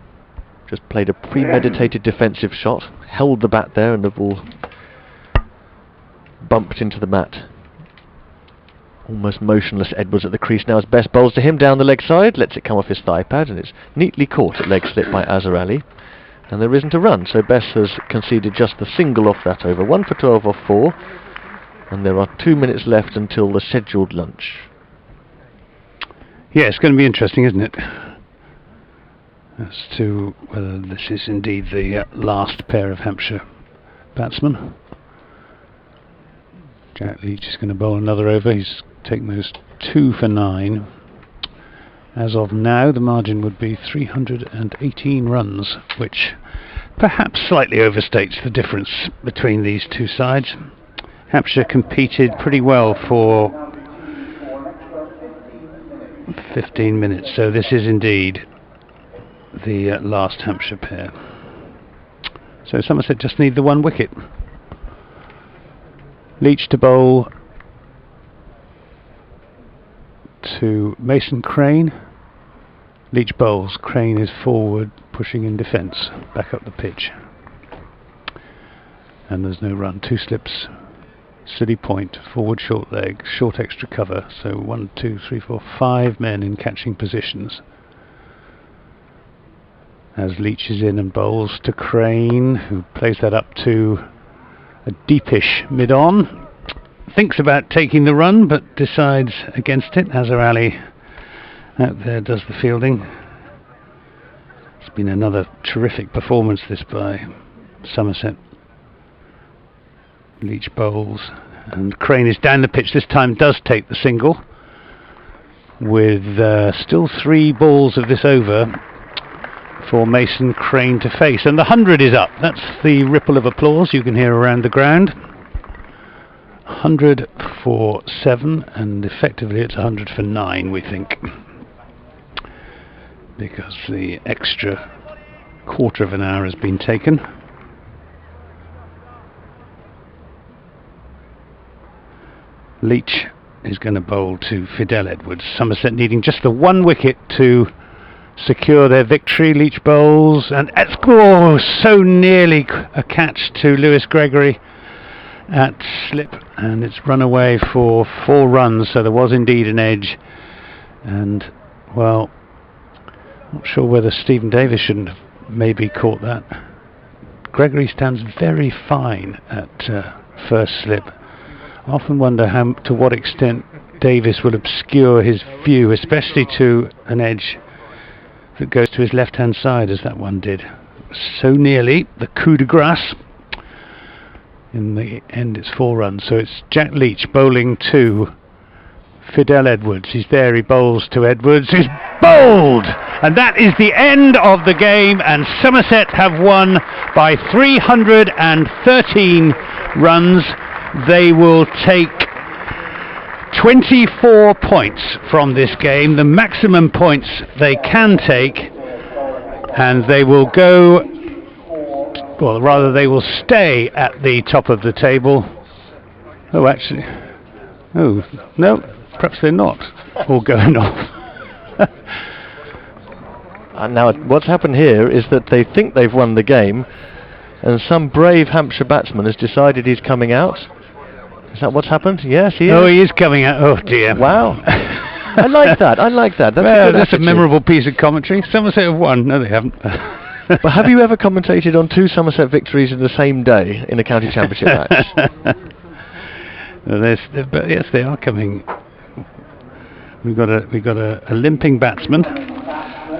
Just played a premeditated defensive shot, held the bat there, and the ball bumped into the mat. Almost motionless Edwards at the crease now as Bess bowls to him down the leg side, lets it come off his thigh pad, and it's neatly caught at leg slip by Azhar Ali. And there isn't a run, so Bess has conceded just the single off that over. 1 for 12 off 4, and there are 2 minutes left until the scheduled lunch. Yeah, it's going to be interesting, isn't it? As to whether this is indeed the last pair of Hampshire batsmen. Jack Leach is going to bowl another over. He's taken those 2 for 9. As of now, the margin would be 318 runs, which perhaps slightly overstates the difference between these two sides. Hampshire competed pretty well for 15 minutes, so this is indeed the last Hampshire pair. So Somerset just need the 1 wicket. Leach to bowl to Mason Crane. Leach bowls. Crane is forward, pushing in defence, back up the pitch. And there's no run. 2 slips, silly point, forward short leg, short extra cover. So 1, 2, 3, 4, 5 men in catching positions. As Leach is in and bowls to Crane, who plays that up to a deepish mid-on. Thinks about taking the run, but decides against it. Azhar Ali out there does the fielding. It's been another terrific performance this by Somerset. Leach bowls, and Crane is down the pitch. This time does take the single, with still 3 balls of this over for Mason Crane to face, and the 100 is up. That's the ripple of applause you can hear around the ground. 100 for 7, and effectively it's 100 for 9, we think, because the extra quarter of an hour has been taken. Leach is going to bowl to Fidel Edwards. Somerset needing just the 1 wicket to secure their victory. Leach bowls, and so nearly a catch to Lewis Gregory at slip, and it's run away for 4 runs, so there was indeed an edge. And well, not sure whether Stephen Davis shouldn't have maybe caught that. Gregory stands very fine at first slip. I often wonder to what extent Davis will obscure his view, especially to an edge that goes to his left hand side, as that one did. So nearly the coup de grace. In the end it's 4 runs, so it's Jack Leach bowling to Fidel Edwards. He's there, he bowls to Edwards, who's bowled! And that is the end of the game, and Somerset have won by 313 runs. They will take 24 points from this game, the maximum points they can take, and they will go, well, rather they will stay at the top of the table. Oh, actually, oh, no, perhaps they're not all going off. And now what's happened here is that they think they've won the game, and some brave Hampshire batsman has decided he's coming out. Is that what's happened? Yes, he is. Oh, he is coming out. Oh dear. Wow. I like that. I like that. That's, well, a, good that's a attitude. memorable piece of commentary. Somerset have won. No, they haven't. But have you ever commentated on 2 Somerset victories in the same day in a county championship match? But yes, they are coming. We've got a limping batsman.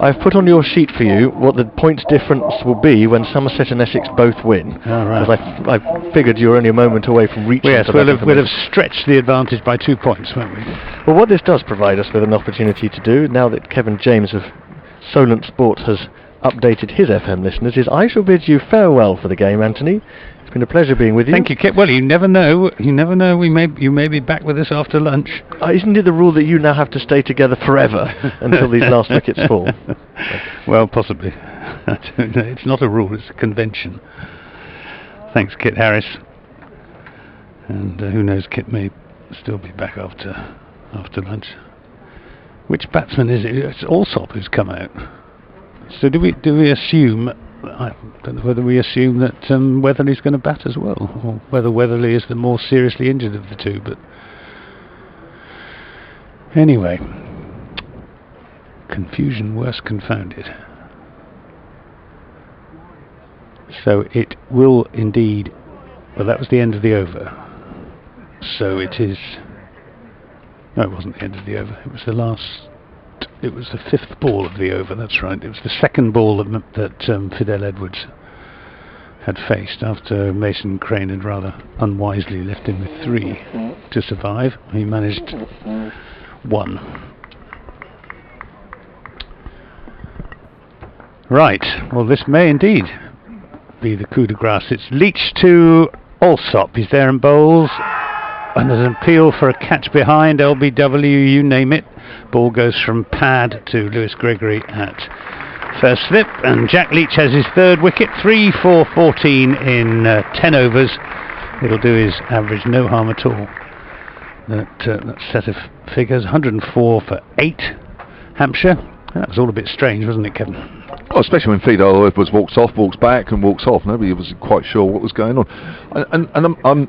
I've put on your sheet for you what the points difference will be when Somerset and Essex both win. Oh, right. Because I figured you're only a moment away from reaching. Well, yes, to we'll that have stretched the advantage by 2 points, won't we? Well, what this does provide us with an opportunity to do, now that Kevin James of Solent Sport has updated his FM listeners, is I shall bid you farewell for the game, Anthony. It's been a pleasure being with you. Thank you, Kip. Well, you never know. You never know. You may be back with us after lunch. Isn't it the rule that you now have to stay together forever until these last wickets fall? Well, possibly. I don't know. It's not a rule. It's a convention. Thanks, Kit Harris. And who knows? Kit may still be back after lunch. Which batsman is it? It's Allsop who's come out. So do we assume? I don't know whether we assume that Weatherly's going to bat as well, or whether Weatherly is the more seriously injured of the two. But anyway, confusion worse confounded. So it will indeed. Well, that was the end of the over. So it is. No, it wasn't the end of the over. It was the last. It was the 5th ball of the over, that's right. It was the 2nd ball that Fidel Edwards had faced after Mason Crane had rather unwisely left him with 3 to survive. He managed 1. Right, well this may indeed be the coup de grace. It's Leach to Allsop. He's there and bowls. And there's an appeal for a catch behind, LBW, you name it. Ball goes from pad to Lewis Gregory at first slip, and Jack Leach has his 3rd wicket, 3 for 14 in 10 overs. It'll do his average no harm at all. That set of figures, 104 for 8, Hampshire. That was all a bit strange, wasn't it, Kevin? Well, especially when Fidel Edwards walks off, walks back and walks off. Nobody was quite sure what was going on. And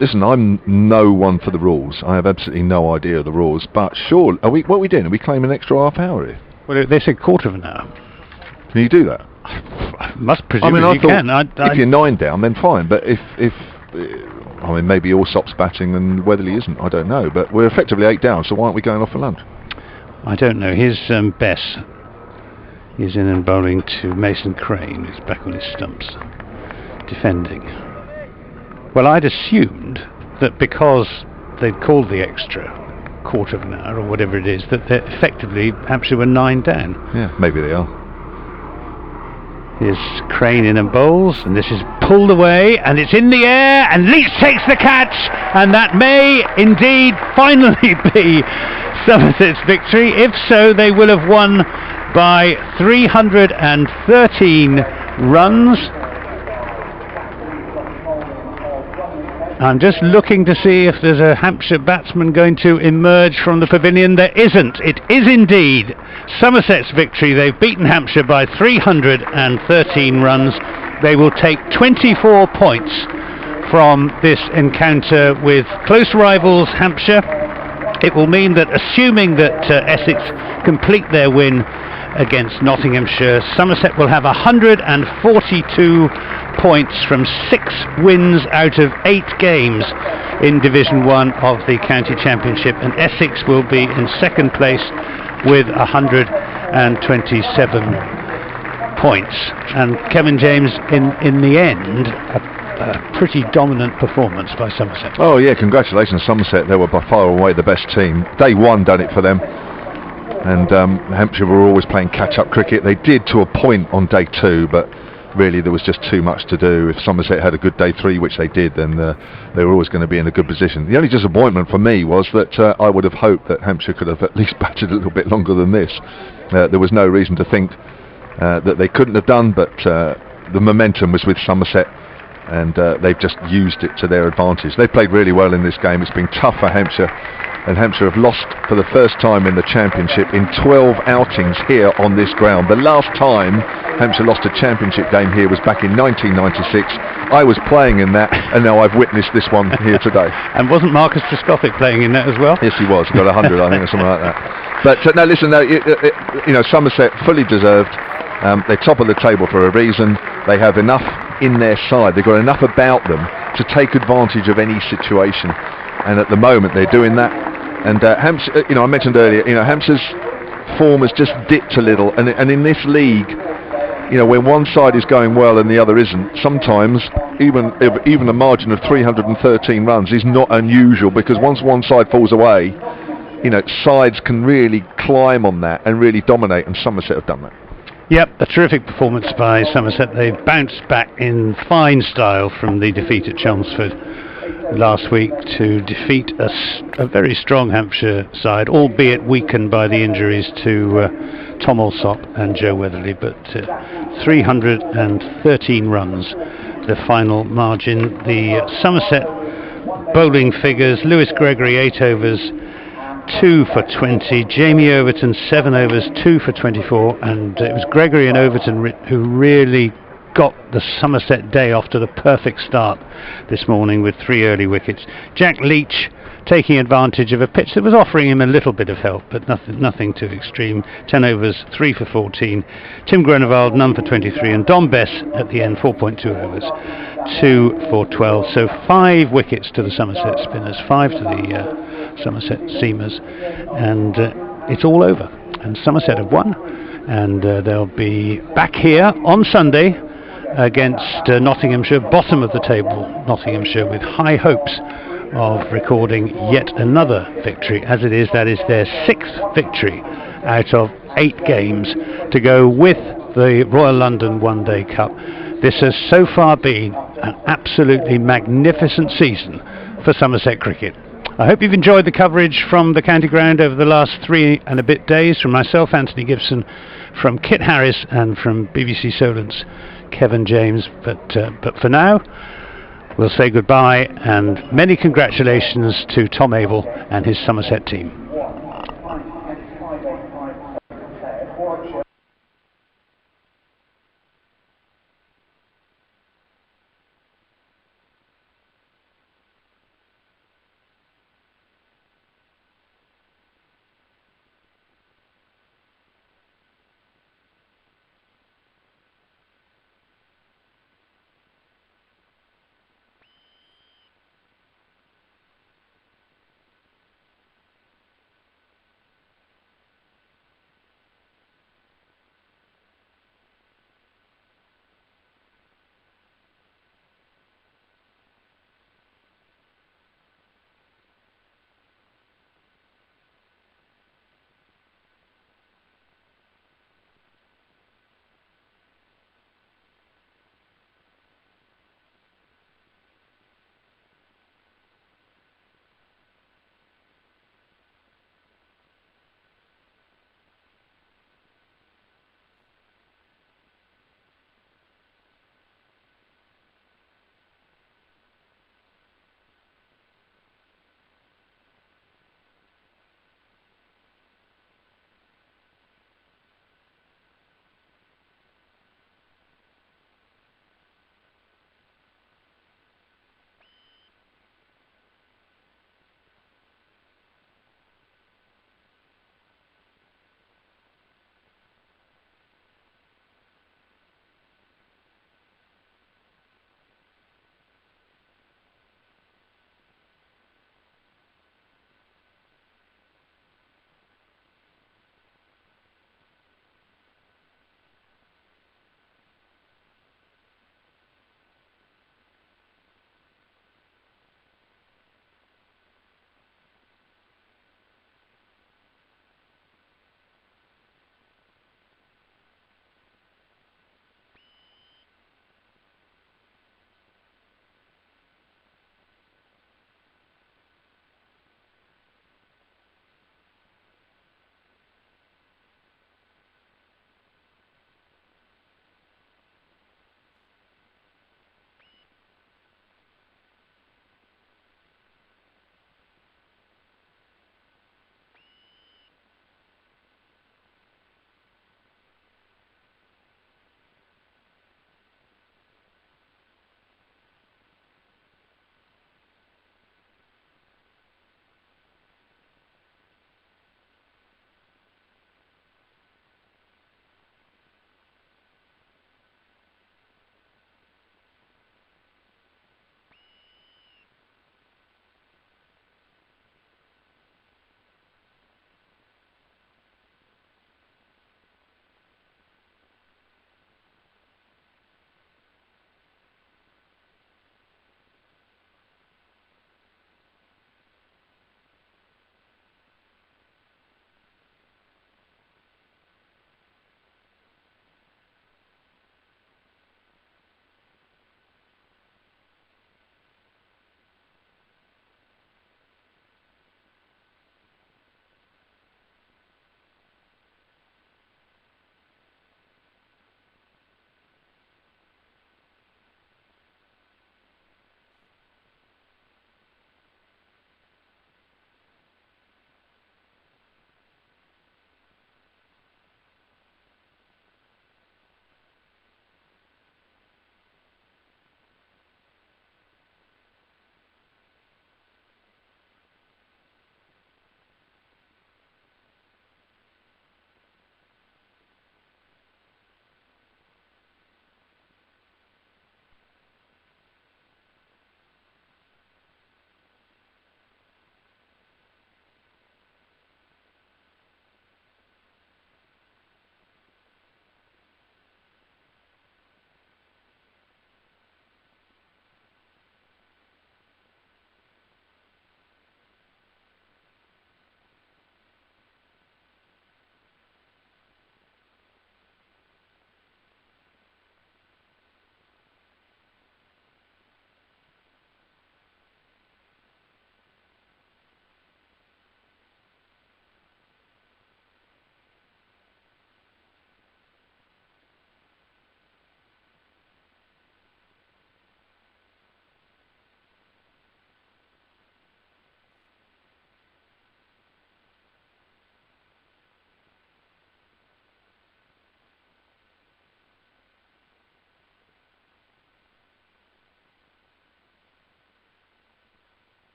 listen, I'm no one for the rules. I have absolutely no idea of the rules. But sure, what are we doing? Are we claiming an extra half hour here? Well, they said quarter of an hour. Can you do that? I must presume you can. If you're 9 down, then fine. But if I mean, maybe Allsop's batting and Weatherly isn't. I don't know. But we're effectively 8 down, so why aren't we going off for lunch? I don't know. Here's Bess. He's in and bowling to Mason Crane, who's back on his stumps, defending. Well, I'd assumed that because they'd called the extra quarter of an hour, or whatever it is, that they're effectively, Hampshire were 9 down. Yeah, maybe they are. Here's Crane in and bowls, and this is pulled away, and it's in the air, and Leach takes the catch, and that may indeed finally be Somerset's victory. If so, they will have won by 313 runs. I'm just looking to see if there's a Hampshire batsman going to emerge from the pavilion. There isn't. It is indeed Somerset's victory. They've beaten Hampshire by 313 runs. They will take 24 points from this encounter with close rivals Hampshire. It will mean that, assuming that Essex complete their win against Nottinghamshire, Somerset will have 142 points from 6 wins out of 8 games in Division 1 of the County Championship, and Essex will be in 2nd place with 127 points. And Kevin James, in the end, a pretty dominant performance by Somerset. Oh yeah, congratulations Somerset. They were by far and away the best team. Day one done it for them. And Hampshire were always playing catch-up cricket. They did to a point on day two, but really there was just too much to do. If Somerset had a good day three, which they did, then they were always going to be in a good position. The only disappointment for me was that I would have hoped that Hampshire could have at least batted a little bit longer than this. There was no reason to think that they couldn't have done, but the momentum was with Somerset, and they've just used it to their advantage. They played really well in this game. It's been tough for Hampshire, and Hampshire have lost for the first time in the championship in 12 outings here on this ground. The last time Hampshire lost a championship game here was back in 1996. I was playing in that, and now I've witnessed this one here today. And wasn't Marcus Trescothick playing in that as well? Yes, he was. He got 100, I think, or something like that. But no, listen, no, you know, Somerset fully deserved. They're top of the table for a reason. They have enough in their side. They've got enough about them to take advantage of any situation, and at the moment they're doing that. And Hampshire, you know, I mentioned earlier, you know, Hampshire's form has just dipped a little, and in this league, you know, when one side is going well and the other isn't, sometimes even a margin of 313 runs is not unusual, because once one side falls away, you know, sides can really climb on that and really dominate, and Somerset have done that. Yep, a terrific performance by Somerset. They bounced back in fine style from the defeat at Chelmsford last week to defeat a very strong Hampshire side, albeit weakened by the injuries to Tom Alsop and Joe Weatherly, but 313 runs, the final margin. The Somerset bowling figures: Lewis Gregory 8 overs, 2 for 20, Jamie Overton 7 overs, 2 for 24, and it was Gregory and Overton who really got the Somerset day off to the perfect start this morning with 3 early wickets. Jack Leach taking advantage of a pitch that was offering him a little bit of help, but nothing too extreme. 10 overs, 3 for 14. Tim Grenevald, none for 23, and Don Bess at the end, 4.2 overs, 2 for 12. So 5 wickets to the Somerset spinners, 5 to the Somerset seamers, and it's all over. And Somerset have won, and they'll be back here on Sunday against Nottinghamshire, bottom of the table Nottinghamshire, with high hopes of recording yet another victory. As it is, that is their 6th victory out of 8 games to go with the Royal London One Day Cup. This has so far been an absolutely magnificent season for Somerset cricket. I hope you've enjoyed the coverage from the county ground over the last 3 and a bit days, from myself, Anthony Gibson, from Kit Harris, and from BBC Solent's Kevin James. But for now, we'll say goodbye, and many congratulations to Tom Abel and his Somerset team.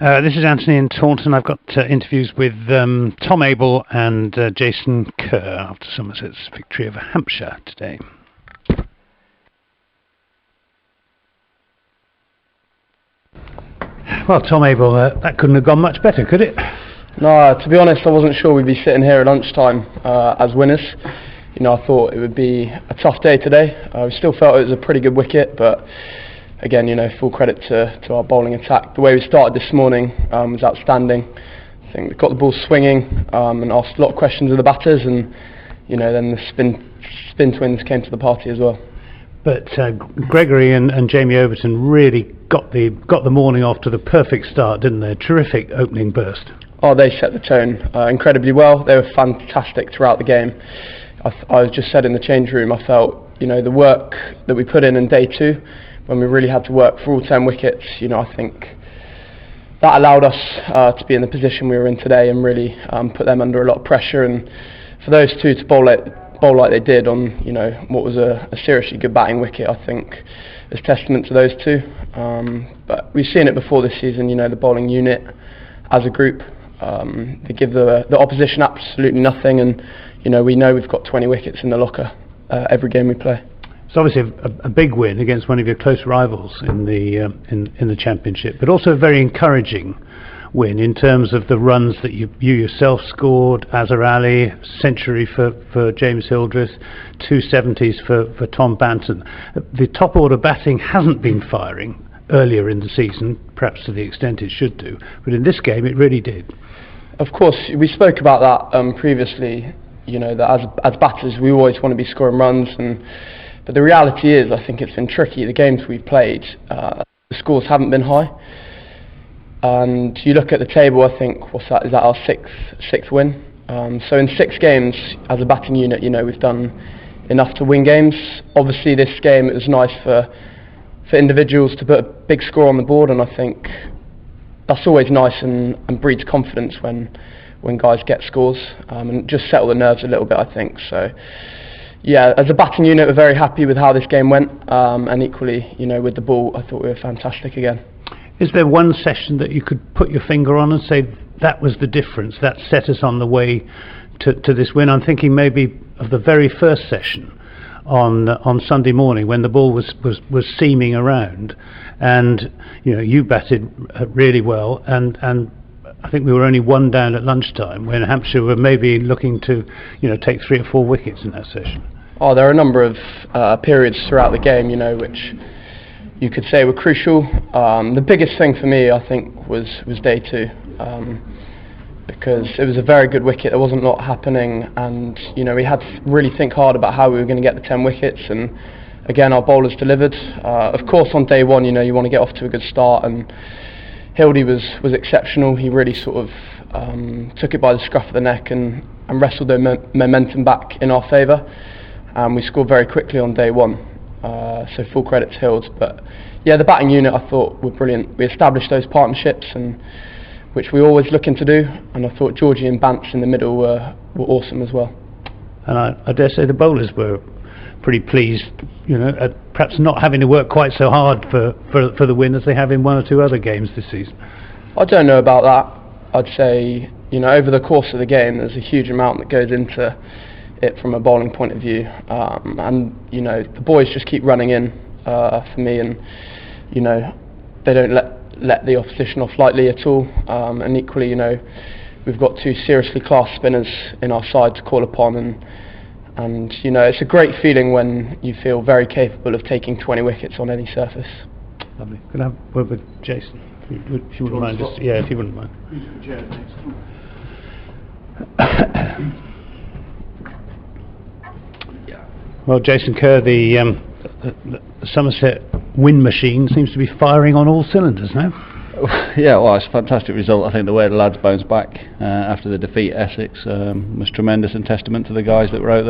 This is Anthony in Taunton. I've got interviews with Tom Abel and Jason Kerr after Somerset's victory over Hampshire today. Well, Tom Abel, that couldn't have gone much better, could it? No, to be honest, I wasn't sure we'd be sitting here at lunchtime as winners. You know, I thought it would be a tough day today. We still felt it was a pretty good wicket, but again, you know, full credit to our bowling attack. The way we started this morning was outstanding. I think we got the ball swinging and asked a lot of questions of the batters, and you know, then the spin twins came to the party as well. But Gregory and Jamie Overton really got the morning off to the perfect start, didn't they? Terrific opening burst. Oh, they set the tone incredibly well. They were fantastic throughout the game. I just said in the change room, I felt, you know, the work that we put in day 2, when we really had to work for all 10 wickets, you know, I think that allowed us to be in the position we were in today and really put them under a lot of pressure. And for those two to bowl like they did on, you know, what was a seriously good batting wicket, I think is testament to those two. But we've seen it before this season, you know, the bowling unit as a group, they give the opposition absolutely nothing, and you know we've got 20 wickets in the locker every game we play. It's obviously a big win against one of your close rivals in the championship, but also a very encouraging win in terms of the runs that you yourself scored. Azhar Ali, century for James Hildreth, 270s for Tom Banton. The top order batting hasn't been firing earlier in the season, perhaps to the extent it should do, but in this game it really did. Of course, we spoke about that previously. You know, that as batters we always want to be scoring runs, but the reality is, I think it's been tricky. The games we've played, the scores haven't been high. And you look at the table, I think, is that our sixth win? So in 6 games as a batting unit, you know, we've done enough to win games. Obviously this game, it was nice for individuals to put a big score on the board, and I think that's always nice and breeds confidence when guys get scores, and just settle the nerves a little bit, I think. So yeah, as a batting unit we're very happy with how this game went, and equally, you know, with the ball I thought we were fantastic again. Is there one session that you could put your finger on and say that was the difference, that set us on the way to this win? I'm thinking maybe of the very first session on Sunday morning when the ball was seaming around, and you know you batted really well, and I think we were only 1 down at lunchtime when Hampshire were maybe looking to, you know, take 3 or 4 wickets in that session. Oh, there are a number of periods throughout the game, you know, which you could say were crucial. The biggest thing for me, I think, was day 2, because it was a very good wicket. There wasn't a lot happening, and you know we had to really think hard about how we were going to get the 10 wickets. And again, our bowlers delivered. Of course, on day 1, you know, you want to get off to a good start, and Hildy was exceptional. He really sort of took it by the scruff of the neck and wrestled the momentum back in our favour. We scored very quickly on day 1, so full credit to Hilds. But yeah, the batting unit I thought were brilliant. We established those partnerships, and which we're always looking to do, and I thought Georgie and Bants in the middle were awesome as well. And I dare say the bowlers were pretty pleased, you know, at perhaps not having to work quite so hard for the win as they have in 1 or 2 other games this season. I don't know about that. I'd say, you know, over the course of the game there's a huge amount that goes into it from a bowling point of view, and you know the boys just keep running in for me, and you know they don't let the opposition off lightly at all, and equally, you know, we've got 2 seriously classed spinners in our side to call upon, and you know it's a great feeling when you feel very capable of taking 20 wickets on any surface. Lovely. Can I have a word with Jason, if you wouldn't mind? If you wouldn't mind. Well, Jason Kerr, the Somerset win machine seems to be firing on all cylinders now. Yeah, well, it's a fantastic result. I think the way the lads bounced back after the defeat at Essex was tremendous, and testament to the guys that were out there.